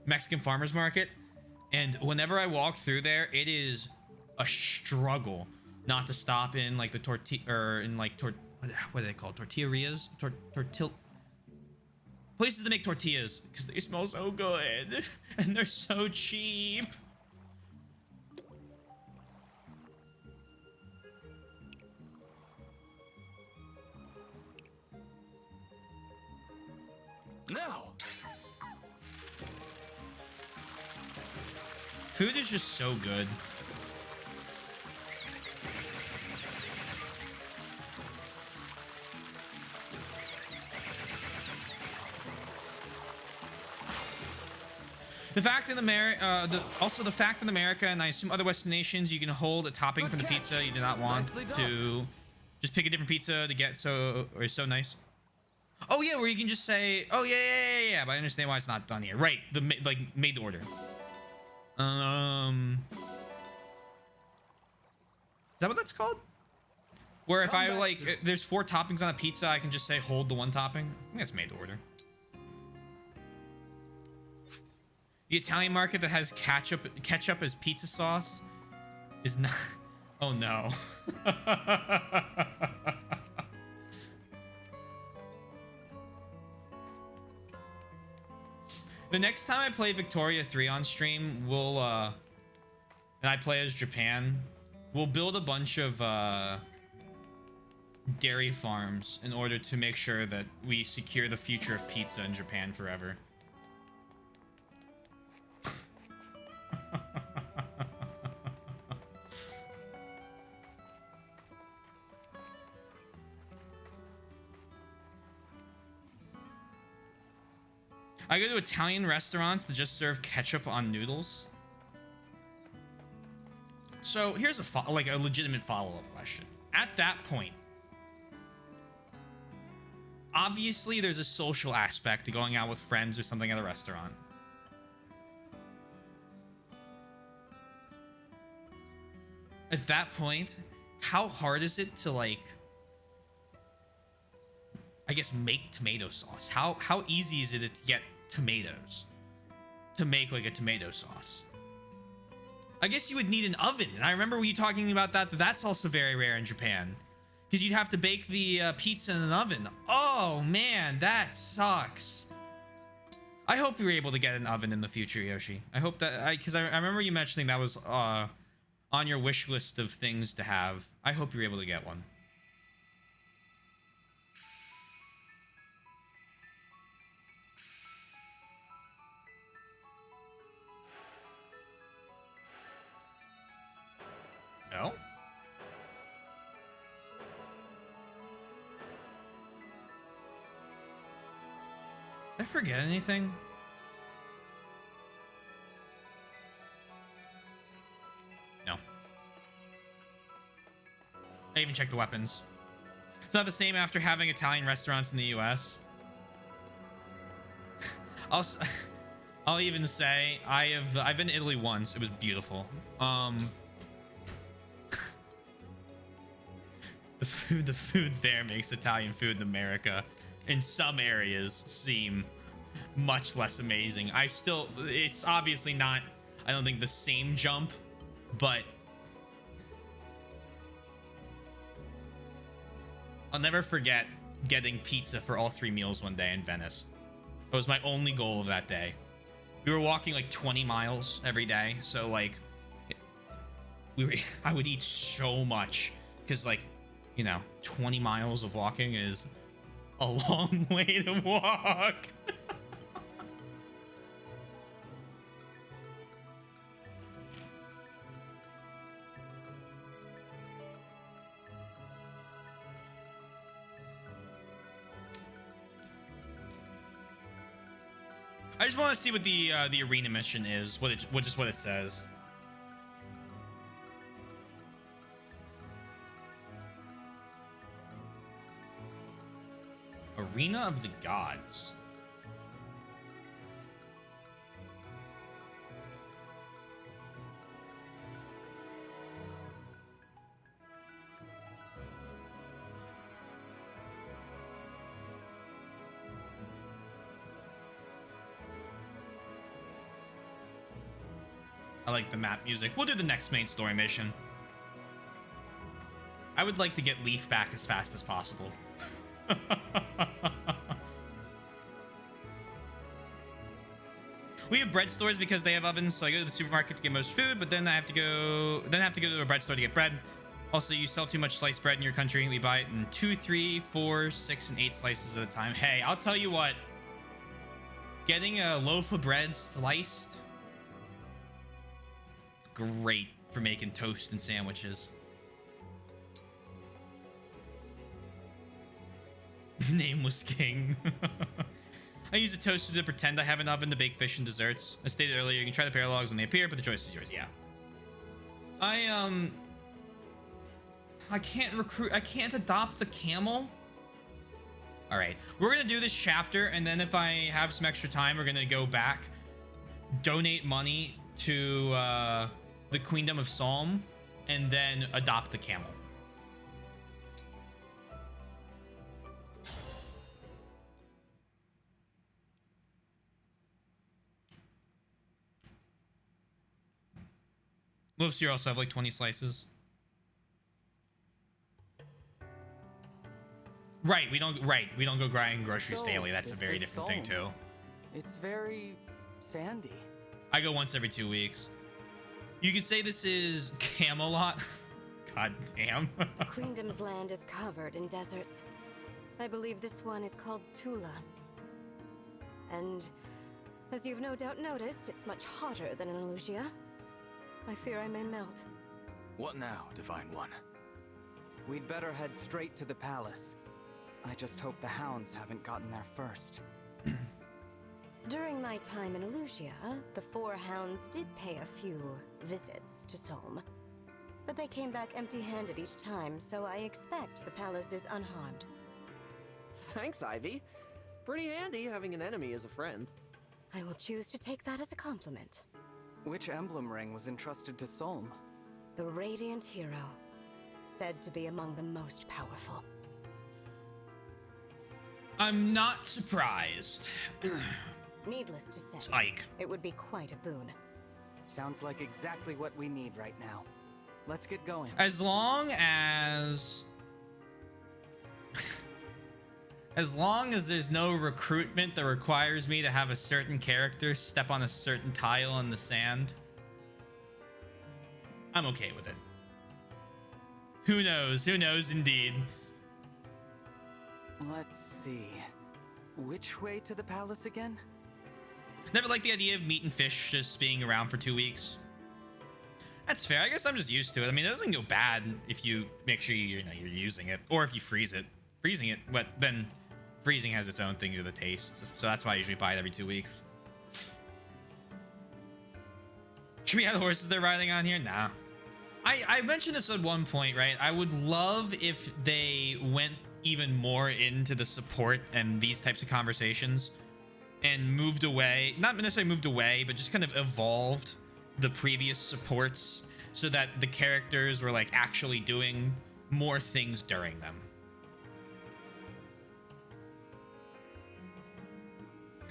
Mexican farmers market. And whenever I walk through there, it is a struggle not to stop in like the tortilla, or in like what are they called? Tortillerias? Places that make tortillas, because they smell so good and they're so cheap. Now. Food is just so good. The fact in also the fact in America, and I assume other Western nations, you can hold a topping from the pizza you do not want to just pick a different pizza to get so nice. Oh yeah, where you can just say, oh yeah, but I understand why it's not done here. Right, like made to order. Is that what that's called? Where if I like, there's 4 toppings on a pizza, I can just say hold the 1 topping. I think that's made to order. The Italian market that has ketchup as pizza sauce is not. Oh no. The next time I play Victoria 3 on stream, we'll and I play as Japan, we'll build a bunch of dairy farms in order to make sure that we secure the future of pizza in Japan forever. I go to Italian restaurants that just serve ketchup on noodles. So here's a legitimate follow-up question. At that point, obviously there's a social aspect to going out with friends or something at a restaurant. At that point, how hard is it to, like, I guess, make tomato sauce? How easy is it to get tomatoes to make like a tomato sauce? I guess you would need an oven, and I remember you talking about that. That's also very rare in Japan, because you'd have to bake the pizza in an oven. Oh man, that sucks. I hope you were able to get an oven in the future, Yoshi. I hope that, because I remember you mentioning that was on your wish list of things to have. I hope you're able to get one. No? Did I forget anything? No. I even checked the weapons. It's not the same after having Italian restaurants in the US. I'll even say I've been to Italy once. It was beautiful. The food there makes Italian food in America in some areas seem much less amazing. It's obviously not, I don't think, the same jump, but I'll never forget getting pizza for all 3 meals one day in Venice. It was my only goal of that day. We were walking like 20 miles every day, so like I would eat so much because, like, you know, 20 miles of walking is a long way to walk. I just want to see what the arena mission is, what it says. Arena of the Gods. I like the map music. We'll do the next main story mission. I would like to get Leaf back as fast as possible. We have bread stores because they have ovens, so I go to the supermarket to get most food, but then I have to go to a bread store to get bread. Also, you sell too much sliced bread in your country. We buy it in 2, 3, 4, 6, and 8 slices at a time. Hey, I'll tell you what. Getting a loaf of bread sliced, it's great for making toast and sandwiches. Nameless king. I use a toaster to pretend I have an oven to bake fish and desserts. As stated earlier, you can try the paralogs when they appear, but the choice is yours. Yeah. I can't adopt the camel. All right, we're gonna do this chapter, and then if I have some extra time, we're gonna go back, donate money to the Queendom of Psalm, and then adopt the camel. Loaves here also have like 20 slices. Right, we don't go grinding groceries So, daily. That's a this very is different thing too. Solm. It's very sandy. I go once every 2 weeks. You could say this is Camelot. God damn. Queendom's land is covered in deserts. I believe this one is called Tula. And as you've no doubt noticed, it's much hotter than in Elusia. I fear I may melt. What now, Divine One? We'd better head straight to the palace. I just hope the hounds haven't gotten there first. During my time in Elusia, the 4 hounds did pay a few visits to Solm. But they came back empty-handed each time, so I expect the palace is unharmed. Thanks, Ivy. Pretty handy having an enemy as a friend. I will choose to take that as a compliment. Which emblem ring was entrusted to Solm? The Radiant Hero, said to be among the most powerful. I'm not surprised. Needless to say, Ike. It would be quite a boon. Sounds like exactly what we need right now. Let's get going. As long as there's no recruitment that requires me to have a certain character step on a certain tile in the sand, I'm okay with it. Who knows? Who knows indeed. Let's see. Which way to the palace again? Never liked the idea of meat and fish just being around for 2 weeks. That's fair. I guess I'm just used to it. I mean, it doesn't go bad if you make sure you're using it, or if you freeze it. Freezing it, but then freezing has its own thing to the taste, so that's why I usually buy it every 2 weeks. Should we have the horses they're riding on here? Nah. I mentioned this at one point, right? I would love if they went even more into the support and these types of conversations and moved away, not necessarily moved away, but just kind of evolved the previous supports so that the characters were like actually doing more things during them.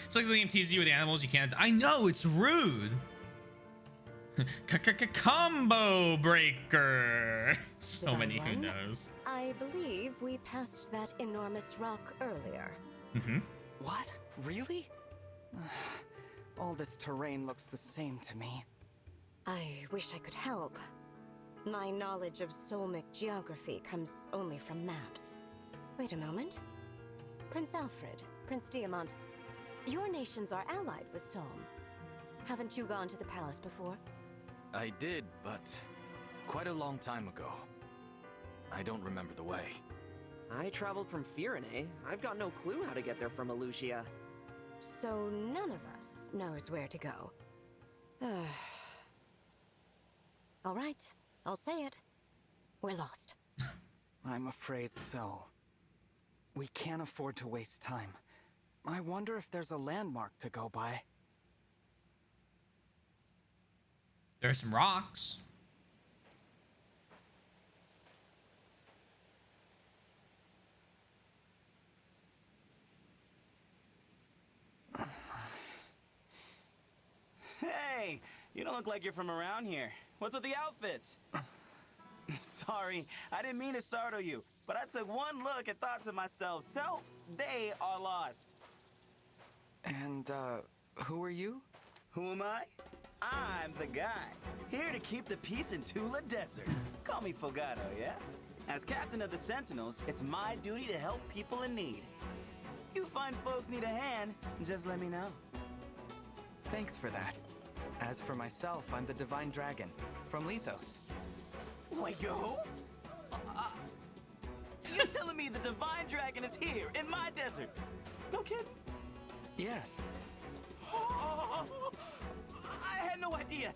It's like the game teases you with animals you can't. I know, it's rude. Combo breaker. So many who knows. I believe we passed that enormous rock earlier. Mm-hmm. What? Really? All this terrain looks the same to me. I wish I could help. My knowledge of Solmic geography comes only from maps. Wait a moment. Prince Alfred, Prince Diamant, your nations are allied with Solm. Haven't you gone to the palace before? I did, but quite a long time ago. I don't remember the way. I traveled from Firene. I've got no clue how to get there from Elusia. So none of us knows where to go. All right, I'll say it. We're lost. I'm afraid so. We can't afford to waste time. I wonder if there's a landmark to go by. There are some rocks. Hey, you don't look like you're from around here. What's with the outfits? Sorry, I didn't mean to startle you, but I took one look and thought to myself, self, they are lost. And, who are you? Who am I? I'm the guy, here to keep the peace in Tula Desert. Call me Fogado, yeah? As captain of the Sentinels, it's my duty to help people in need. You find folks need a hand, just let me know. Thanks for that. As for myself, I'm the Divine Dragon, from Lethos. Wait, yo? You're telling me the Divine Dragon is here, in my desert? No kidding? Yes. I had no idea.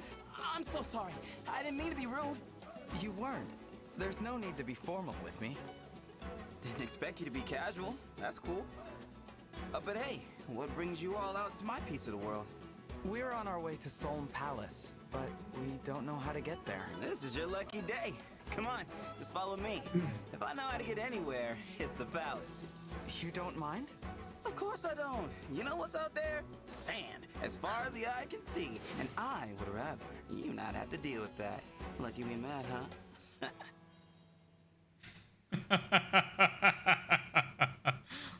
I'm so sorry. I didn't mean to be rude. You weren't. There's no need to be formal with me. Didn't expect you to be casual. That's cool. But hey, what brings you all out to my piece of the world? We're on our way to Solm Palace, but we don't know how to get there. This is your lucky day. Come on, just follow me. If I know how to get anywhere, it's the palace. You don't mind? Of course I don't. You know what's out there? Sand, as far as the eye can see. And I would rather you not have to deal with that. Lucky we met, huh?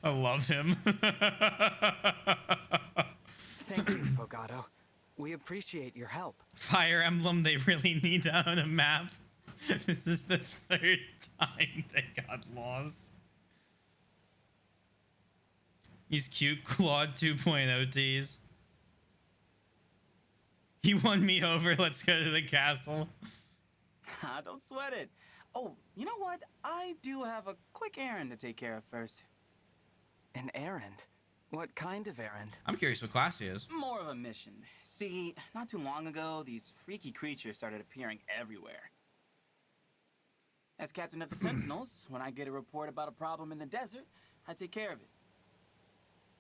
I love him. Thank you, Fogado. We appreciate your help. Fire Emblem, they really need to own a map. This is the third time they got lost. He's cute. Claude 2.0 tease. He won me over. Let's go to the castle. Don't sweat it. Oh, you know what? I do have a quick errand to take care of first. An errand? What kind of errand? I'm curious what class he is. More of a mission. See, not too long ago, these freaky creatures started appearing everywhere. As captain of the Sentinels, when I get a report about a problem in the desert, I take care of it.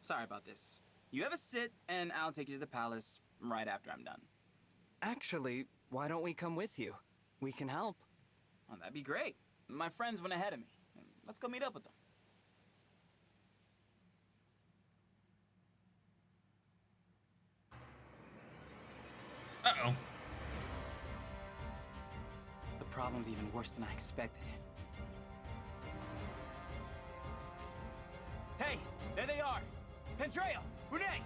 Sorry about this. You have a sit, and I'll take you to the palace right after I'm done. Actually, why don't we come with you? We can help. Oh, that'd be great. My friends went ahead of me. Let's go meet up with them. Uh-oh. The problem's even worse than I expected. Hey, there they are! Andrea! Renee!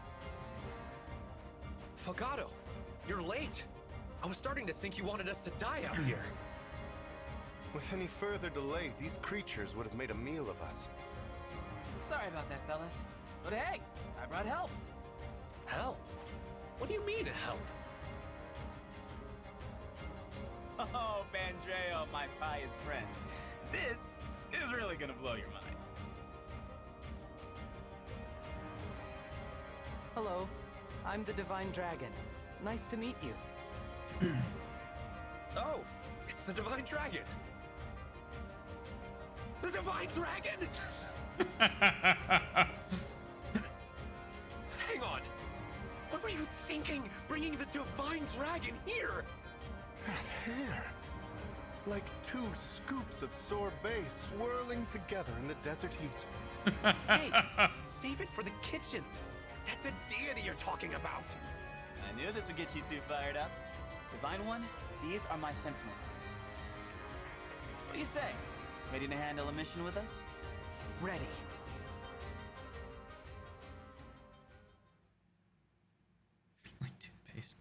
Fogado, you're late. I was starting to think you wanted us to die out here. With any further delay, these creatures would have made a meal of us. Sorry about that, fellas. But hey, I brought help. Help? What do you mean, help? Oh, Bandreo, my pious friend. This is really gonna blow your mind. Hello, I'm the Divine Dragon. Nice to meet you. Oh, it's the Divine Dragon. The Divine Dragon! Hang on. What were you thinking, bringing the Divine Dragon here? That hair. Like two scoops of sorbet swirling together in the desert heat. Hey, save it for the kitchen. That's a deity you're talking about. I knew this would get you two fired up. Divine One, these are my Sentinel friends. What do you say? Ready to handle a mission with us? Ready. Like toothpaste.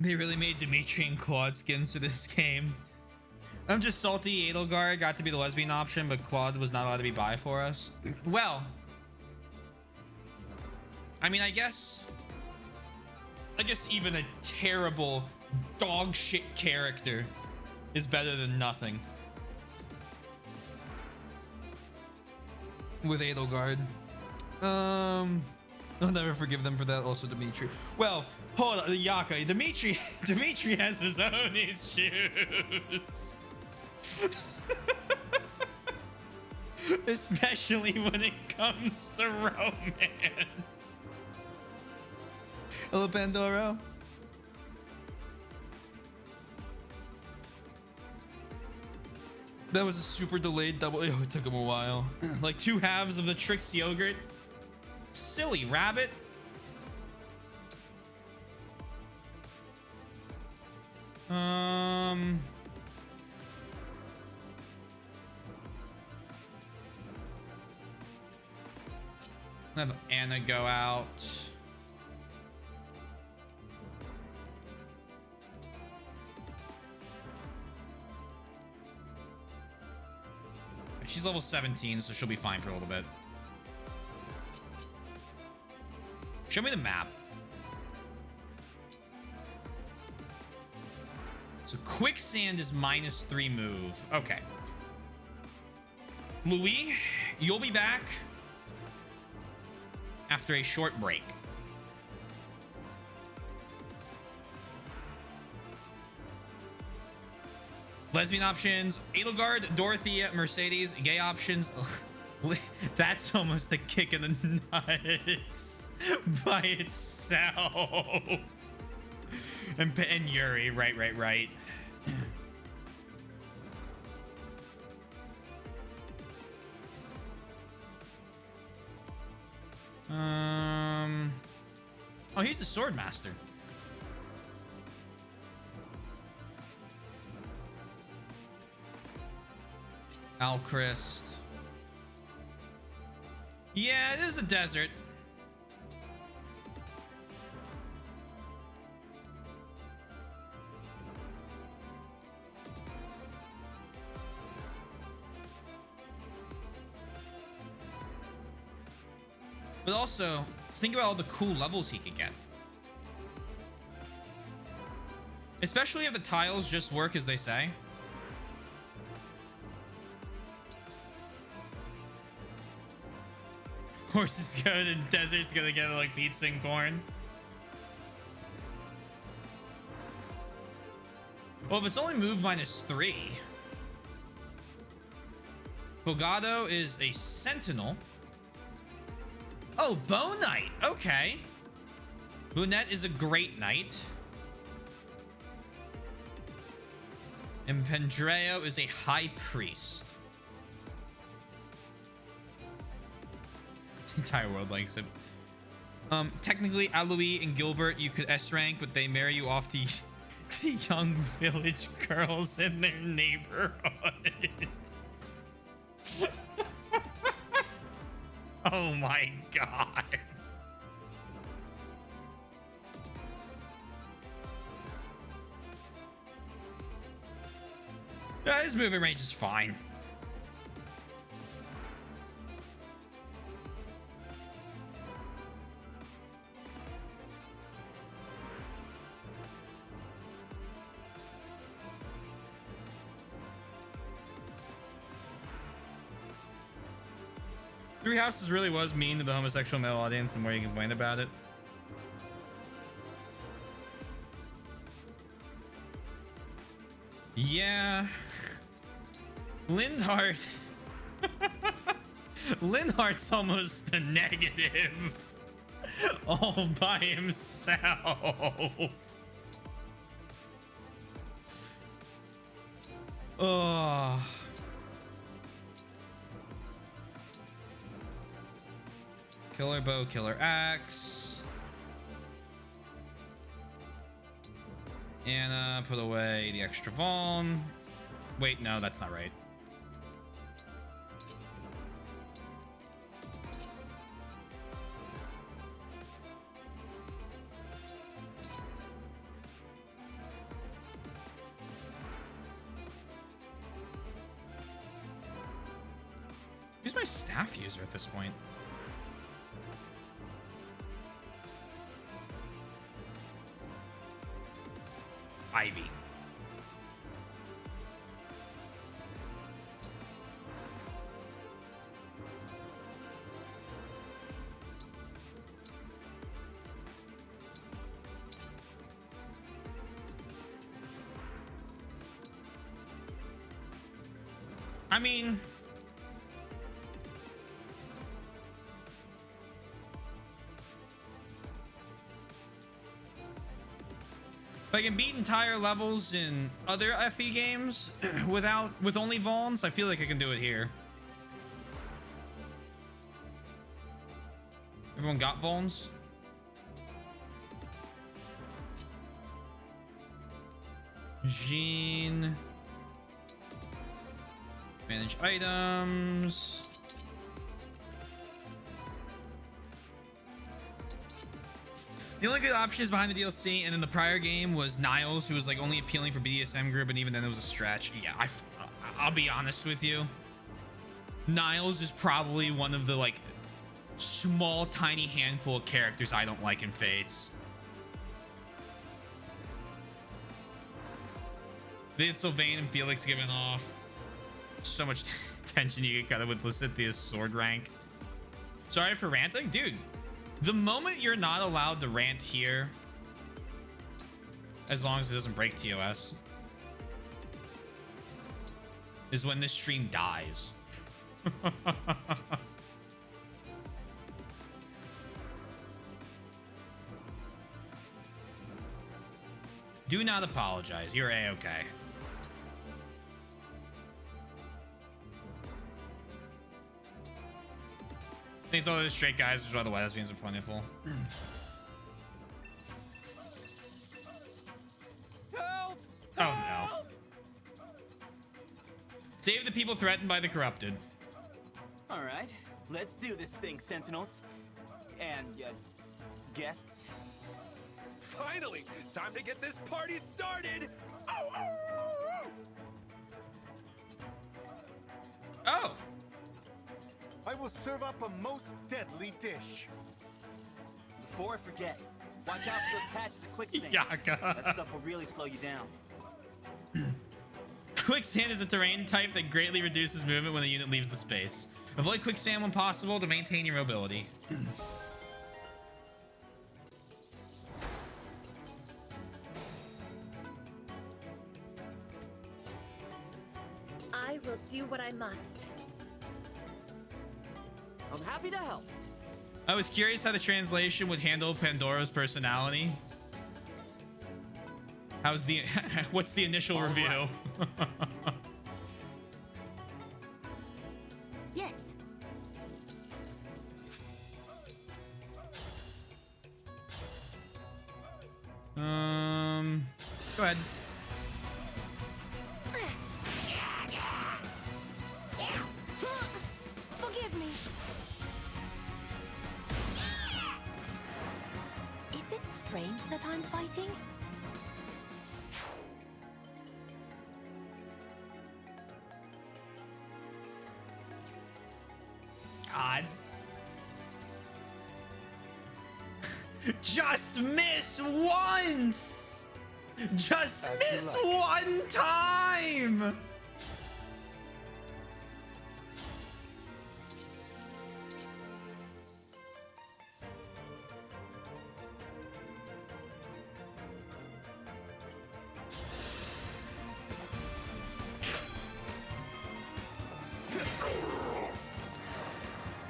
They really made Dimitri and Claude skins for this game. I'm just salty Edelgard got to be the lesbian option, but Claude was not allowed to be bi for us. Well, I mean, I guess even a terrible dog shit character is better than nothing. With Edelgard. I'll never forgive them for that. Also, Dimitri. Well, hold on, Yaka. Dimitri has his own issues. Especially when it comes to romance. Hello, Pandoro. That was a super delayed double. Oh, it took him a while. Like 2 halves of the Trix yogurt. Silly rabbit. Have Anna go out. She's level 17, so she'll be fine for a little bit. Show me the map. So quicksand is -3 move. Okay. Louis, you'll be back after a short break. Lesbian options: Edelgard, Dorothea, Mercedes. Gay options: that's almost a kick in the nuts by itself. And Yuri, right. Oh, he's the sword master. Alchrist. Yeah, it is a desert. But also, think about all the cool levels he could get. Especially if the tiles just work as they say. Horses go to the desert's gonna get like pizza and corn. Well, if it's only move -3. Bogado is a sentinel. Oh, Bow Knight. Okay. Bonet is a great knight. And Pendreo is a high priest. The entire world likes it. Technically, Aloy and Gilbert, you could S rank, but they marry you off to, to young village girls in their neighborhood. Oh my god. Yeah, his movement range is fine. Three Houses really was mean to the homosexual male audience the more you complain about it. Yeah. Lindhart. Lindhart's almost the negative all by himself. Oh. Killer bow, killer axe. Anna, put away the extra Vaughn. Wait, no, that's not right. Who's my staff user at this point? Ivy. I mean, if I can beat entire levels in other FE games with only Vaughns, I feel like I can do it here. Everyone got Vaughns? Jean. Manage items. The only good options behind the DLC and in the prior game was Niles, who was like only appealing for BDSM group, and even then it was a stretch. Yeah, I'll be honest with you. Niles is probably one of the like small, tiny handful of characters I don't like in Fates. They had Sylvain and Felix giving off so much tension you get kind of with Lysithia's sword rank. Sorry for ranting, dude. The moment you're not allowed to rant here, as long as it doesn't break TOS, is when this stream dies. Do not apologize. You're A-okay. Thanks all those straight guys, which are the lesbians are plentiful. Oh no. Save the people threatened by the corrupted. All right, let's do this thing, Sentinels. And, guests. Finally! Time to get this party started! Oh! I will serve up a most deadly dish. Before I forget, watch out for those patches of quicksand. Yaka. That stuff will really slow you down. Quicksand is a terrain type that greatly reduces movement when the unit leaves the space. Avoid quicksand when possible to maintain your mobility. I will do what I must. I'm happy to help. I was curious how the translation would handle Pandora's personality. How's the what's the initial review? Yes. Go ahead. Forgive me. Is it strange that I'm fighting? God. Just miss once! Just miss one time!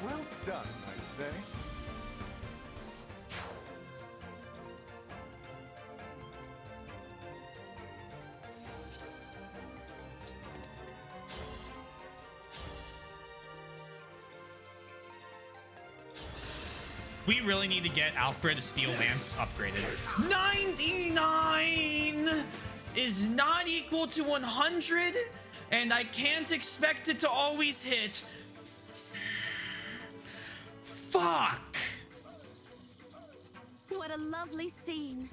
Well done, I'd say. We really need to get Alfred a Steel Lance upgraded. 99 is not equal to 100, and I can't expect it to always hit. Fuck! What a lovely scene.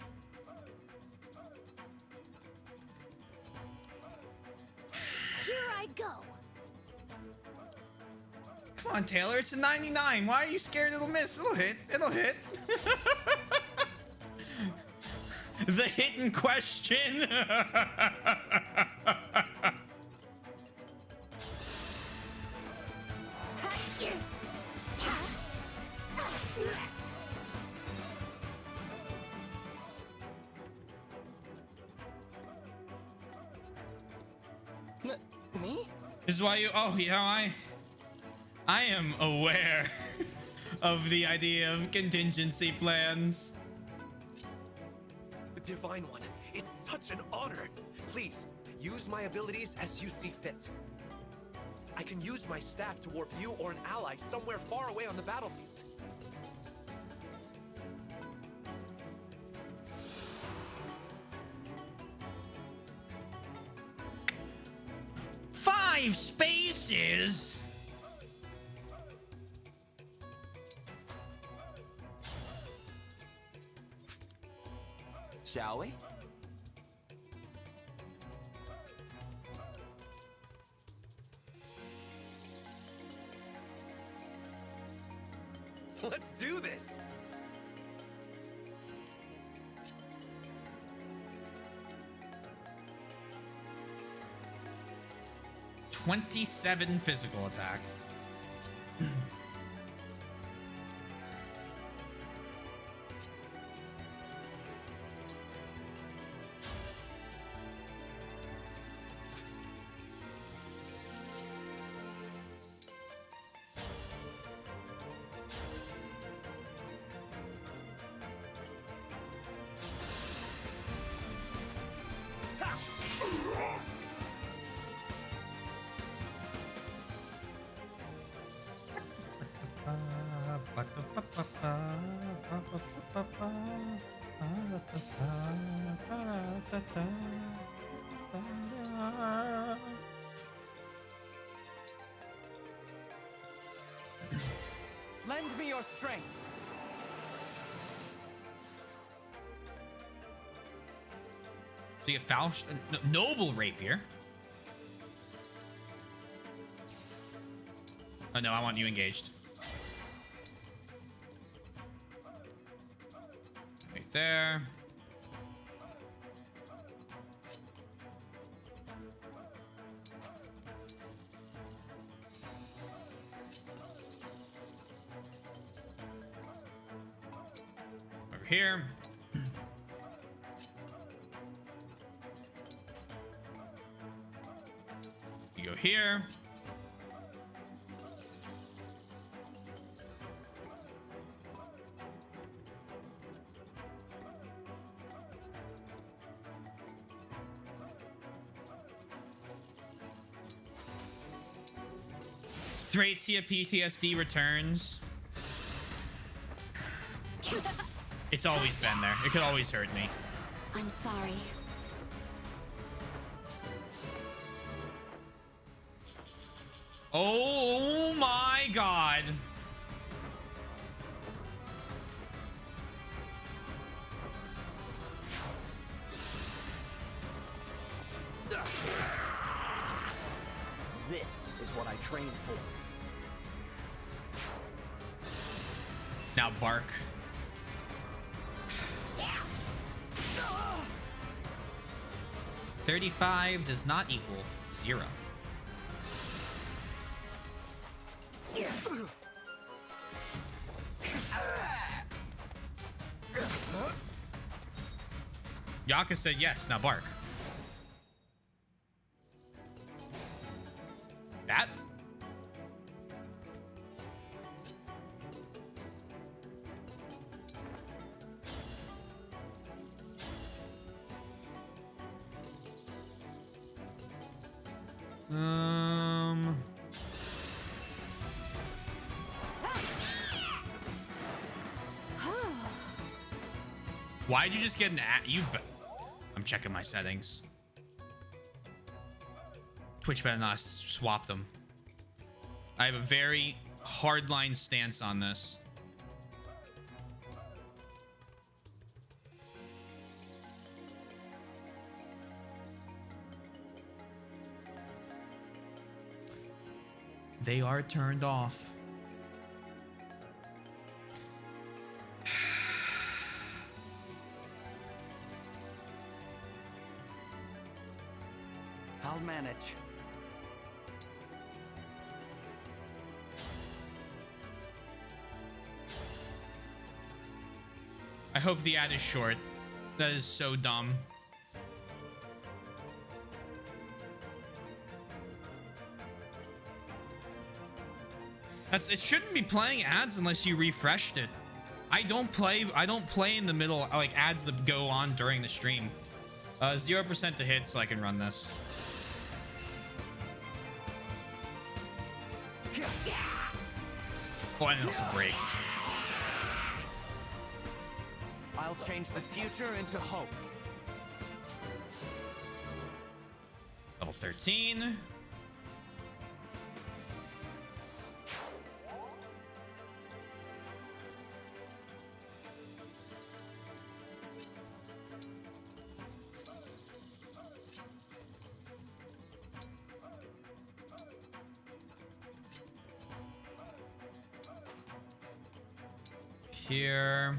Here I go. Come on, Taylor, it's a 99. Why are you scared it'll miss? It'll hit. It'll hit. The hidden question. Me? This is why you. Oh, you know, I am aware of the idea of contingency plans. Divine One, it's such an honor. Please, use my abilities as you see fit. I can use my staff to warp you or an ally somewhere far away on the battlefield. Five spaces. Shall we? Let's do this. $27 physical attack. Lend me your strength. So you get foul, noble rapier. Oh no, I want you engaged. Right there. Over here. You go here. Thracia PTSD returns. It's always been there. It could always hurt me. I'm sorry. Oh my god. This is what I trained for. Now bark. Yeah. 35 does not equal 0. Yaka said yes, now bark. That? Why'd you just get an I'm checking my settings. Twitch better not swap them. I have a very hardline stance on this. They are turned off. I'll manage. I hope the ad is short. That is so dumb. It shouldn't be playing ads unless you refreshed it. I don't play in the middle, like ads that go on during the stream. 0% to hit so I can run this. Oh, and it also breaks. I'll change the future into hope. Level 13. Here.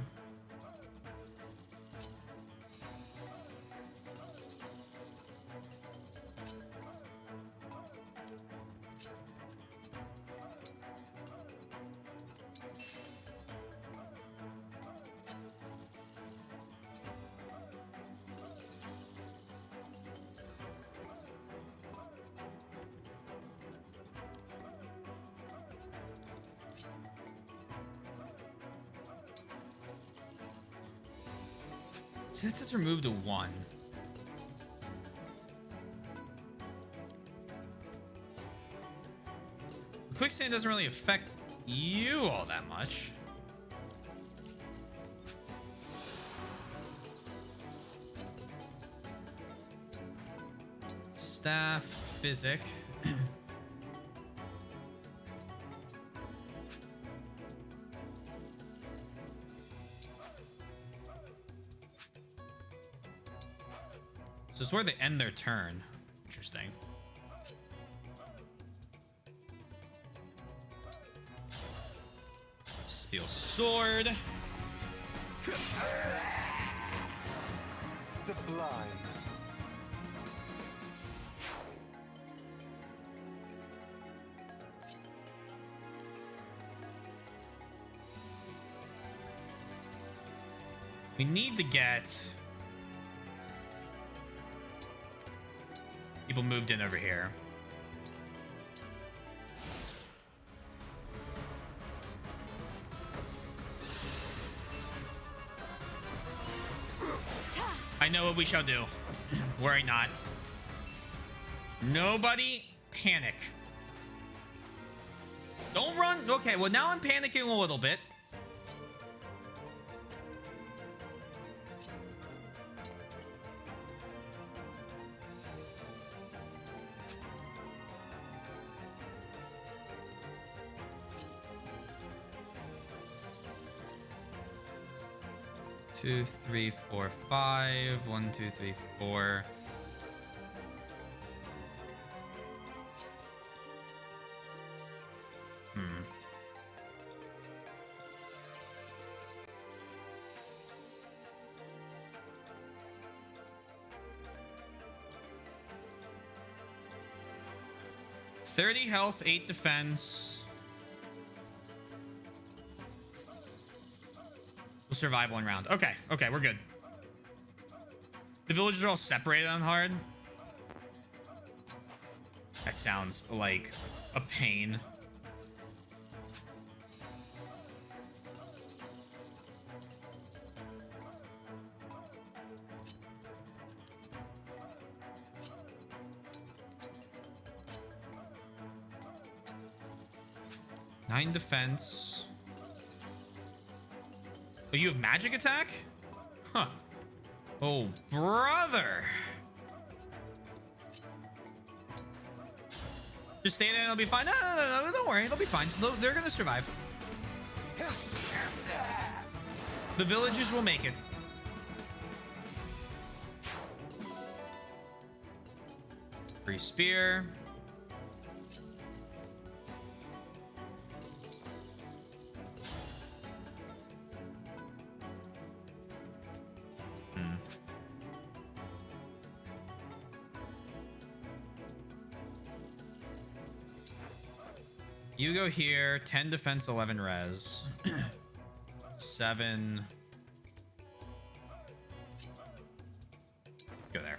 Since it's removed to 1. Quicksand doesn't really affect you all that much. Staff, physic. So it's where they end their turn. Interesting. Steel sword. Sublime. We need to get people moved in over here. I know what we shall do. Worry not. Nobody panic. Don't run. Okay, well now I'm panicking a little bit. Two, three, four, five. 1, 2, 3, 4. Hmm. $30 health, 8 defense. We'll survive one round. Okay, okay, we're good. The villagers are all separated on hard. That sounds like a pain. Nine defense. Oh, you have magic attack? Huh. Oh, brother. Just stay there and it'll be fine. No, don't worry. It'll be fine. They're gonna survive. The villagers will make it. Free spear. You go here, 10 defense, 11 res. 7. Go there.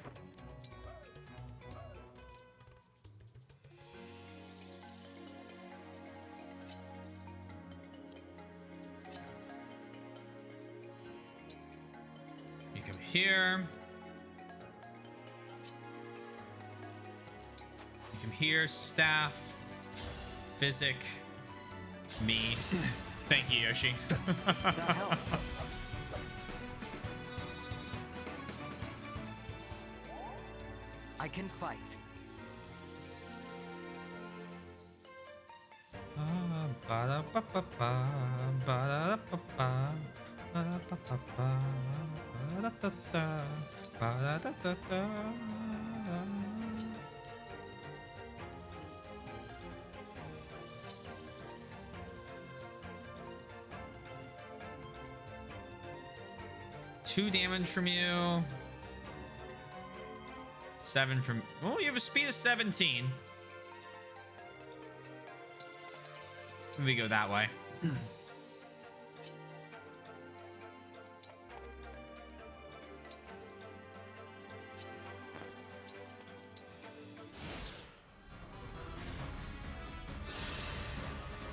You come here. You come here, staff. Physic. Me. Thank you, Yoshi. That helps. I can fight. Two damage from you. 7 from... Oh, you have a speed of 17. We go that way.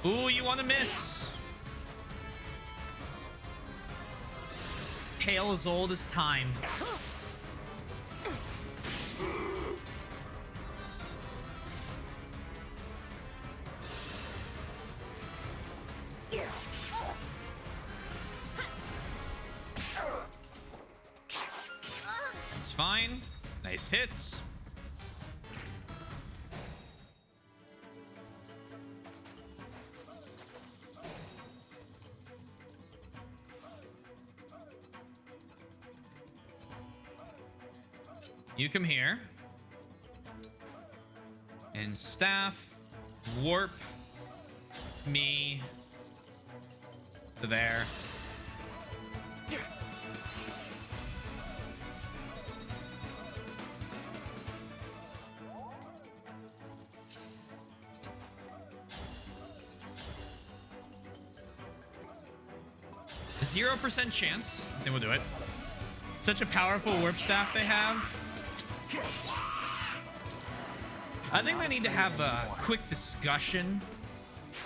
Ooh, you want to miss. Tale as old as time. That's fine. Nice hits. You come here. And staff. Warp me to there. A 0% chance. I think we'll do it. Such a powerful warp staff they have. I think they need to have a quick discussion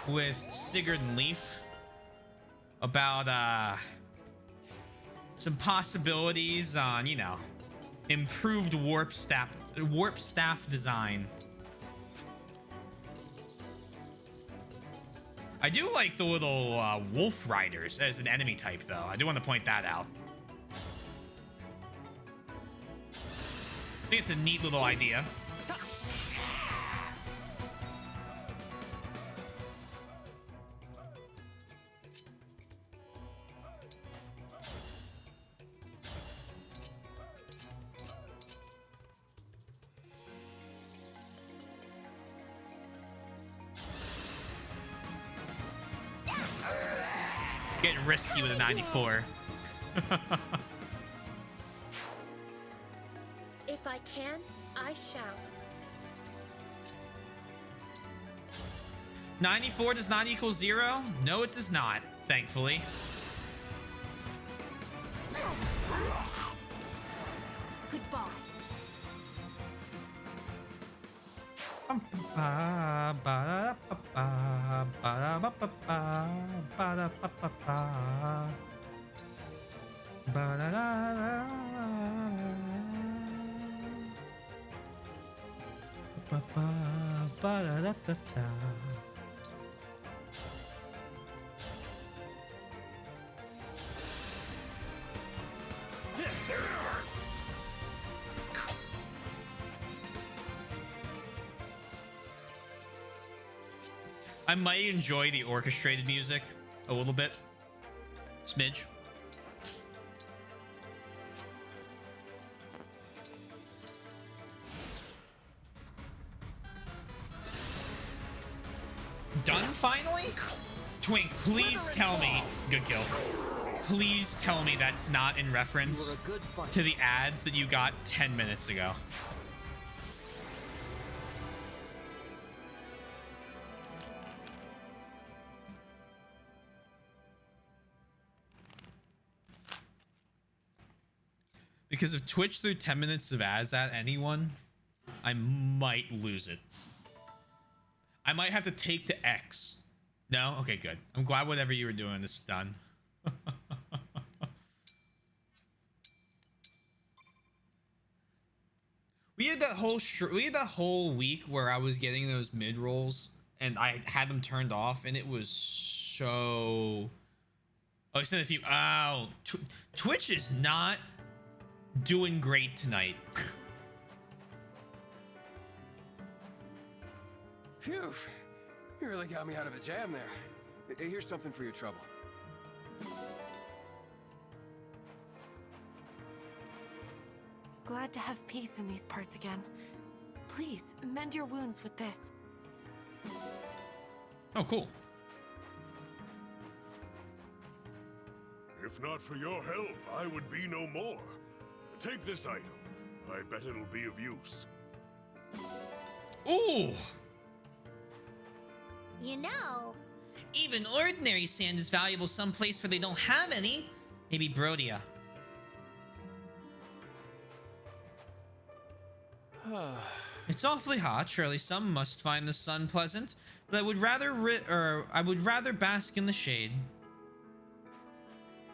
with Sigurd and Leaf about some possibilities on, you know, improved warp staff design. I do like the little wolf riders as an enemy type, though. I do want to point that out. I think it's a neat little idea. Getting risky with a 94. If I can, I shall. 94 does not equal 0? No, it does not, thankfully. Goodbye. I might enjoy the orchestrated music a little bit. Smidge. Done finally? Twink, please tell me. Good kill. Please tell me that's not in reference to the ads that you got 10 minutes ago. Because if Twitch threw 10 minutes of ads at anyone, I might lose it. I might have to take to X. No? Okay, good. I'm glad whatever you were doing is done. We had that whole week where I was getting those mid rolls and I had them turned off, and it was so. Oh, I sent a few. Oh, Twitch is not doing great tonight. Phew! You really got me out of a jam there. Here's something for your trouble. Glad to have peace in these parts again. Please, mend your wounds with this. Oh, cool. If not for your help, I would be no more. Take this item. I bet it'll be of use. Ooh! You know, Even ordinary sand is valuable someplace where they don't have any. Maybe Brodia. It's awfully hot. Surely some must find the sun pleasant, but I would rather bask in the shade.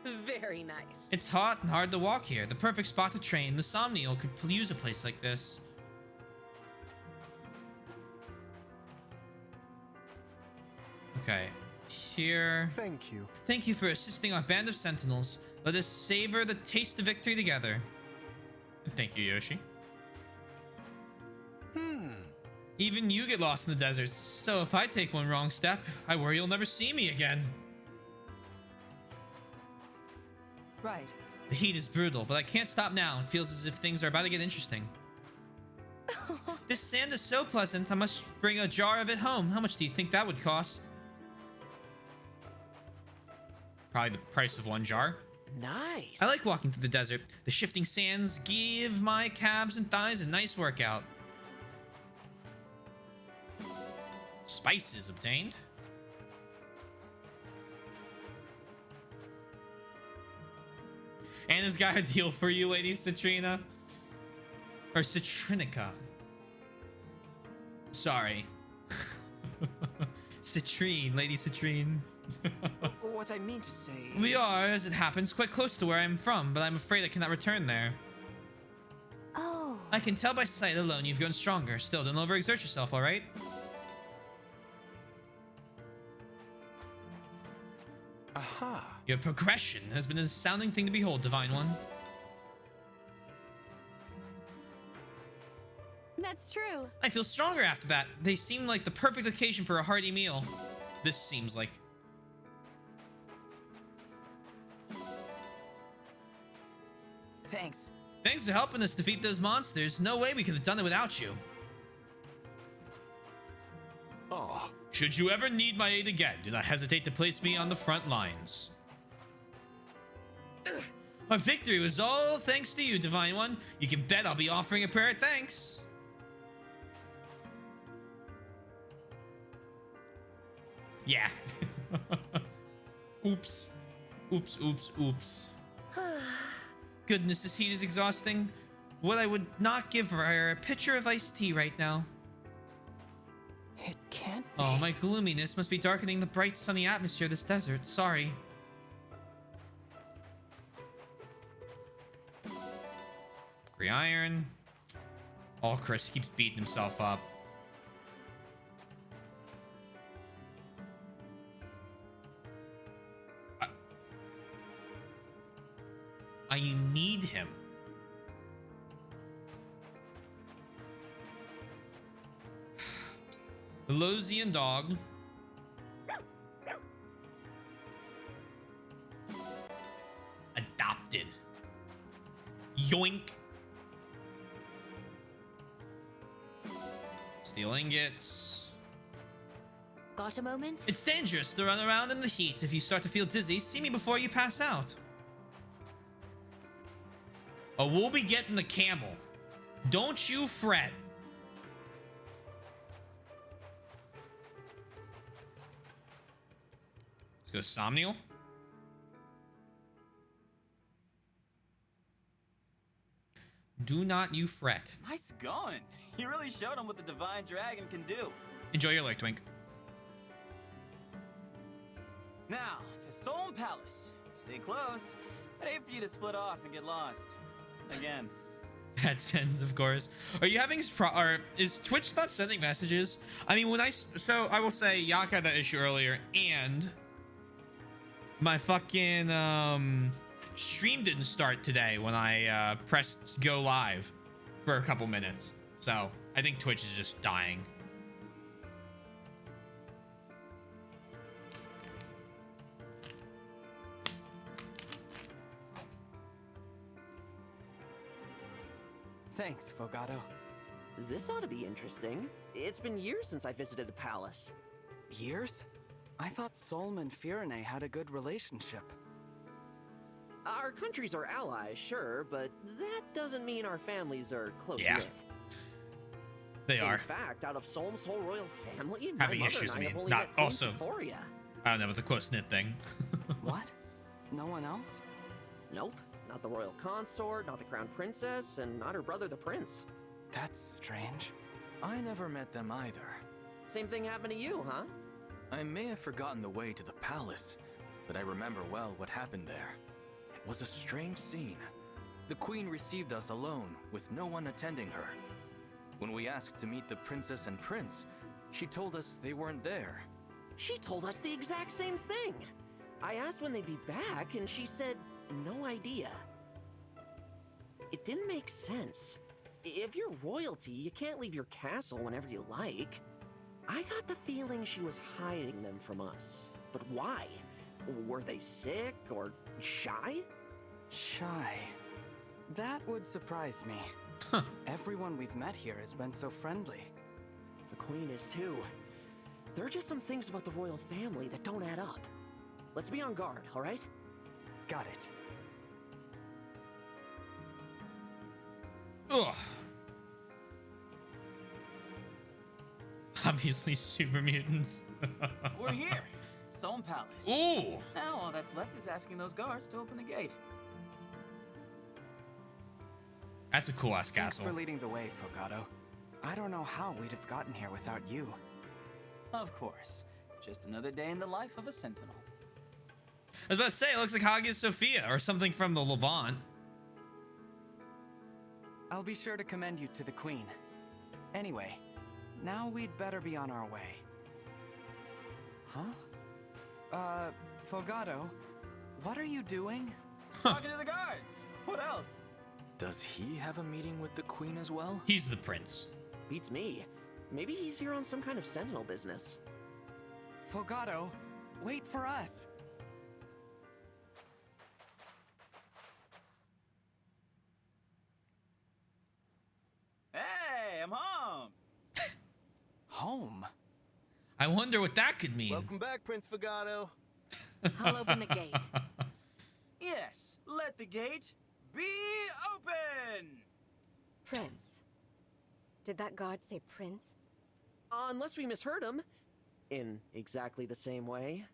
Very nice. It's hot and hard to walk here. The perfect spot to train. The Somnial could use a place like this. Okay, here. Thank you. Thank you for assisting our band of sentinels. Let us savor the taste of victory together. And thank you, Yoshi. Even you get lost in the desert, so if I take one wrong step, I worry you'll never see me again. Right. The heat is brutal, but I can't stop now. It feels as if things are about to get interesting. This sand is so pleasant, I must bring a jar of it home. How much do you think that would cost? Probably the price of one jar. Nice. I like walking through the desert. The shifting sands give my calves and thighs a nice workout. Spices obtained. Anna's got a deal for you, Lady Citrina. Or Citrinica. Sorry. Citrine, Lady Citrine. What I mean to say We are, as it happens, quite close to where I'm from, but I'm afraid I cannot return there. Oh. I can tell by sight alone you've grown stronger. Still, don't overexert yourself, alright? Aha. Your progression has been an astounding thing to behold, Divine One. That's true. I feel stronger after that. They seem like the perfect occasion for a hearty meal. This seems like... Thanks. Thanks for helping us defeat those monsters. No way we could have done it without you. Oh. Should you ever need my aid again, do not hesitate to place me on the front lines. Our victory was all thanks to you, Divine One. You can bet I'll be offering a prayer of thanks. Yeah. Oops. Oops, oops, oops. Goodness, this heat is exhausting. What I would not give for a pitcher of iced tea right now. It can't be. Oh, my gloominess must be darkening the bright sunny atmosphere of this desert. Sorry. Free iron. Oh, Chris keeps beating himself up. I need him. The Losian dog. Adopted. Yoink. Steel ingots. Got a moment? It's dangerous to run around in the heat. If you start to feel dizzy, see me before you pass out. Oh, we'll be getting the camel. Don't you fret. Let's go Somnial. Do not you fret. Nice going. You really showed him what the Divine Dragon can do. Enjoy your light, Twink. Now, to Solm Palace. Stay close. I'd hate for you to split off and get lost. Again. That sends, of course. Are you having or is Twitch not sending messages? I mean, when so I will say Yak had that issue earlier, and my fucking stream didn't start today when I pressed go live for a couple minutes. So I think Twitch is just dying. Thanks, Fogato. This ought to be interesting. It's been years since I visited the palace. Years? I thought Solm and Firene had a good relationship. Our countries are allies, sure, but that doesn't mean our families are close-knit. Yeah. They are. In fact, out of Solm's whole royal family, Having my mother issues, and I I mean, have only not met Queen also. Sephoria. I don't know about the close-knit thing. What? No one else? Nope. Not the royal consort, not the crown princess, and not her brother the prince. That's strange. I never met them either. Same thing happened to you, huh? I may have forgotten the way to the palace, but I remember well what happened there. It was a strange scene. The queen received us alone, with no one attending her. When we asked to meet the princess and prince, she told us they weren't there. She told us the exact same thing. I asked when they'd be back, and she said, no idea. It didn't make sense. If you're royalty, you can't leave your castle whenever you like. I got the feeling she was hiding them from us. But why? Were they sick or shy? Shy. That would surprise me. Everyone we've met here has been so friendly. The Queen is too. There are just some things about the royal family that don't add up. Let's be on guard, all right? Got it. Ugh. Obviously, super mutants. We're here, Sohm Palace. Ooh. Now all that's left is asking those guards to open the gate. That's a cool ass Thanks castle. for leading the way, Fogado. I don't know how we'd have gotten here without you. Of course. Just another day in the life of a sentinel. I was about to say, it looks like Hagia Sophia or something from the Levant. I'll be sure to commend you to the Queen. Anyway, now we'd better be on our way. Huh? Fogado, what are you doing? Talking to the guards. What else? Does he have a meeting with the Queen as well? He's the prince. Beats me. Maybe he's here on some kind of sentinel business. Fogado, wait for us. Hey, I'm home. Home? I wonder what that could mean. Welcome back, Prince Fogado. I'll open the gate. Yes, let the gate be open! Prince. Did that guard say prince? Unless we misheard him. In exactly the same way.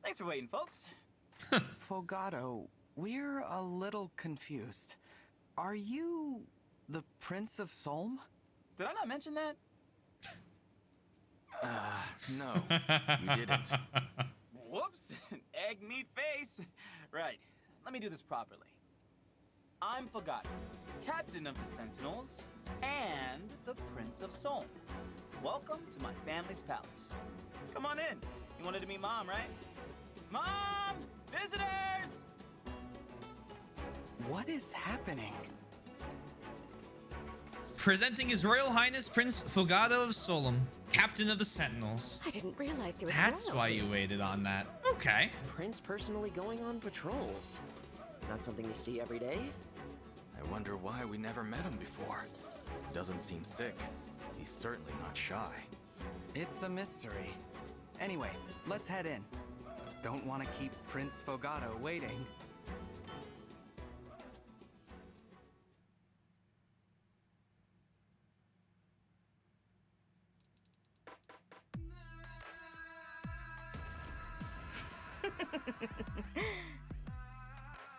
Thanks for waiting, folks. Fogado, we're a little confused. Are you the Prince of Sohm? Did I not mention that? No, you didn't. Whoops, egg meat face. Right, let me do this properly. I'm Fogado, Captain of the Sentinels, and the Prince of Sohm. Welcome to my family's palace. Come on in. You wanted to meet Mom, right? Mom! Visitors! What is happening? Presenting His Royal Highness Prince Fogado of Solemn, Captain of the Sentinels. I didn't realize he was That's why royalty. you waited on that. Okay. Prince personally going on patrols. Not something you see every day. I wonder why we never met him before. He doesn't seem sick. He's certainly not shy. It's a mystery. Anyway, let's head in. Don't want to keep Prince Fogado waiting.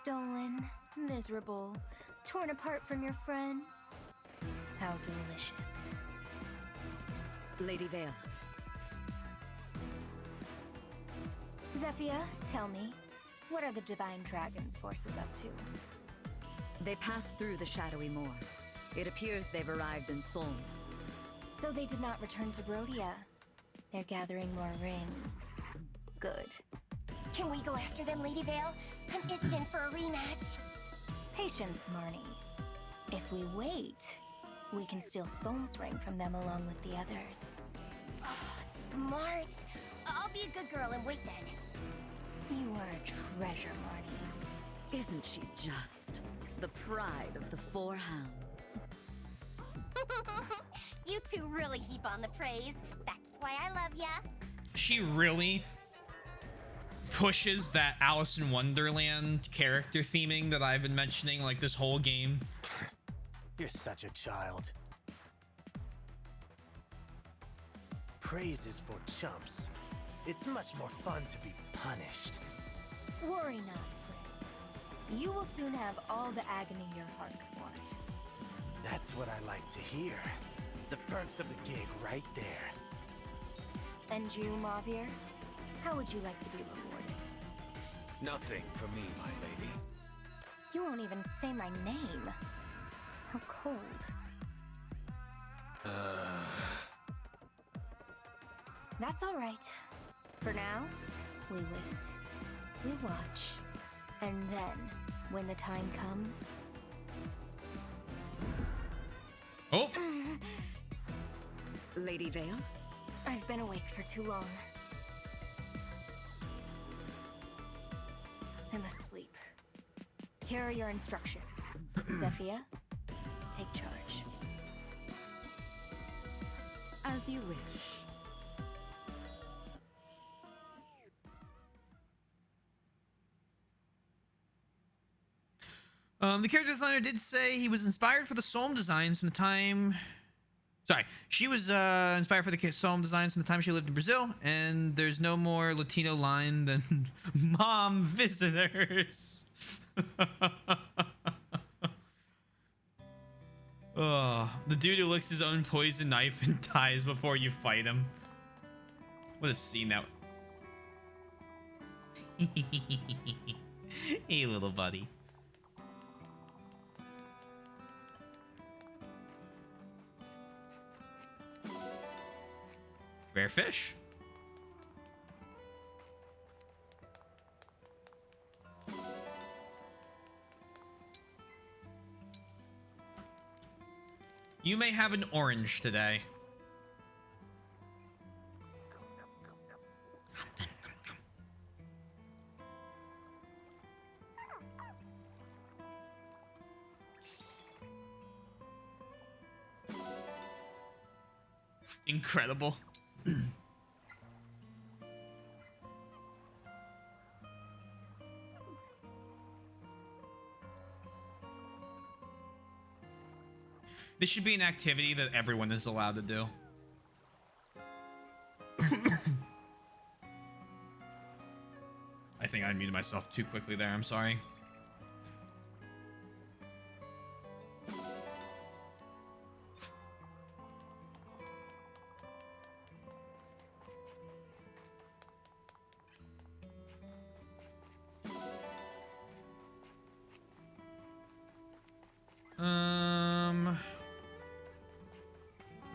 Stolen, miserable, torn apart from your friends. How delicious. Lady Vale. Zephyr, tell me, what are the Divine Dragon's forces up to? They passed through the Shadowy Moor. It appears they've arrived in Solm. So they did not return to Brodia. They're gathering more rings. Good. Can we go after them, Lady Vale? I'm itching for a rematch. Patience, Marnie. If we wait, we can steal Solm's ring from them along with the others. Oh, smart. I'll be a good girl and wait then. You are a treasure, Marnie. Isn't she just? The pride of the Four Hounds. You two really heap on the praise. That's why I love ya. She really pushes that Alice in Wonderland character theming that I've been mentioning like this whole game. You're such a child. Praise is for chumps. It's much more fun to be punished. Worry not, Chris. You will soon have all the agony your heart could want. That's what I like to hear. The perks of the gig right there. And you, Mavir? How would you like to be rewarded? Nothing for me, my lady. You won't even say my name. How cold. That's all right. For now, we wait. We watch. And then, when the time comes... Oh! Lady Vale? I've been awake for too long. I must sleep. Here are your instructions. Zephyr, take charge. As you wish. The character designer did say he was inspired for the Sohm designs from the time. Sorry, she was inspired for the Sohm designs from the time she lived in Brazil, and there's no more Latino line than "Mom visitors." Oh, the dude who licks his own poison knife and dies before you fight him. What a scene that. Hey, little buddy. Rare fish. You may have an orange today. Incredible. This should be an activity that everyone is allowed to do. I think I unmuted myself too quickly there. I'm sorry.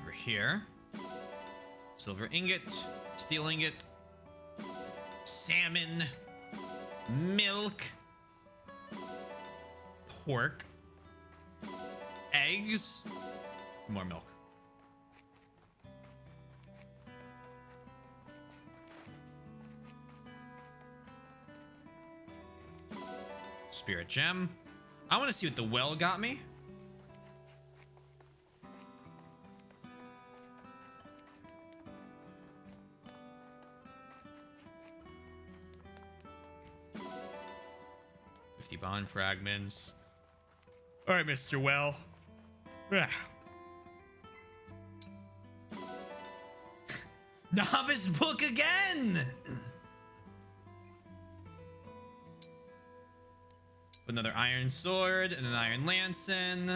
Over here. Silver ingot, steel ingot, salmon, milk, pork, eggs, more milk. Spirit gem. I want to see what the well got me. Bond fragments. All right, Mr. Well. Ah. Novice book again. Another iron sword and an iron lance-in.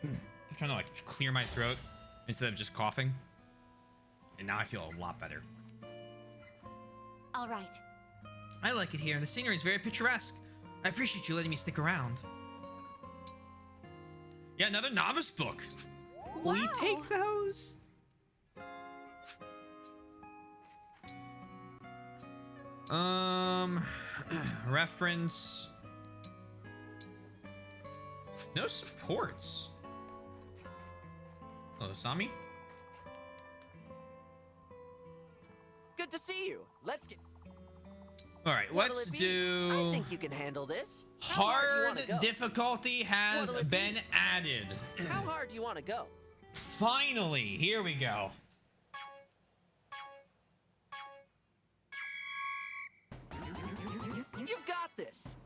I'm trying to like clear my throat instead of just coughing. And now I feel a lot better. All right. I like it here. The scenery is very picturesque. I appreciate you letting me stick around. Yeah, another novice book. Will you take those? Reference. No supports. Oh, Sami? Good to see you. Let's get. All right, What'll let's it be? do. I think you can handle this. How hard do you Hard wanna go? difficulty has What'll it been be? added. How hard do you want to go? Finally, here we go. You've got this.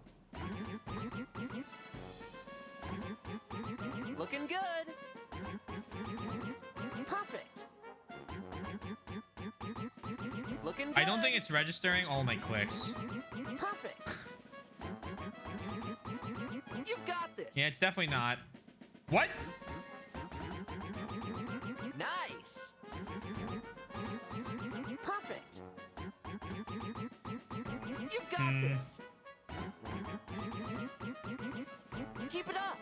Looking good. Perfect. Looking good. I don't think it's registering all my clicks. Perfect. You've got this. Yeah, it's definitely not. What? Nice. Perfect. You've got this. Keep it up.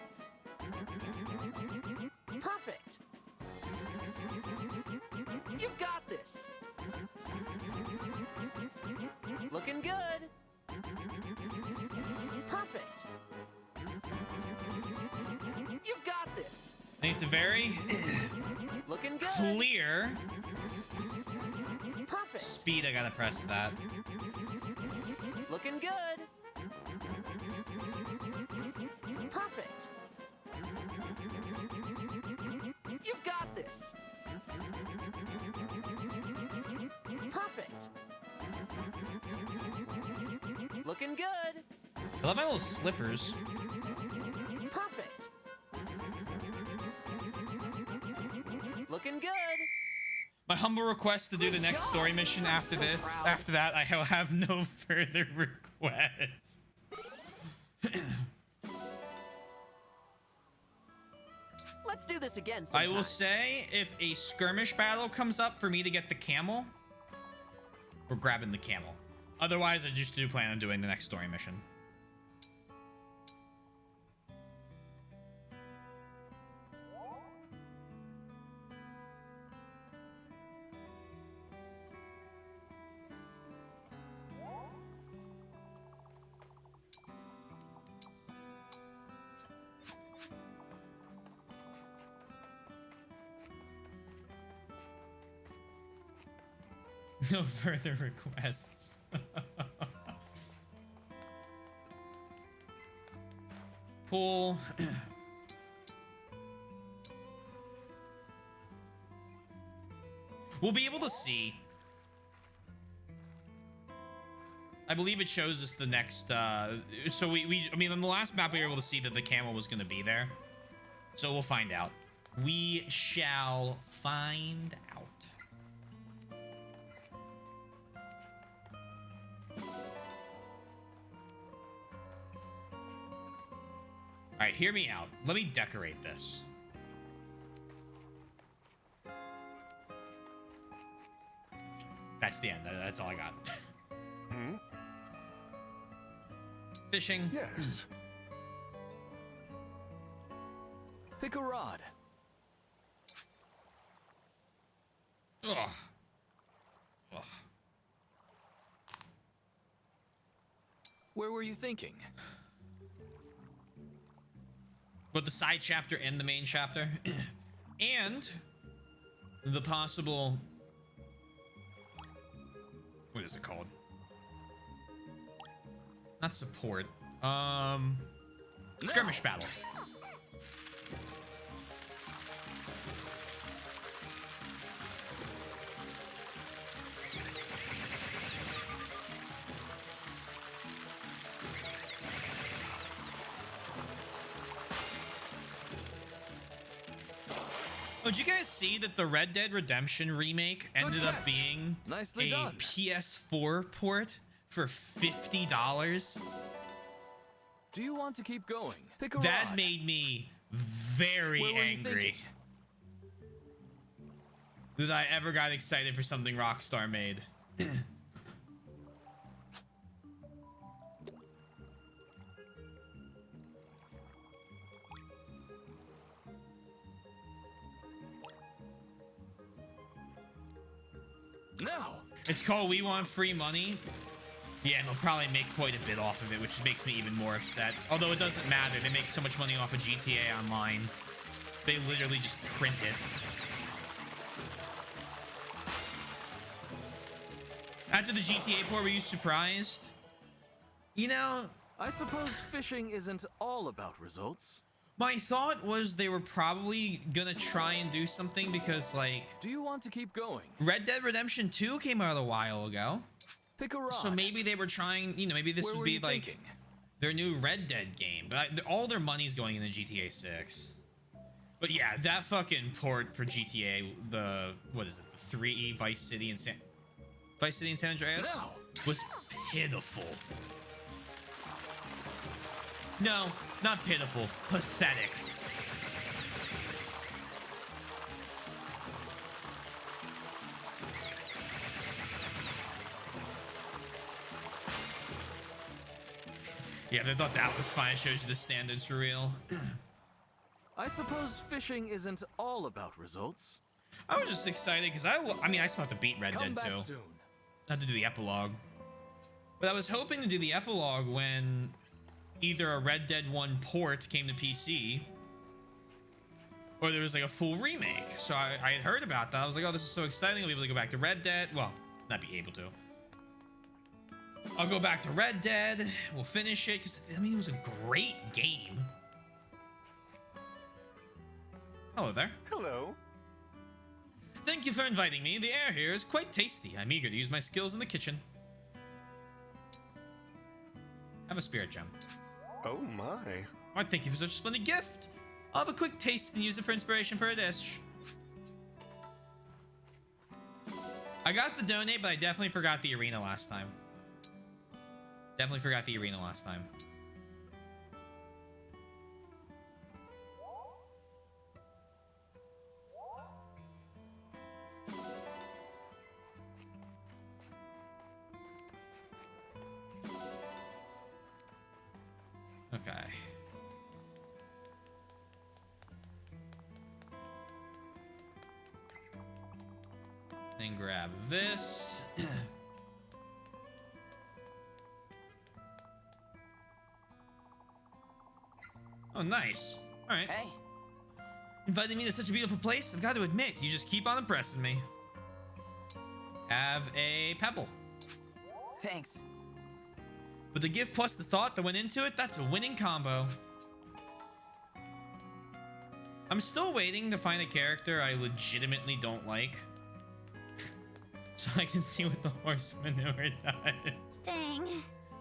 Perfect. You've got this. Looking good. Perfect. You've got this. I think it's a very Looking good. clear Perfect. speed. I gotta press that. Looking good. Perfect. You've got this. Perfect. Looking good. I love my little slippers. Perfect. Looking good. My humble request to do the next story mission after this. After that, I will have no further requests. Let's do this again I sometime. will say, if a skirmish battle comes up for me to get the camel, we're grabbing the camel. Otherwise, I just do plan on doing the next story mission. No further requests. Pool. We'll be able to see. I believe it shows us the next I mean, on the last map we were able to see that the camel was going to be there. So we'll find out. We shall find out. All right, hear me out. Let me decorate this. That's the end. That's all I got. Fishing. Yes. Pick a rod. Ugh. Ugh. Where were you thinking? But the side chapter and the main chapter. And the possible... What is it called? Not support. Skirmish battle. Oh, did you guys see that the Red Dead Redemption remake ended up being Nicely a done. PS4 port for $50? Do you want to keep going? Pick a That rod. made me very Where were you angry thinking? that I ever got excited for something Rockstar made. No. It's called We Want Free Money. Yeah, and they'll probably make quite a bit off of it, which makes me even more upset. Although it doesn't matter. They make so much money off of GTA Online. They literally just print it. After the GTA port, were you surprised? You know, I suppose fishing isn't all about results. my thought was they were probably gonna try and do something because, like... Do you want to keep going? Red Dead Redemption 2 came out a while ago. Pick a rod. So maybe they were trying, you know, maybe this Where would were be you like thinking? their new Red Dead game. But all their money's going into GTA 6. But yeah, that fucking port for GTA, the, what is it, the 3 Vice City and San Andreas No. was pitiful. No, not pitiful, pathetic. Yeah, they thought that was fine. It shows you the standards for real. I suppose fishing isn't all about results. I was just excited because I mean, I still have to beat Red Come Dead back 2. soon. Not to do the epilogue. But I was hoping to do the epilogue when either a Red Dead 1 port came to PC or there was like a full remake. So I had heard about that. I was like, oh, this is so exciting. I'll be able to go back to Red Dead. Well, not be able to. I'll go back to Red Dead. We'll finish it because, I mean, it was a great game. Hello there. Hello. Thank you for inviting me. The air here is quite tasty. I'm eager to use my skills in the kitchen. Have a spirit gem. Oh my. Why, thank you for such a splendid gift. I'll have a quick taste and use it for inspiration for a dish. I got the donate, but I definitely forgot the arena last time. Definitely forgot the arena last time. Okay. Then grab this. Oh, nice. All right. Hey. Inviting me to such a beautiful place, I've got to admit, you just keep on impressing me. Have a pebble. Thanks. With the gift plus the thought that went into it, that's a winning combo. I'm still waiting to find a character I legitimately don't like. So I can see what the horse manure does. Dang.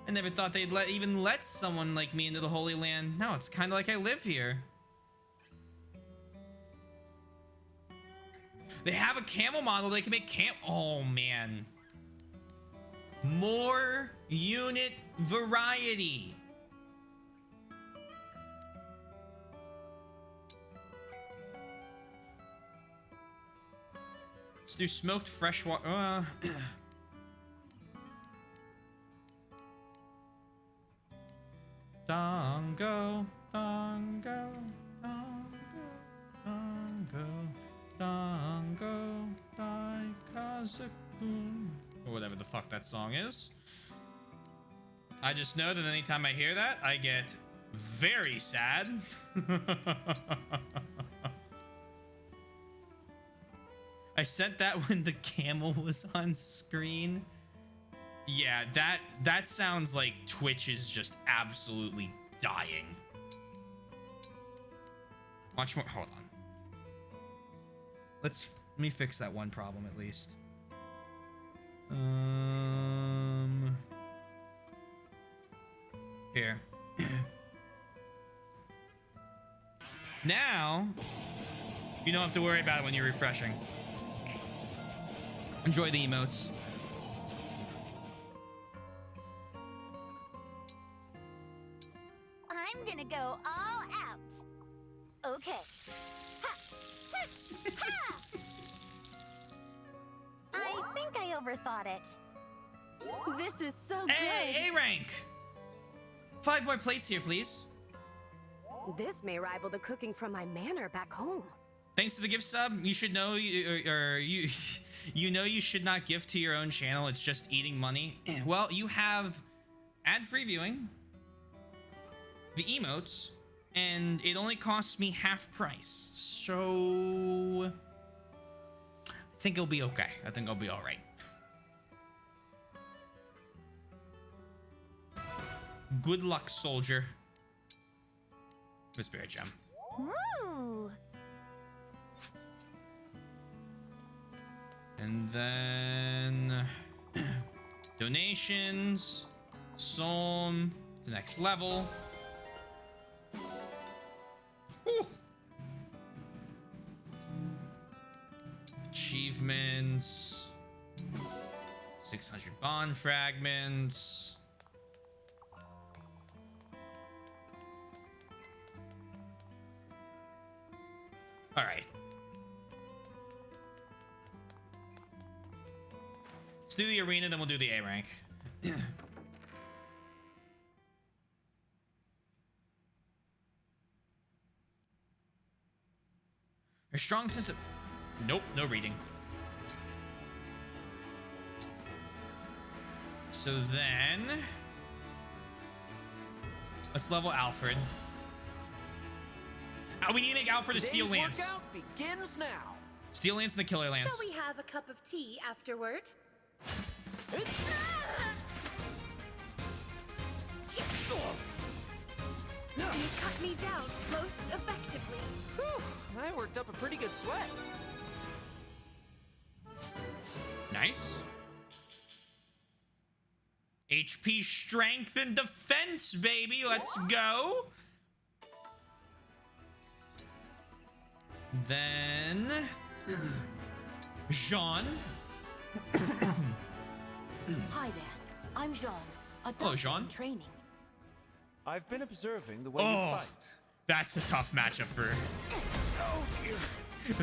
I never thought they'd even let someone like me into the Holy Land. Now it's kind of like I live here. They have a camel model. They can make Oh, man. More unit variety. Let's do smoked freshwater. Dongo, dongo, dongo, dongo, dongo, daikazakun. Or whatever the fuck that song is. I just know that anytime I hear that, I get very sad. I sent that when the camel was on screen. Yeah, that sounds like Twitch is just absolutely dying. Watch more. Hold on. Let me fix that one problem at least. Here. Now, you don't have to worry about it when you're refreshing. Enjoy the emotes. I'm gonna go all out. Okay. Ha! Ha! Ha! I think I overthought it. This is so Hey, good. A rank. 5 more plates here, please. This may rival the cooking from my manor back home. Thanks to the gift sub. You should know, you know you should not gift to your own channel. It's just eating money. Well, you have ad-free viewing, the emotes, and it only costs me half price. So I think it'll be okay. I think I'll be all right. Good luck, soldier. The spirit gem. Ooh. And then donations, Psalm, the next level. Whew. Achievements, 600 bond fragments. All right. Let's do the arena, then we'll do the A rank. A strong sense of... Nope, no reading. So then... let's level Alfred. We need to make Alfred a Steel Lance. Today's workout begins now. Steel Lance and the Killer Lance. Shall we have a cup of tea afterward? You cut me down most effectively. Whew, I worked up a pretty good sweat. Nice. HP, strength, and defense, baby. Let's go. Then Jean. Hi there. I'm Jean. A Hello, doctor Jean. in training. I've been observing the way you fight. That's a tough matchup for. Oh, dear.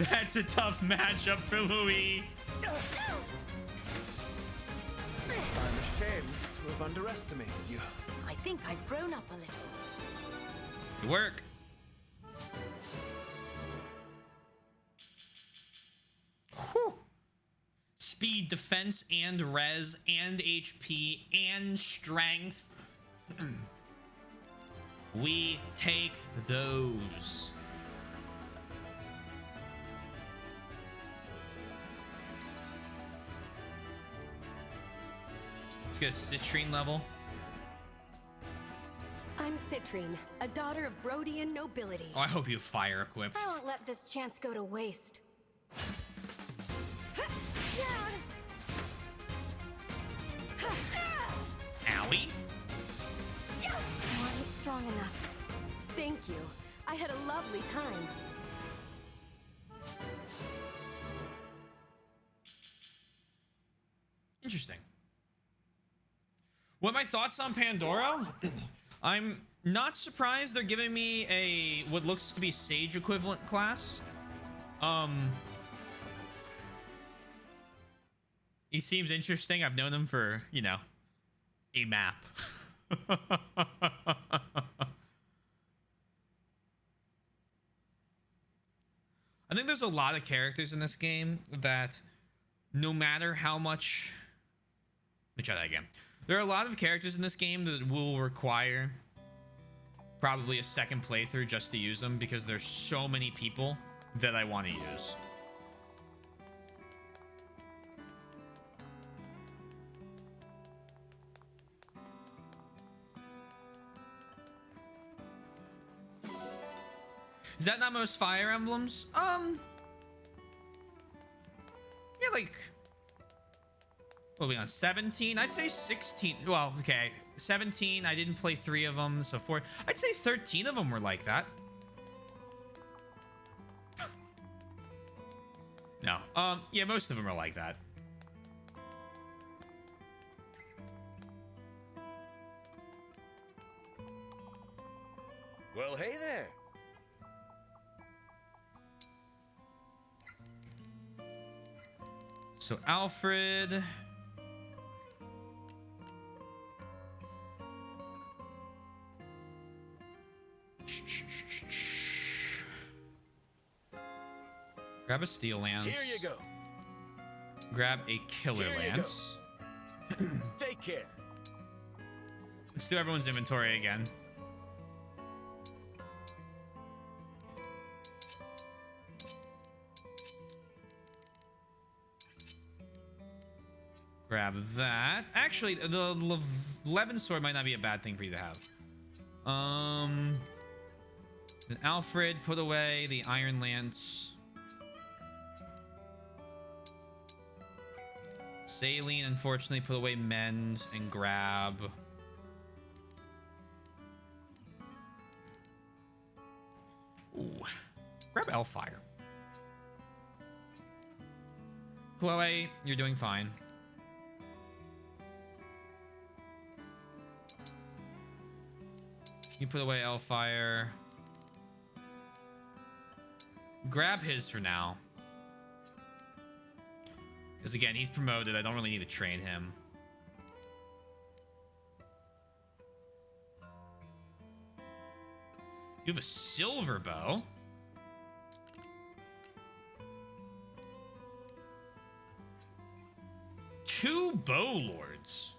That's a tough matchup for Louis. I'm ashamed to have underestimated you. I think I've grown up a little. Good work. Whew. Speed, defense, and res, and HP, and strength. We take those. Let's get a citrine level. I'm Citrine, a daughter of Brodian nobility. Oh, I hope you have fire equipped. I won't let this chance go to waste. Owie. I wasn't strong enough. Thank you. I had a lovely time. Interesting. What are my thoughts on Pandora? I'm not surprised they're giving me a what looks to be Sage equivalent class. He seems interesting. I've known him for, you know, a map. I think there's a lot of characters in this game that no matter how much... Let me try that again. There are a lot of characters in this game that will require probably a second playthrough just to use them because there's so many people that I want to use. Is that not most Fire Emblems? Yeah, like... What are we on? 17? I'd say 16. Well, okay. 17. I didn't play 3 of them, so 4. I'd say 13 of them were like that. No. Yeah, most of them are like that. Well, hey there. So Alfred... Grab a Steel Lance. Here you go. Grab a Killer Here you Lance. Take care. Let's do everyone's inventory again. Grab that. Actually, the Levin sword might not be a bad thing for you to have. Then Alfred, put away the Iron Lance. Saline, unfortunately, put away Mend and grab. Ooh. Grab Elfire. Chloe, you're doing fine. You put away Elfire. Grab his for now. Because again, he's promoted. I don't really need to train him. You have a silver bow. Two bow lords.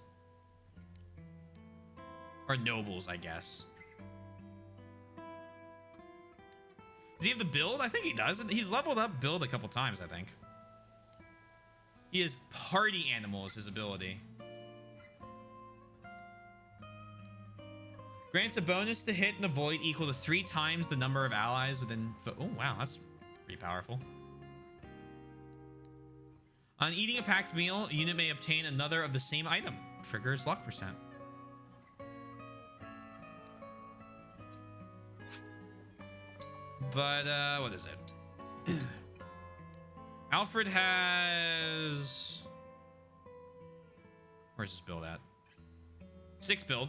Or nobles, I guess. Does he have the build? I think he does. He's leveled up build a couple times, I think. He has party animal as his ability. Grants a bonus to hit and avoid equal to 3 times the number of allies within... Oh, wow. That's pretty powerful. On eating a packed meal, a unit may obtain another of the same item. Triggers luck percent. But, what is it? Alfred has... Where's his build at? 6 build.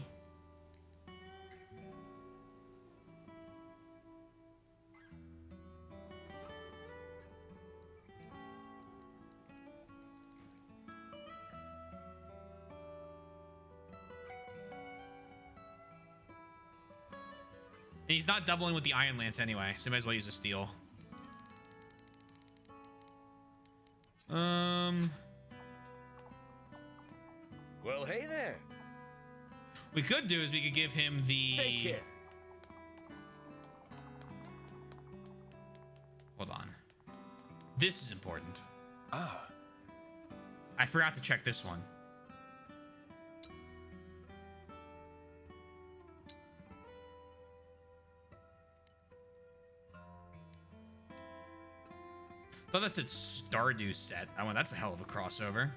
And he's not doubling with the Iron Lance anyway, so he might as well use a steel. Well, hey there. We could do is we could give him the... Take care. Hold on. This is important. Ah. I forgot to check this one. Oh, that's its Stardew set. Oh, well, that's a hell of a crossover.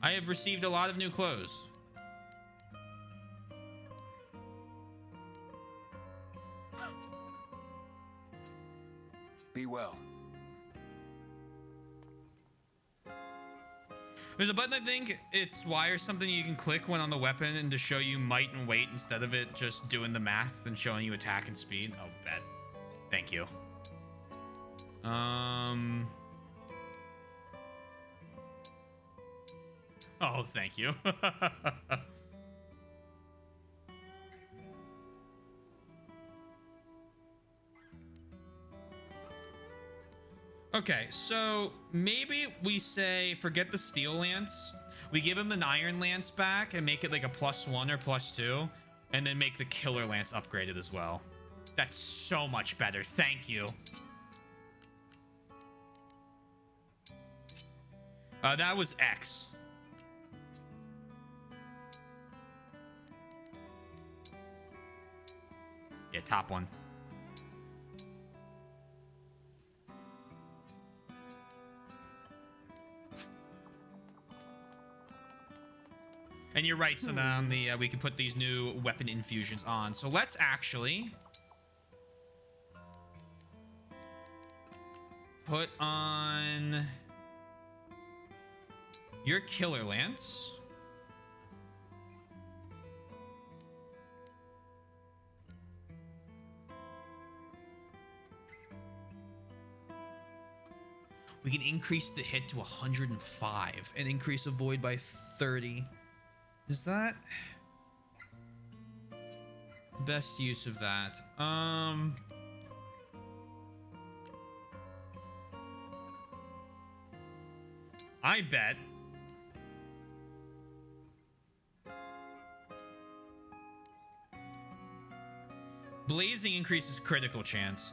I have received a lot of new clothes. Be well. There's a button, I think it's Y or something you can click when on the weapon and to show you might and weight instead of it just doing the math and showing you attack and speed. Oh, bet. Thank you. Oh, thank you. Okay, so maybe we say forget the steel lance. We give him an iron lance back and make it like a +1 or +2, and then make the killer lance upgraded as well. That's so much better. Thank you. That was X. Yeah, top one. And you're right, so now the we can put these new weapon infusions on. So let's actually put on your killer lance. We can increase the hit to 105 and increase avoid by 30. Is that best use of that? I bet blazing increases critical chance.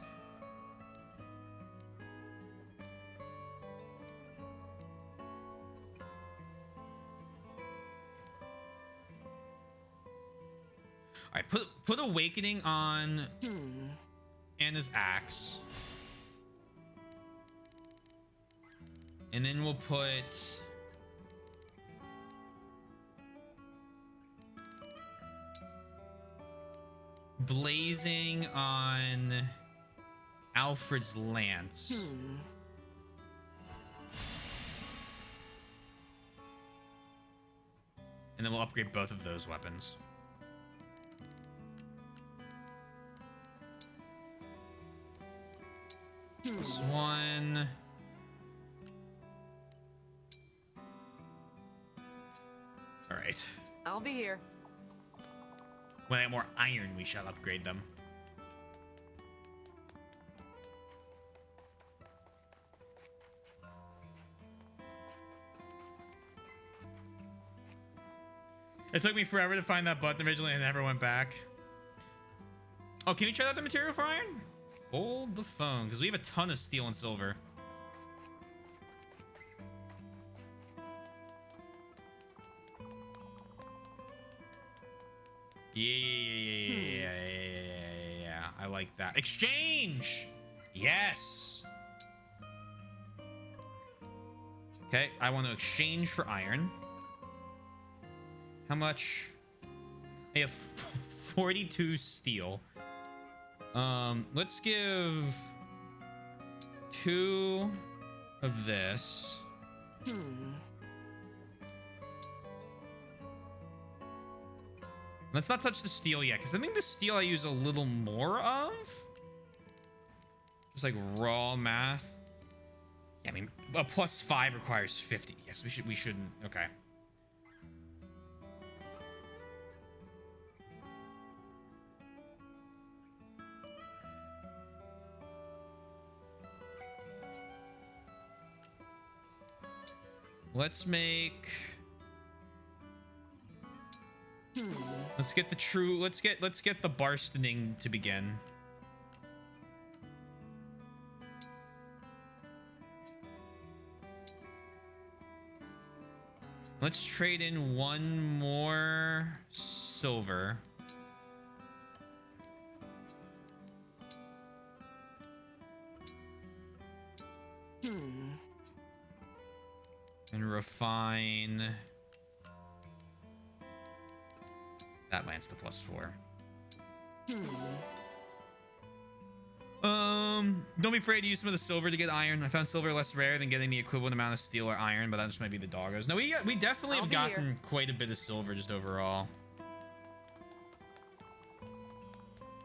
All right, put awakening on Anna's axe. And then we'll put blazing on Alfred's lance. And then we'll upgrade both of those weapons. This one. All right. I'll be here. When I have more iron, we shall upgrade them. It took me forever to find that button originally and I never went back. Oh, can you try out the material for iron? Hold the phone, because we have a ton of steel and silver. Yeah. I like that. Exchange! Yes! Okay, I want to exchange for iron. How much? I have 42 steel. Let's give 2 of this. Let's not touch the steel yet, because I think the steel I use a little more of. Just like raw math. Yeah, I mean, a +5 requires 50. Yes, we shouldn't. Okay. Let's make. Let's get the true. Let's get the barstening to begin. Let's trade in 1 more silver. And refine. That lands the +4. Don't be afraid to use some of the silver to get iron. I found silver less rare than getting the equivalent amount of steel or iron, but that just might be the doggos. No, we definitely have gotten quite a bit of silver just overall.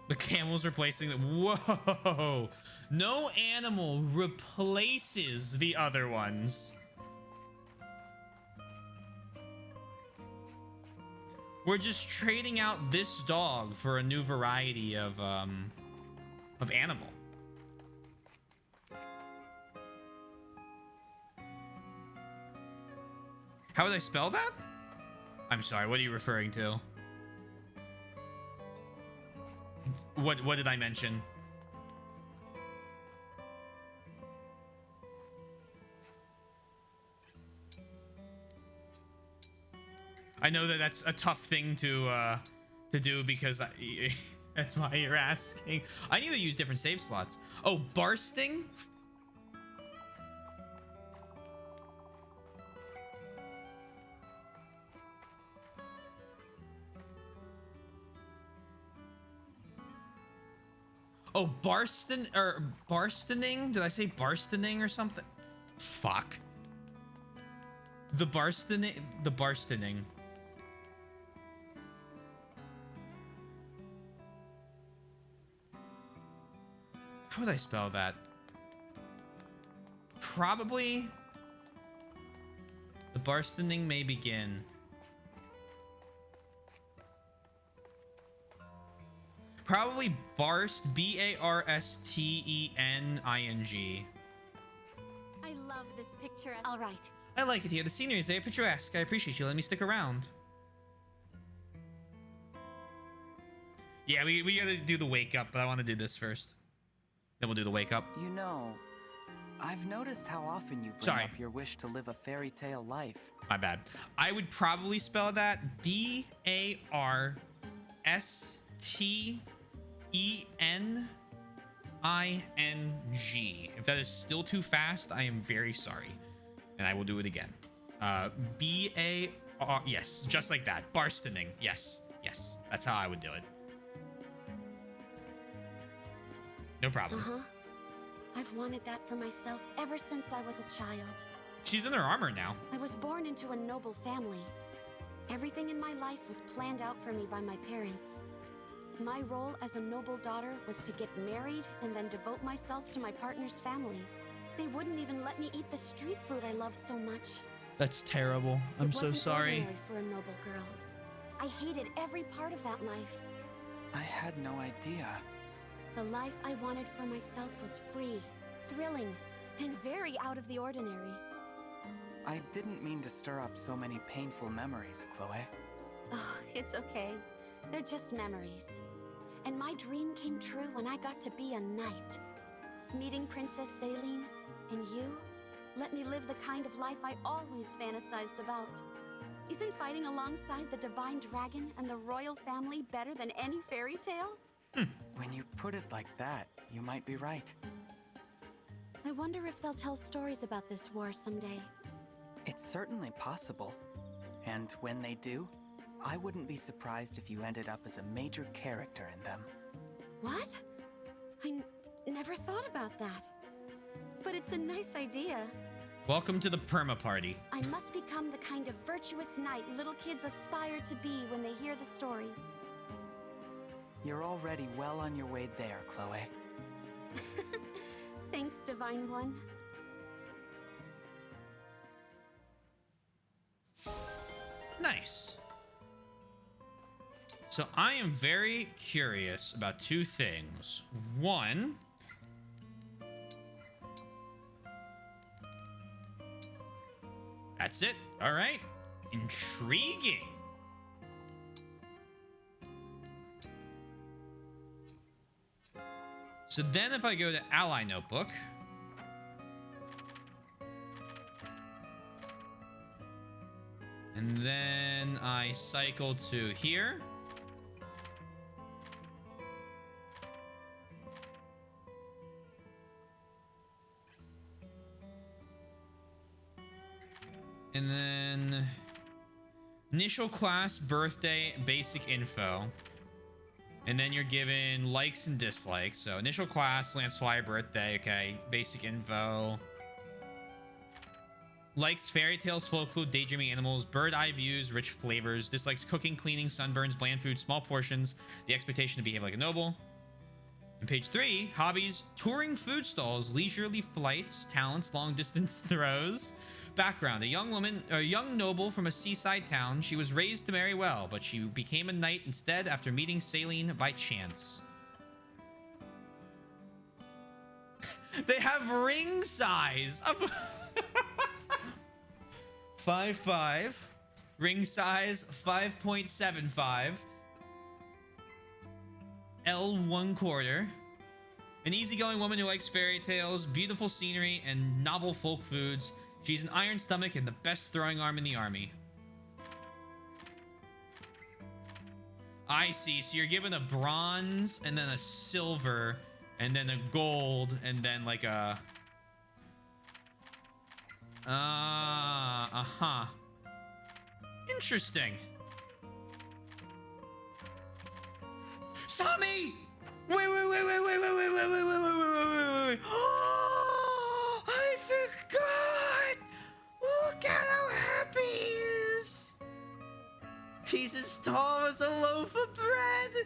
The camel's replacing the. Whoa! No animal replaces the other ones. We're just trading out this dog for a new variety of animal. How would I spell that? I'm sorry, what are you referring to? What did I mention? I know that that's a tough thing to do because that's why you're asking. I need to use different save slots. Oh, barsting? Oh, barstening? Did I say barstening or something? Fuck. The barstening. How would I spell that? Probably. The barstening may begin. Probably barst, B-A-R-S-T-E-N-I-N-G. I love this picture. All right. I like it here. The scenery is there. Picturesque. I appreciate you letting me stick around. Yeah, we gotta do the wake up, but I want to do this first. Then we'll do the wake up. You know, I've noticed how often you bring up your wish to live a fairy tale life. My bad. I would probably spell that B-A-R-S-T-E-N-I-N-G. If that is still too fast, I am very sorry. And I will do it again. B-A-R... Yes, just like that. Barstening. Yes. Yes. That's how I would do it. No problem. Uh-huh. I've wanted that for myself ever since I was a child. She's in her armor now. I was born into a noble family. Everything in my life was planned out for me by my parents. My role as a noble daughter was to get married and then devote myself to my partner's family. They wouldn't even let me eat the street food I love so much. That's terrible. I'm so sorry. It wasn't ordinary for a noble girl. I hated every part of that life. I had no idea. The life I wanted for myself was free, thrilling, and very out of the ordinary. I didn't mean to stir up so many painful memories, Chloe. Oh, it's okay. They're just memories. And my dream came true when I got to be a knight. Meeting Princess Saline and you let me live the kind of life I always fantasized about. Isn't fighting alongside the divine dragon and the royal family better than any fairy tale? When you put it like that, you might be right. I wonder if they'll tell stories about this war someday. It's certainly possible. And when they do, I wouldn't be surprised if you ended up as a major character in them. What? I never thought about that. But it's a nice idea. Welcome to the perma party. I must become the kind of virtuous knight little kids aspire to be when they hear the story. You're already well on your way there, Chloe. Thanks, Divine One. Nice. So I am very curious about two things. One, that's it. All right. Intriguing. So then if I go to Ally Notebook, and then I cycle to here. And then initial class, birthday, basic info. And then you're given likes and dislikes. So initial class, Lance Flyer, birthday, okay. Basic info. Likes fairy tales, folk food, daydreaming animals, bird eye views, rich flavors. Dislikes cooking, cleaning, sunburns, bland food, small portions, the expectation to behave like a noble. And page 3, hobbies, touring food stalls, leisurely flights, talents, long distance throws. Background, a young noble from a seaside town. She was raised to marry well, but she became a knight instead after meeting Saline by chance. They have ring size of 5'5", ring size 5.75, L 1/4. An easygoing woman who likes fairy tales, beautiful scenery, and novel folk foods. She's an iron stomach and the best throwing arm in the army. I see. So you're given a bronze and then a silver and then a gold and then like a... uh-huh. Interesting. Sami! Wait. Oh, I forgot! Look at how happy he is! He's as tall as a loaf of bread!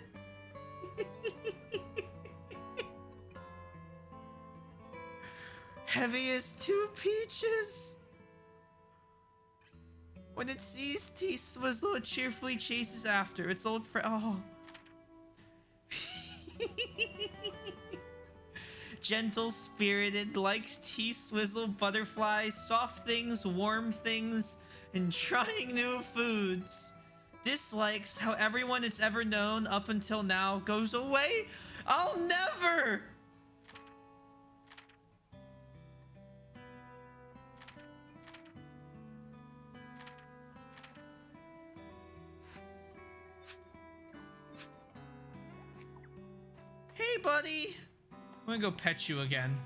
Heavy as 2 peaches! When it sees T-Swizzle, it cheerfully chases after its old friend. Oh. Gentle-spirited, likes T-Swizzle, butterflies, soft things, warm things, and trying new foods. Dislikes how everyone it's ever known up until now goes away. I'll never! Hey, buddy. I'm gonna go pet you again.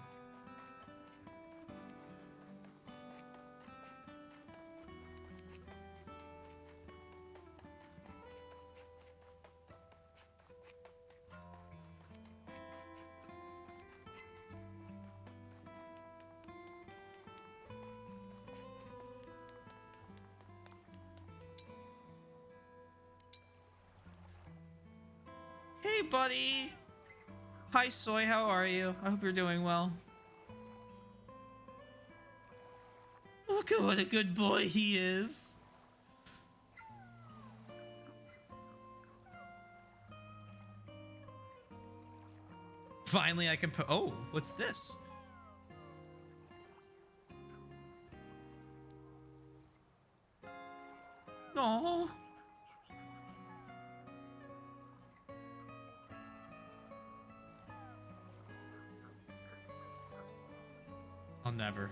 Hey, buddy. Hi, Soy. How are you? I hope you're doing well. Look at what a good boy he is. Finally, I can put... Oh, what's this? Aww. I'll never.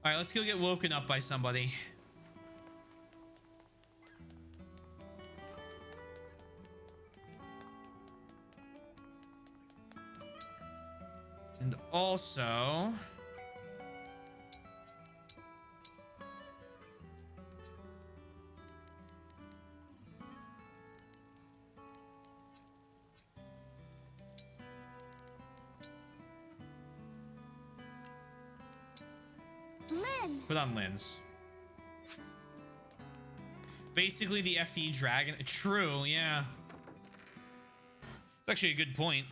All right, let's go get woken up by somebody. And also... Lynn! Put on Lynn's. Basically the FE dragon. True, yeah. It's actually a good point.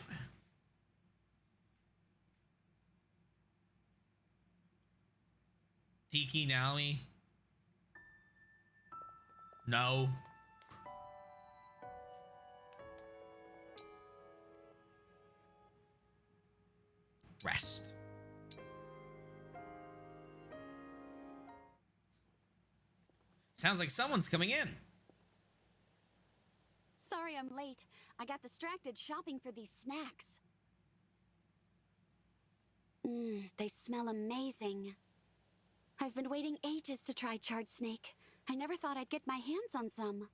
Tiki Nally? No. Rest. Sounds like someone's coming in. Sorry I'm late. I got distracted shopping for these snacks. They smell amazing. I've been waiting ages to try charred snake. I never thought I'd get my hands on some.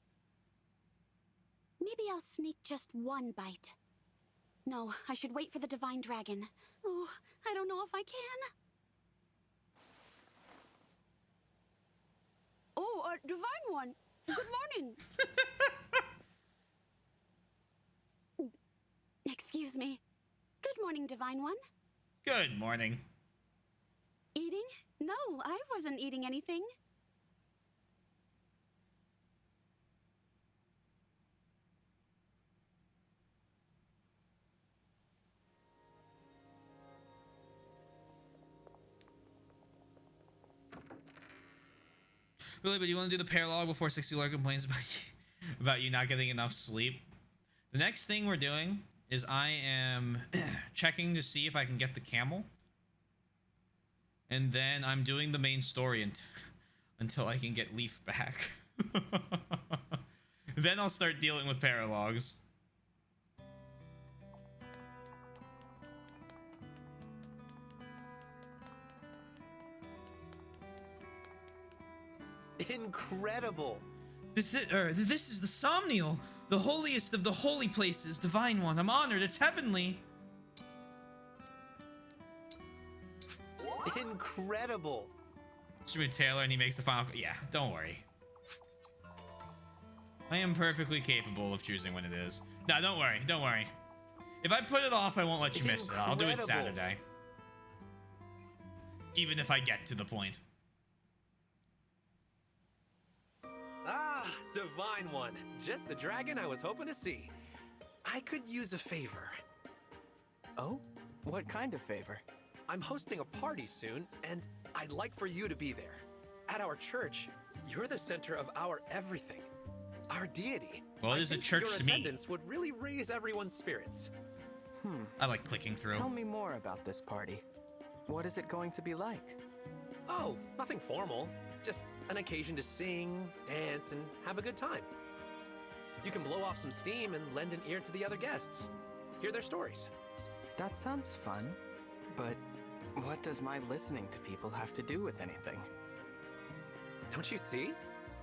Maybe I'll sneak just one bite. No, I should wait for the divine dragon. Oh, I don't know if I can. Oh, divine one. Good morning. Excuse me. Good morning, divine one. Good morning. Eating? No, I wasn't eating anything. Really, but you want to do the paralog before 60 Lord complains about you not getting enough sleep? The next thing we're doing is I am checking to see if I can get the camel. And then I'm doing the main story until I can get Leaf back. Then I'll start dealing with paralogs. Incredible! This is the Somnial, the holiest of the holy places, divine one. I'm honored. It's heavenly. Incredible! Stuart Taylor, and he makes the final. Yeah, don't worry. I am perfectly capable of choosing when it is. No, don't worry. Don't worry. If I put it off, I won't let you miss it. I'll do it Saturday. Even if I get to the point. Ah, divine one. Just the dragon I was hoping to see. I could use a favor. Oh? What kind of favor? I'm hosting a party soon, and I'd like for you to be there. At our church, you're the center of our everything. Our deity. Well, it is a church your to me. Attendance would really raise everyone's spirits. I like clicking through. Tell me more about this party. What is it going to be like? Oh, nothing formal. Just an occasion to sing, dance, and have a good time. You can blow off some steam and lend an ear to the other guests. Hear their stories. That sounds fun, but what does my listening to people have to do with anything? Don't you see?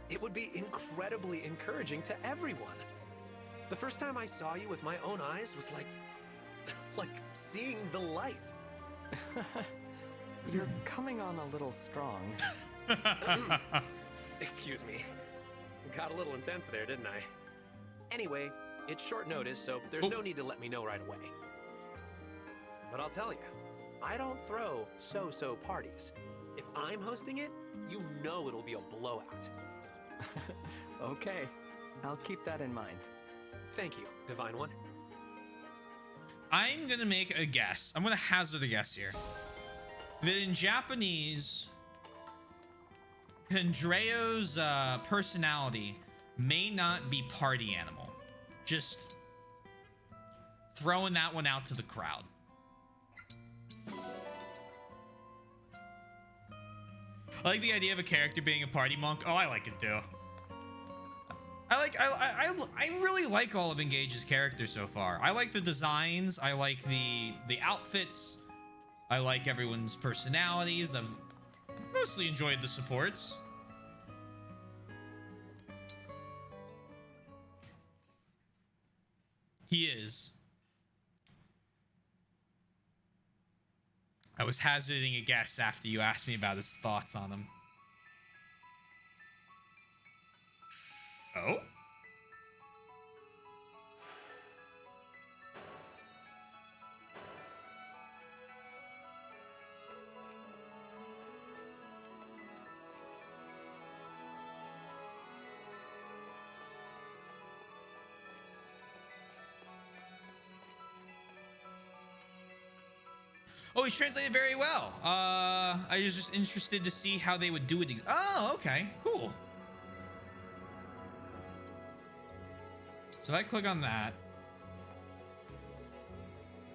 It would be incredibly encouraging to everyone. The first time I saw you with my own eyes was like seeing the light. You're coming on a little strong. Excuse me. Got a little intense there, didn't I? Anyway, it's short notice, so there's no need to let me know right away. But I'll tell you, I don't throw so-so parties. If I'm hosting it, you know it'll be a blowout. Okay, I'll keep that in mind. Thank you, Divine One. I'm gonna make a guess. I'm gonna hazard a guess here. That in Japanese, Andreo's personality may not be party animal. Just throwing that one out to the crowd. I like the idea of a character being a party monk. Oh, I like it too. I really like all of Engage's characters so far. I like the designs. I like the outfits. I like everyone's personalities. I've mostly enjoyed the supports. He is. I was hazarding a guess after you asked me about his thoughts on him. Oh? Oh, he's translated very well. I was just interested to see how they would do it. Oh, okay, cool. So if I click on that,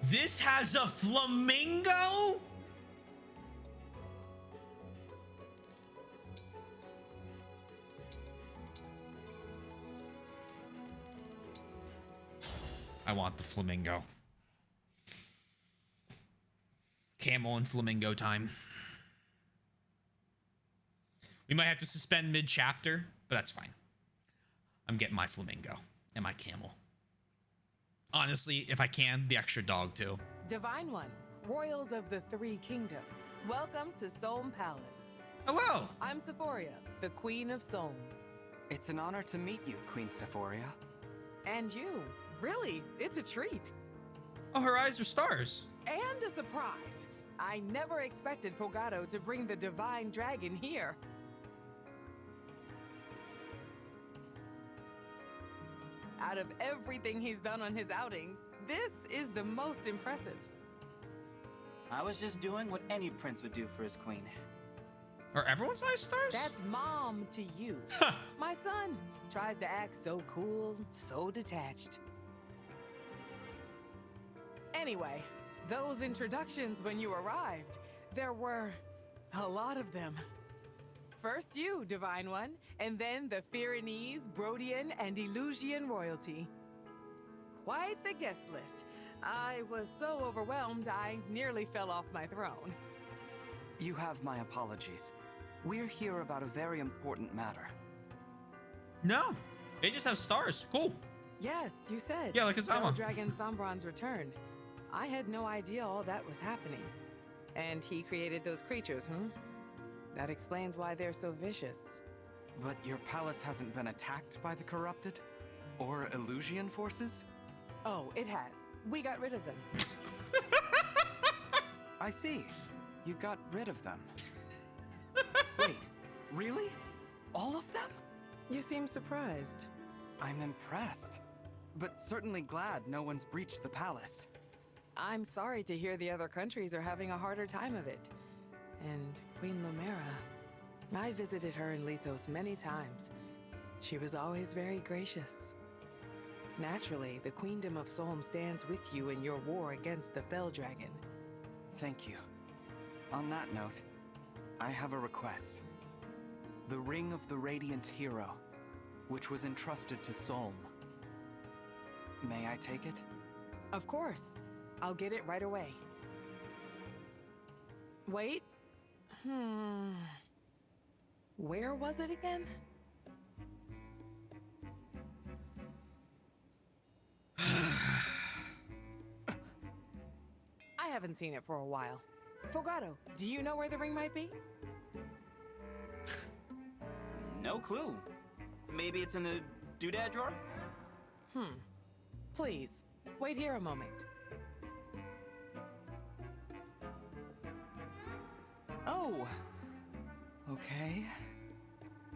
this has a flamingo? I want the flamingo. Camel and flamingo time. We might have to suspend mid-chapter, but that's fine. I'm getting my flamingo and my camel. Honestly, if I can, the extra dog too. Divine One, Royals of the Three Kingdoms, welcome to Solm Palace. Hello. I'm Sephoria, the Queen of Solm. It's an honor to meet you, Queen Sephoria. And you. Really, it's a treat. Oh, her eyes are stars. And a surprise. I never expected Fogado to bring the Divine Dragon here. Out of everything he's done on his outings, this is the most impressive. I was just doing what any prince would do for his queen. Are everyone's eyes stars? That's mom to you. My son tries to act so cool, so detached. Anyway, those introductions when you arrived, there were a lot of them. First you, Divine One, and then the Firenese, Brodian, and Elusian royalty. Quite the guest list. I was so overwhelmed I nearly fell off my throne. You have my apologies. We're here about a very important matter. No, they just have stars. Cool. Yes, you said. Yeah, like Azama. Dragon Sombron's return. I had no idea all that was happening. And he created those creatures, That explains why they're so vicious. But your palace hasn't been attacked by the corrupted? Or Elusian forces? Oh, it has. We got rid of them. I see. You got rid of them. Wait, really? All of them? You seem surprised. I'm impressed, but certainly glad no one's breached the palace. I'm sorry to hear the other countries are having a harder time of it. And Queen Lumera, I visited her in Lethos many times. She was always very gracious. Naturally, the Queendom of Solm stands with you in your war against the Fell Dragon. Thank you. On that note, I have a request. The Ring of the Radiant Hero, which was entrusted to Solm. May I take it? Of course. I'll get it right away. Wait. Where was it again? I haven't seen it for a while. Fogado, do you know where the ring might be? No clue. Maybe it's in the doodad drawer? Please, wait here a moment. Oh! Okay.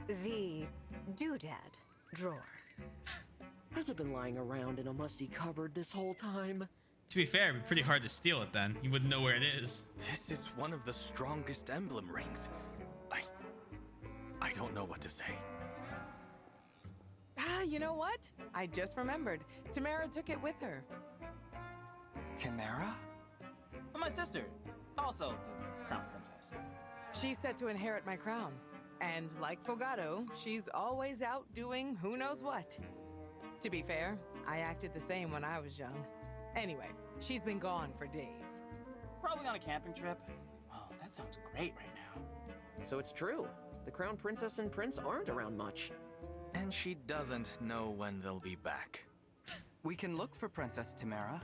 The doodad drawer. Has it been lying around in a musty cupboard this whole time? To be fair, it'd be pretty hard to steal it then. You wouldn't know where it is. This is one of the strongest emblem rings. I don't know what to say. You know what? I just remembered. Tamara took it with her. Tamara? My sister. Also the crown princess. She's set to inherit my crown. And like Fogado, she's always out doing who knows what. To be fair, I acted the same when I was young. Anyway, she's been gone for days. Probably on a camping trip. Oh, that sounds great right now. So it's true. The Crown Princess and Prince aren't around much. And she doesn't know when they'll be back. We can look for Princess Tamara.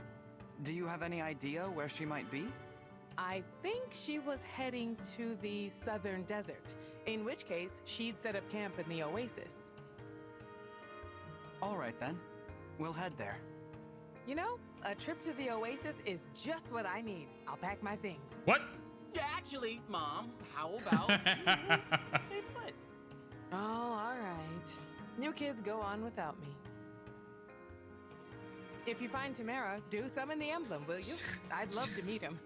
Do you have any idea where she might be? I think she was heading to the southern desert, in which case she'd set up camp in the oasis. All right then. We'll head there. You know, a trip to the oasis is just what I need. I'll pack my things. What? Yeah, actually, Mom, how about you stay put? Oh, all right. You kids go on without me. If you find Tamara, do summon the emblem, will you? I'd love to meet him.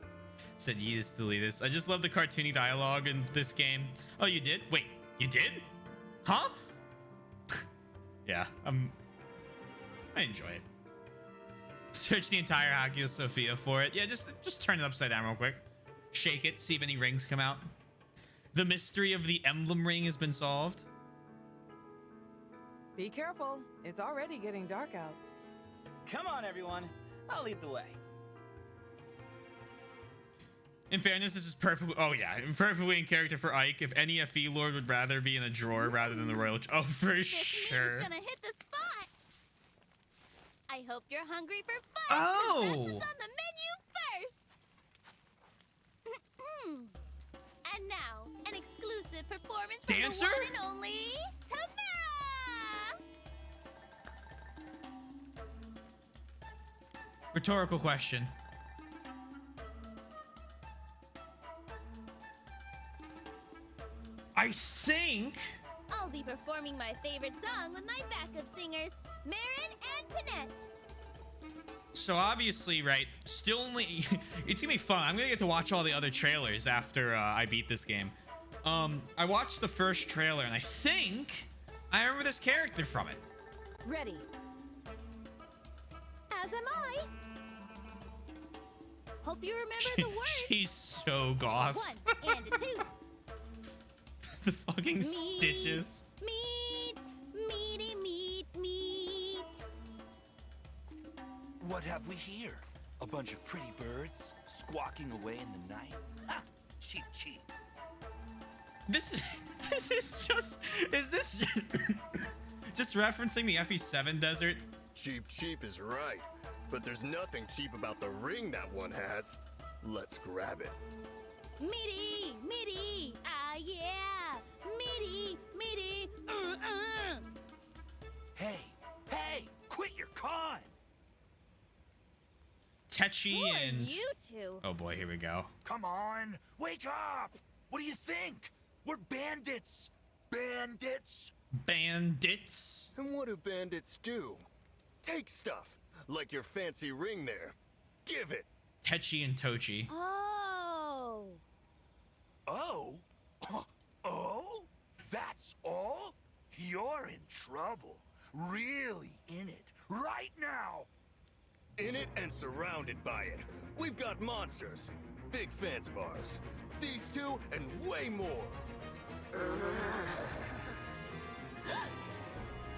Said Yeetus Deletus. I just love the cartoony dialogue in this game. Oh, you did? Wait, you did? Huh? Yeah, I enjoy it. Search the entire Hagia Sophia for it. Yeah, just turn it upside down real quick. Shake it, see if any rings come out. The mystery of the emblem ring has been solved. Be careful. It's already getting dark out. Come on, everyone. I'll lead the way. In fairness, this is perfectly... Oh, yeah. Perfectly in character for Ike. If any FE Lord would rather be in a drawer rather than the Royal... Oh, for sure. This meat is gonna hit the spot. I hope you're hungry for fun. Oh! That's what's on the menu first. And now, an exclusive performance from Dancer? the one and only Tamara. Rhetorical question. I think... I'll be performing my favorite song with my backup singers, Marin and Panette. So obviously, right, still only... It's gonna be fun. I'm gonna get to watch all the other trailers after I beat this game. I watched the first trailer, and I think I remember this character from it. Ready. As am I. Hope you remember the words. She's so goth. 1 and a 2. The fucking stitches. Meat, meaty, meat. What have we here? A bunch of pretty birds squawking away in the night? Ha! Cheap, cheap. This is just... Is this just referencing the FE7 desert? Cheap, cheap is right. But there's nothing cheap about the ring that one has. Let's grab it. Meaty, ah yeah, meaty. Hey, quit your con! Techi Who and... are you two? Oh boy, here we go. Come on, wake up! What do you think? We're bandits! Bandits! Bandits? And what do bandits do? Take stuff, like your fancy ring there. Give it! Techi and Tochi. Oh. Oh? Oh? That's all? You're in trouble. Really in it. Right now. In it and surrounded by it. We've got monsters. Big fans of ours. These two and way more.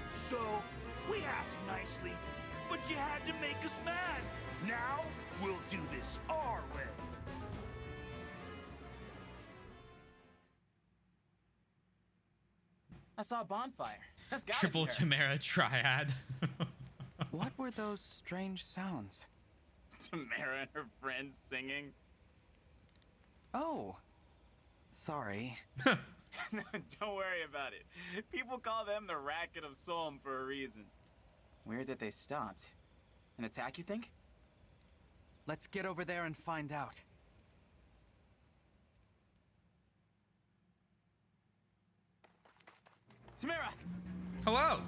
So, we asked nicely, but you had to make us mad. Now, we'll do this our way. I saw a bonfire. That's gotta Triple be her. Tamara triad. What were those strange sounds? Tamara and her friends singing. Oh. Sorry. Don't worry about it. People call them the Racket of Solm for a reason. Weird that they stopped. An attack, you think? Let's get over there and find out. Tamara! Hello!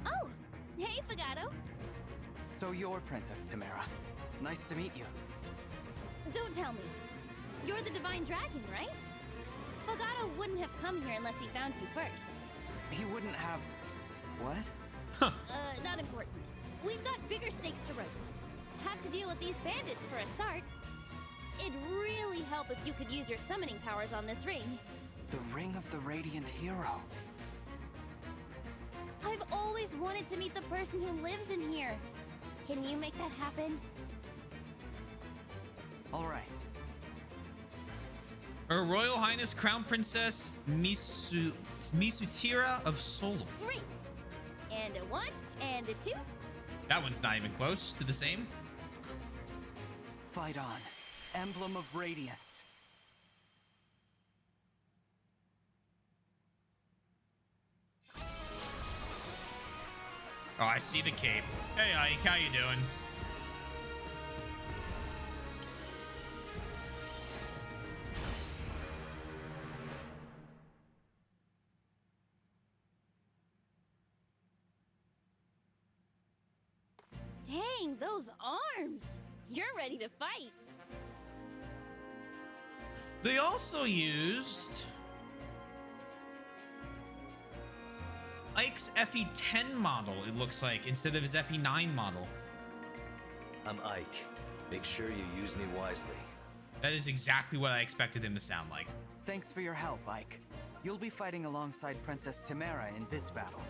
Oh, hey, Fogado. So you're Princess Tamara. Nice to meet you. Don't tell me. You're the Divine Dragon, right? Fogado wouldn't have come here unless he found you first. He wouldn't have... what? Not important. We've got bigger stakes to roast. Have to deal with these bandits for a start. It'd really help if you could use your summoning powers on this ring. The Ring of the Radiant Hero. I've always wanted to meet the person who lives in here. Can you make that happen? All right. Her Royal Highness Crown Princess Misutira of Solum. Great. And a 1 and a 2. That one's not even close to the same. Fight on. Emblem of Radiance. Oh, I see the cape. Hey, Ike, how you doing? Dang, those arms! You're ready to fight. They also used Ike's FE10 model, it looks like, instead of his FE9 model. I'm Ike. Make sure you use me wisely. That is exactly what I expected him to sound like. Thanks for your help, Ike. You'll be fighting alongside Princess Timera in this battle.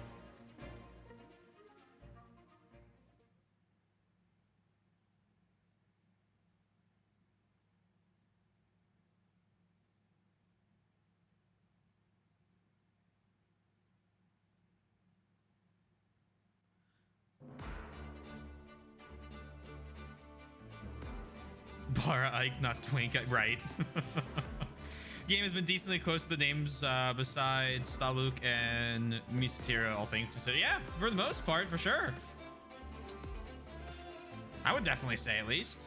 Bara Ike, not Twink, right? Game has been decently close to the names besides Staluk and Misutira, all things considered. Yeah, for the most part, for sure. I would definitely say, at least.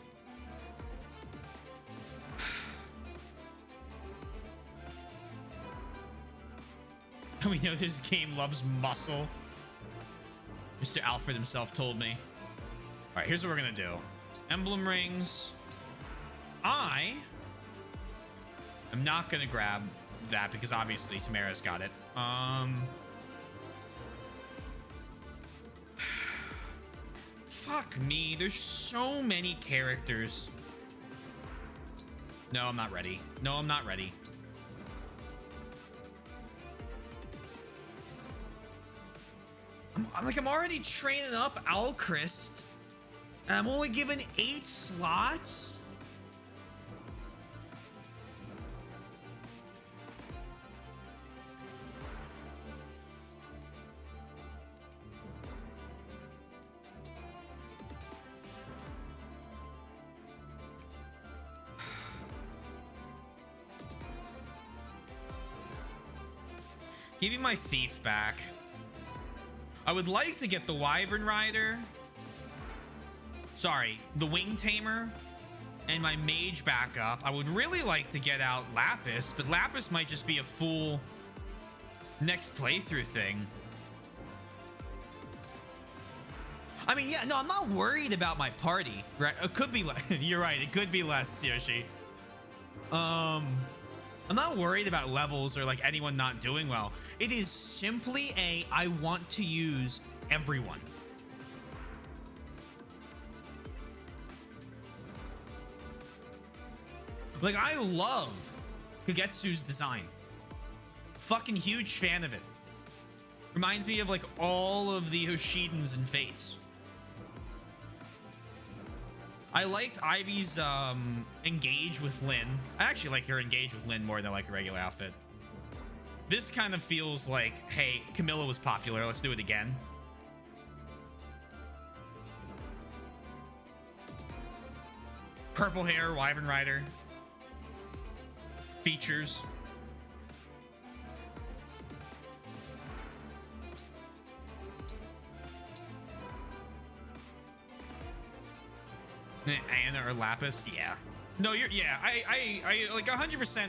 We know this game loves muscle. Mr. Alfred himself told me. All right, here's what we're gonna do. Emblem rings. I am not gonna grab that because obviously Tamara's got it. Fuck me. There's so many characters. No, I'm not ready. No, I'm not ready. I'm already training up Alchrist, and I'm only given 8 slots. Give me my thief back. I would like to get the Wyvern Rider. Sorry, the Wing Tamer and my Mage back up. I would really like to get out Lapis, but Lapis might just be a full next playthrough thing. I mean, yeah, no, I'm not worried about my party, right? It could be less. You're right. It could be less, Yoshi. I'm not worried about levels or like anyone not doing well. It is simply I want to use everyone. Like, I love Kagetsu's design. Fucking huge fan of it. Reminds me of like all of the Hoshidans and Fates. I liked Ivy's engage with Lyn. I actually like her engage with Lyn more than like a regular outfit. This kind of feels like, hey, Camilla was popular. Let's do it again. Purple hair, Wyvern Rider. Features. Anna or Lapis, yeah. No, yeah. I like 100%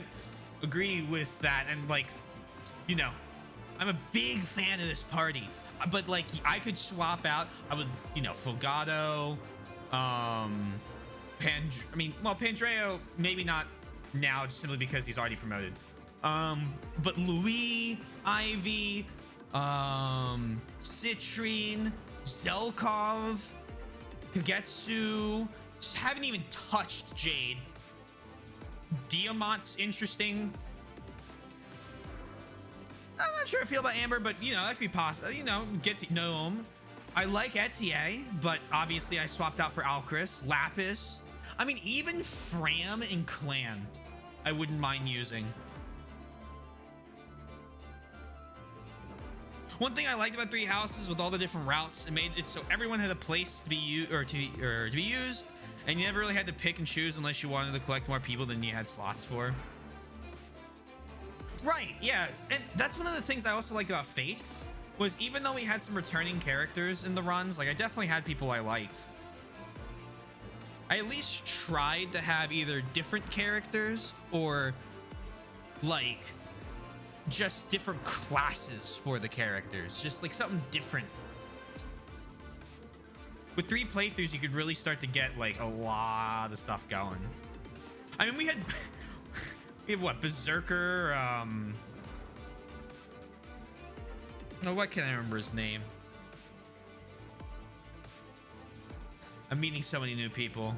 agree with that, and like, you know, I'm a big fan of this party, but like I could swap out. I would, you know, Fogado, Pandreo, maybe not now, just simply because he's already promoted. But Louis, Ivy, Citrine, Zelkov, Kagetsu. Just haven't even touched Jade. Diamant's interesting. not sure how I feel about Amber, but you know, that could be possible. You know, get to know him. I like Etier, but obviously I swapped out for Alcris, Lapis. I mean, even Fram and Clan, I wouldn't mind using. One thing I liked about Three Houses with all the different routes, it made it so everyone had a place to be used, and you never really had to pick and choose unless you wanted to collect more people than you had slots for. Right, yeah, and that's one of the things I also liked about Fates, was even though we had some returning characters in the runs, like I definitely had people I liked. I at least tried to have either different characters or like just different classes for the characters, just like something different. With 3 playthroughs, you could really start to get like a lot of stuff going. I mean, we had what, Berserker, oh, what can I remember his name? I'm meeting so many new people.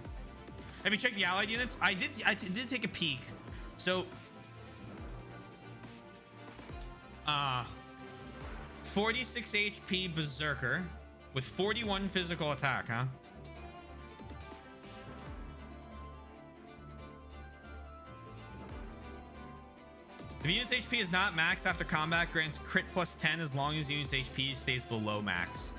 Have you checked the allied units? I did take a peek. So 46 HP Berserker with 41 physical attack, huh? If unit's HP is not max after combat, grants crit plus 10 as long as unit's HP stays below max.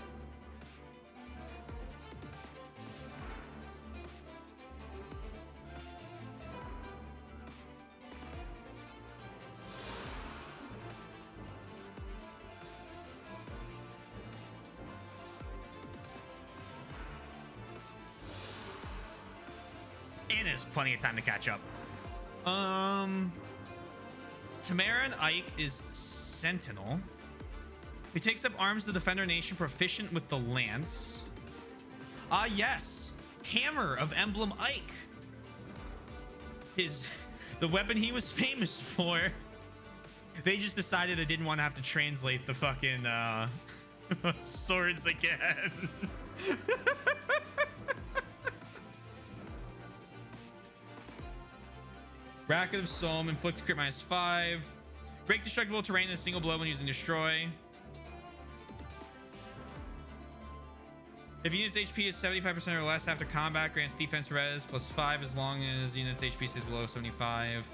And there's plenty of time to catch up. Tamara and Ike is Sentinel. He takes up arms to defend our nation, proficient with the lance. Ah, yes. Hammer of Emblem Ike. The weapon he was famous for. They just decided they didn't want to have to translate the fucking swords again. Bracket of Soul, inflicts crit -5. Break destructible terrain in a single blow when using destroy. If unit's HP is 75% or less after combat, grants defense res +5 as long as unit's HP stays below 75.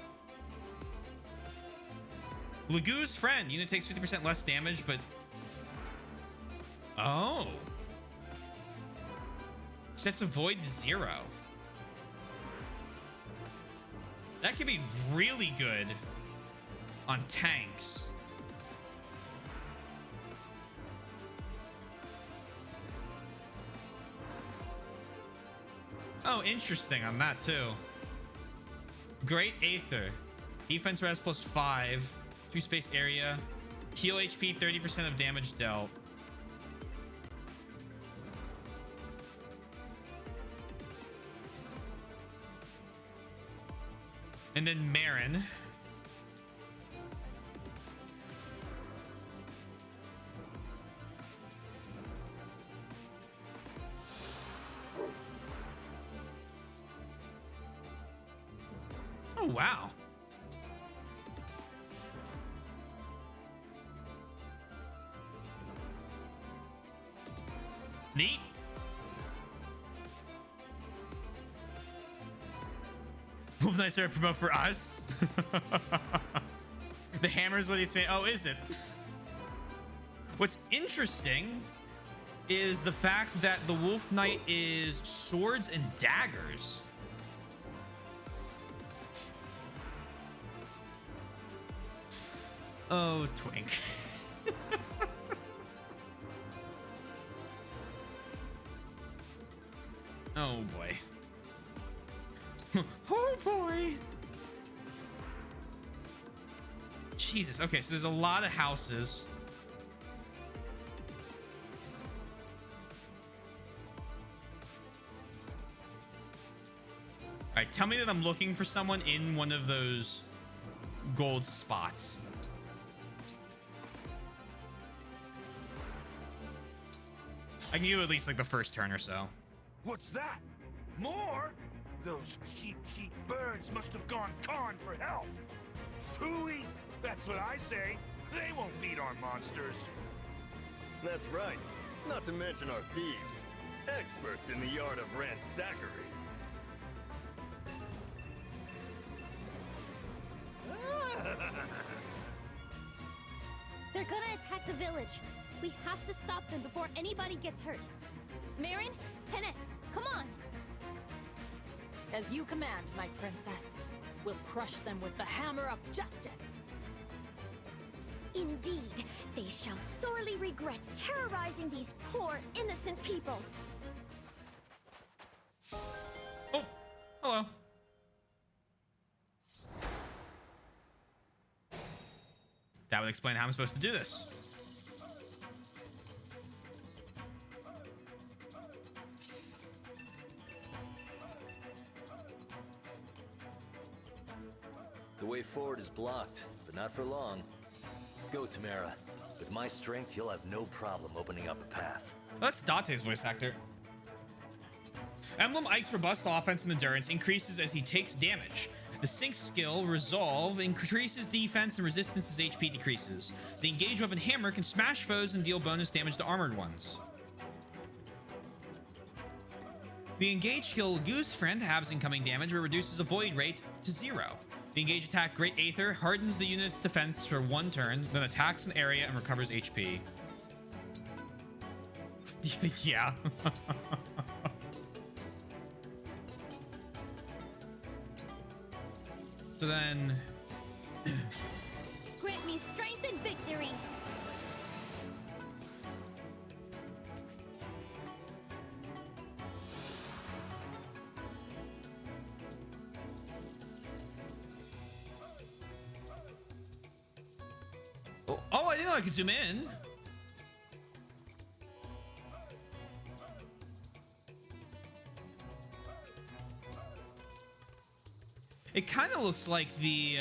Lagu's Friend, unit takes 50% less damage, but oh, sets a void to 0. That could be really good on tanks. Oh, interesting on that too. Great Aether. Defense res +5. 2 space area. Heal HP, 30% of damage dealt. And then Marin. Oh, wow. Neat. Wolf Knights are a promote for us. The hammer is what he's saying. Oh, is it? What's interesting is the fact that the Wolf Knight is swords and daggers. Oh, Twink. Oh boy. Oh boy. Jesus. Okay, so there's a lot of houses. All right, tell me that I'm looking for someone in one of those gold spots. I can give you at least like the first turn or so. What's that? More? Those cheap birds must have gone con for help. Phooey, that's what I say. They won't beat our monsters. That's right. Not to mention our thieves. Experts in the art of ransackery. They're gonna attack the village. We have to stop them before anybody gets hurt. Marin, Pennant, come on! As you command, my princess. We'll crush them with the hammer of justice. Indeed, they shall sorely regret terrorizing these poor, innocent people. Oh, hello. That would explain how I'm supposed to do this. The way forward is blocked, but not for long. Go, Tamara. With my strength, you'll have no problem opening up a path. That's Dante's voice actor. Emblem Ike's robust offense and endurance increases as he takes damage. The Sync skill, Resolve, increases defense and resistance as HP decreases. The engaged weapon Hammer can smash foes and deal bonus damage to armored ones. The engaged skill Goose Friend halves incoming damage but reduces avoid rate to 0. The engaged attack Great Aether hardens the unit's defense for 1 turn, then attacks an area and recovers HP. Yeah. So then... Grant me strength and victory! Oh, I didn't know I could zoom in. It kind of looks like the,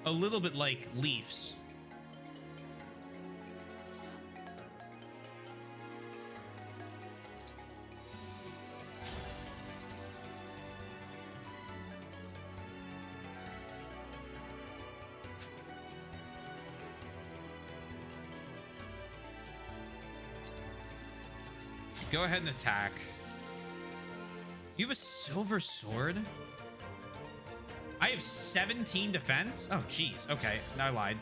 a little bit like Leafs. Go ahead and attack. You have a silver sword? I have 17 defense? Oh, jeez. Okay, I lied.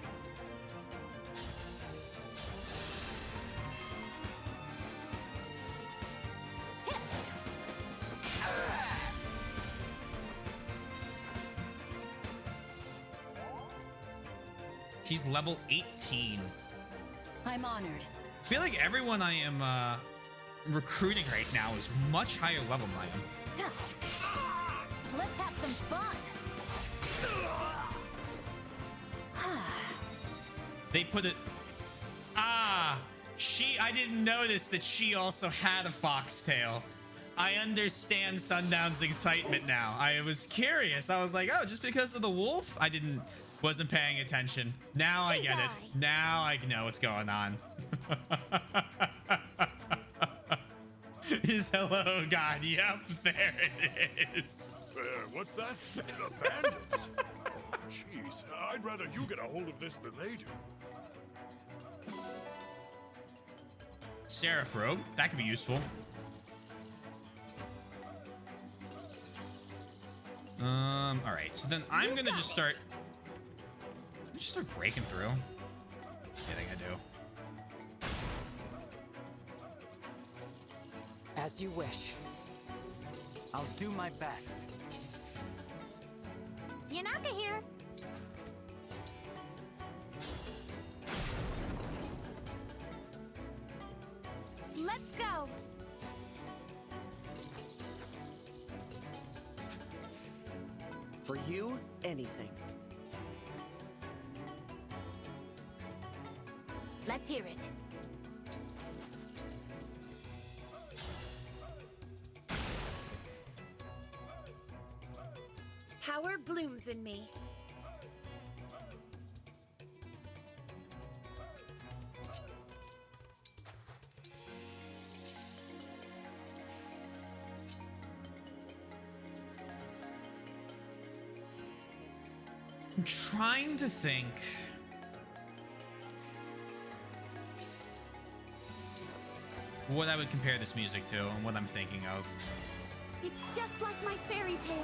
She's level 18. I'm honored. I feel like everyone I am recruiting right now is much higher level than I am. Let's have some fun. They put it... Ah! I didn't notice that she also had a foxtail. I understand Sundown's excitement now. I was curious. I was like, oh, just because of the wolf? Wasn't paying attention. Now I get it. Now I know what's going on. His hello god. Yep, there it is. What's that? The bandits? Oh, jeez. I'd rather you get a hold of this than they do. Seraph Robe. That could be useful. Alright. So then I'm gonna just start... Just start breaking through. I think I do. As you wish. I'll do my best. Yanaka here. Let's go. For you, anything. Let's hear it. Power blooms in me. I'm trying to think. What I would compare this music to and what I'm thinking of. It's just like my fairy tales.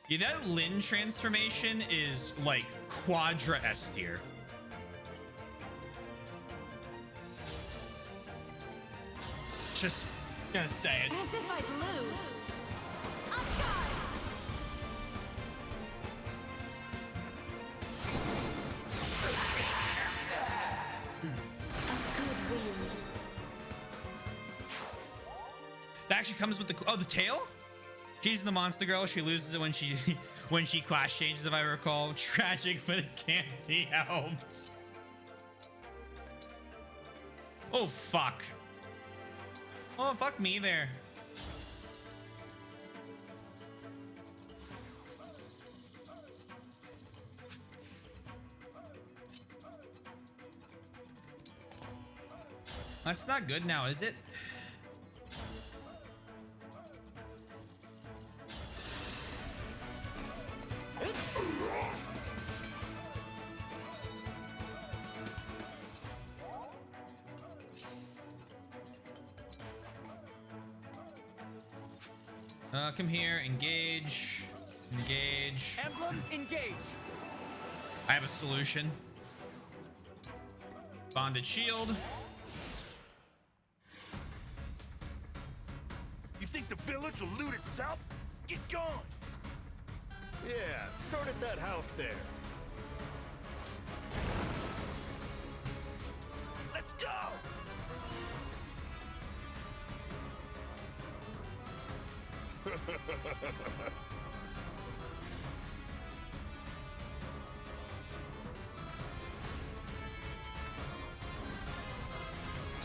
Yeah, that Lin transformation is like Quadra S tier. Just gonna say it. As if I'd lose. That actually comes with the tail. She's the monster girl. She loses it when she class changes, if I recall. Tragic, but it can't be helped. Oh fuck. Oh fuck me there. That's not good now, is it? Come here, engage, engage. Emblem, engage. I have a solution. Bonded shield. You think the village will loot itself? Get going! Yeah, start at that house there. Let's go!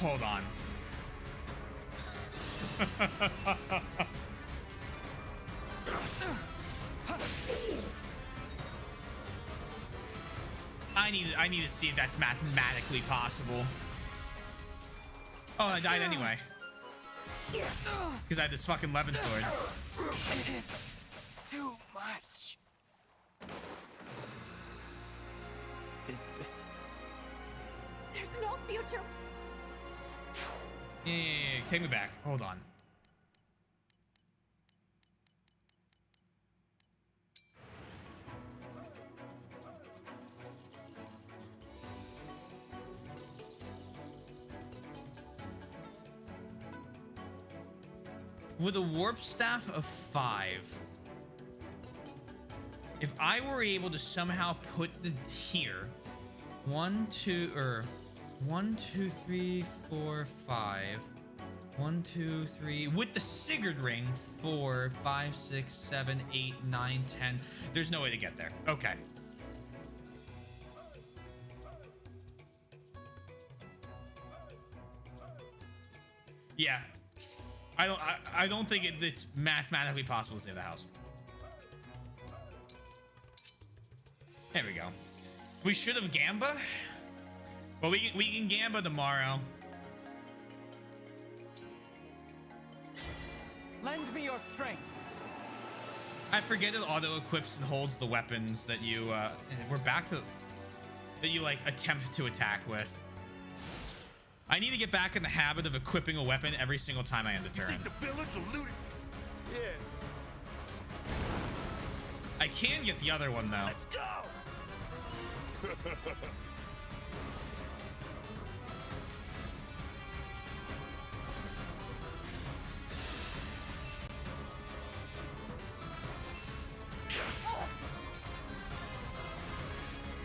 Hold on. I need to see if that's mathematically possible. Oh, I died anyway. Because I had this fucking Levin sword. It's too much. Is this... There's no future. Yeah. Take me back. Hold on. With a warp staff of 5, if I were able to somehow put the here 1 2 3 4 5 1 2 3 with the Sigurd ring 4 5 6 7 8 9 10, there's no way to get there. Okay. Yeah. I don't think it's mathematically possible to save the house. There we go. We should have Gamba. Well, we can Gamba tomorrow. Lend me your strength. I forget it auto equips and holds the weapons that you we're back to that you like attempt to attack with. I need to get back in the habit of equipping a weapon every single time I end a turn. You think the village will loot it? Yeah. I can get the other one though. Let's go!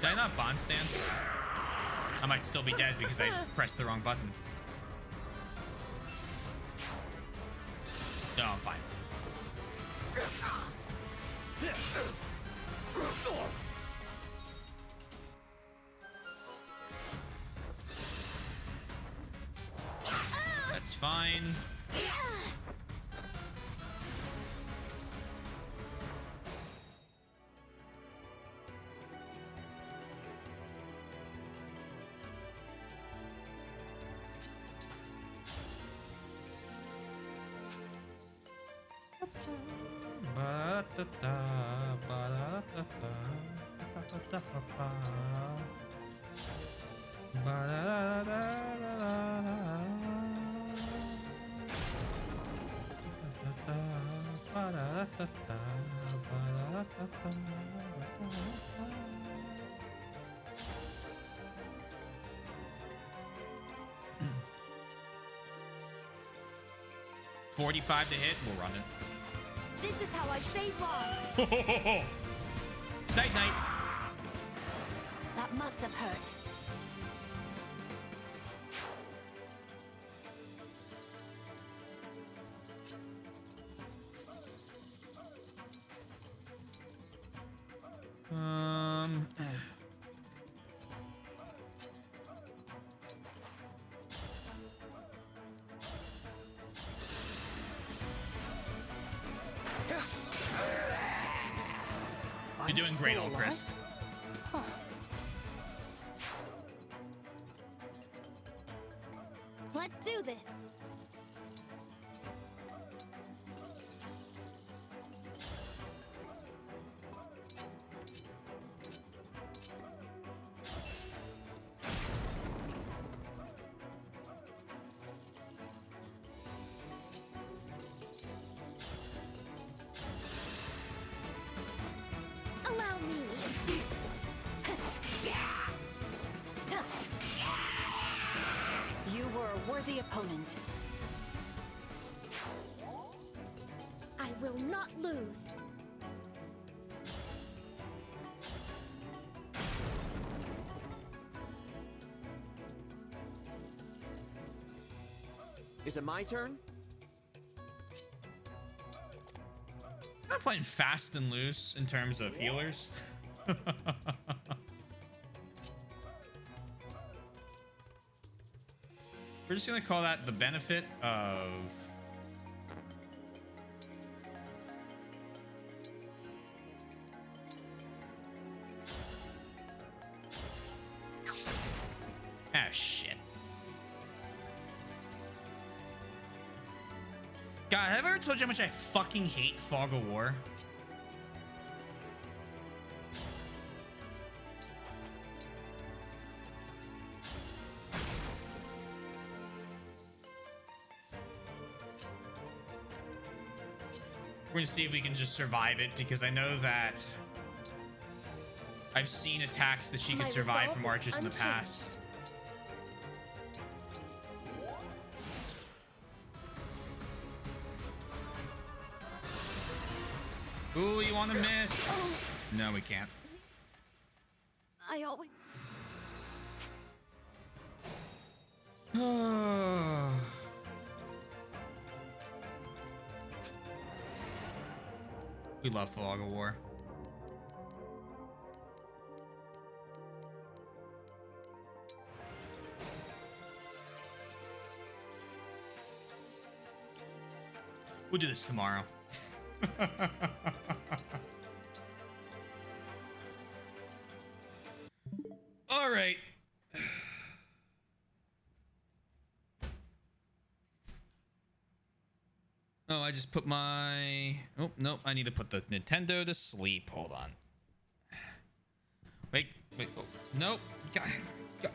Did I not bond stance? I might still be dead because I pressed the wrong button. No, I'm fine. That's fine. $45 to hit. We'll run it. This is how I save lives. Night, night. That must have hurt. You're doing great, old Chris. Huh. Let's do this. Allow me. You were a worthy opponent. I will not lose. Is it my turn? I'm not playing fast and loose in terms of healers. We're just gonna call that the benefit of shit. God, have I ever told you how much I fucking hate Fog of War? We're gonna see if we can just survive it, because I know that I've seen attacks that she could survive from archers in the past. Ooh, you want to miss? No, we can't. I always... We love Fog of War. We'll do this tomorrow. All right. Oh, I just put my... Oh, no. I need to put the Nintendo to sleep. Hold on. Wait. Oh, nope.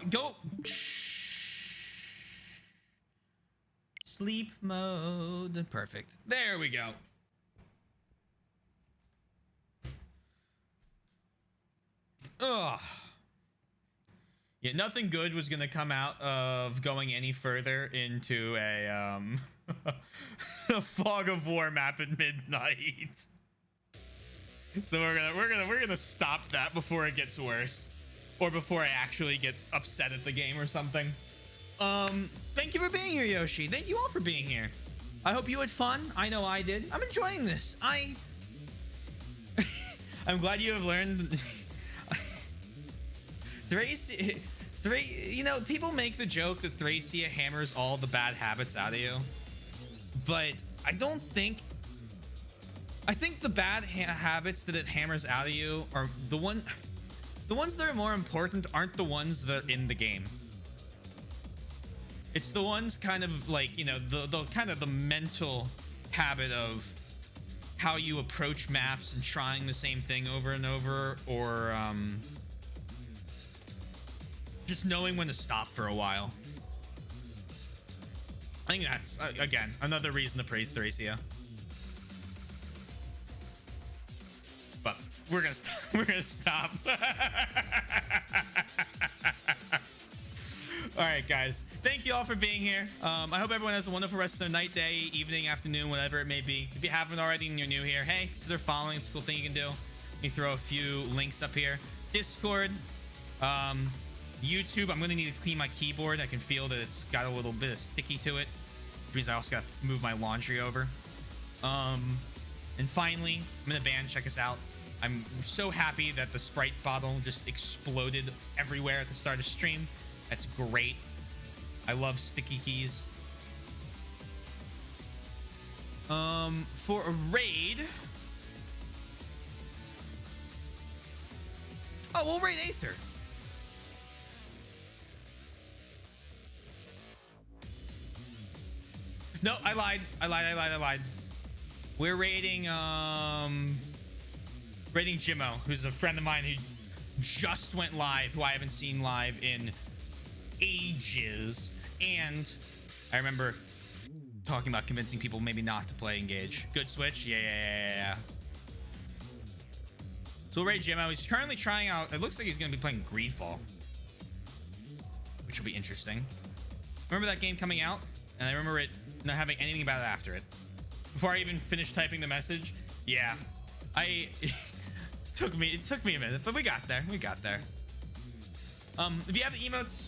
Go. Sleep mode. Perfect. There we go. Ugh. Yeah, nothing good was gonna come out of going any further into a a Fog of War map at midnight. So we're gonna stop that before it gets worse, or before I actually get upset at the game or something. Thank you for being here, Yoshi. Thank you all for being here. I hope you had fun. I know I did. I'm enjoying this. I'm glad you have learned. You know, people make the joke that Thracia hammers all the bad habits out of you, but I think the bad habits that it hammers out of you are the ones that are more important aren't the ones that are in the game. It's the ones kind of like, you know, the kind of the mental habit of how you approach maps and trying the same thing over and over, or just knowing when to stop for a while. I think that's again another reason to praise Thracia. But we're gonna we're gonna stop. All right, guys. Thank you all for being here. I hope everyone has a wonderful rest of their night, day, evening, afternoon, whatever it may be. If you haven't already and you're new here, hey, consider following. It's a cool thing you can do. Let me throw a few links up here. Discord, YouTube. I'm gonna need to clean my keyboard. I can feel that it's got a little bit of sticky to it, which means I also got to move my laundry over. And finally, I'm in a band. Check us out. I'm so happy that the Sprite bottle just exploded everywhere at the start of stream. That's great. I love sticky keys. For a raid. Oh, we'll raid Aether. No, I lied. We're raiding Jimmo, who's a friend of mine who just went live, who I haven't seen live in ages. And I remember talking about convincing people maybe not to play Engage. Good switch. Yeah. So we'll raid Jimmo. He's currently trying out, it looks like he's going to be playing Greedfall, which will be interesting. Remember that game coming out? And I remember it not having anything about it after it. Before I even finished typing the message. Yeah. It took me a minute, but we got there. If you have the emotes,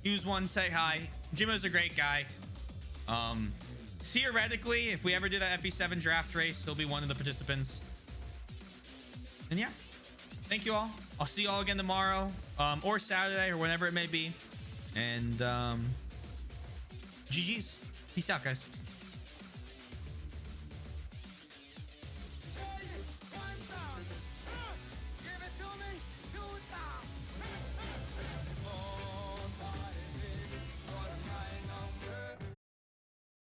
use one, say hi. Jimmo's a great guy. Theoretically, if we ever do that FE7 draft race, he'll be one of the participants. And yeah, thank you all. I'll see you all again tomorrow, or Saturday, or whenever it may be. And GG's. Peace out, guys.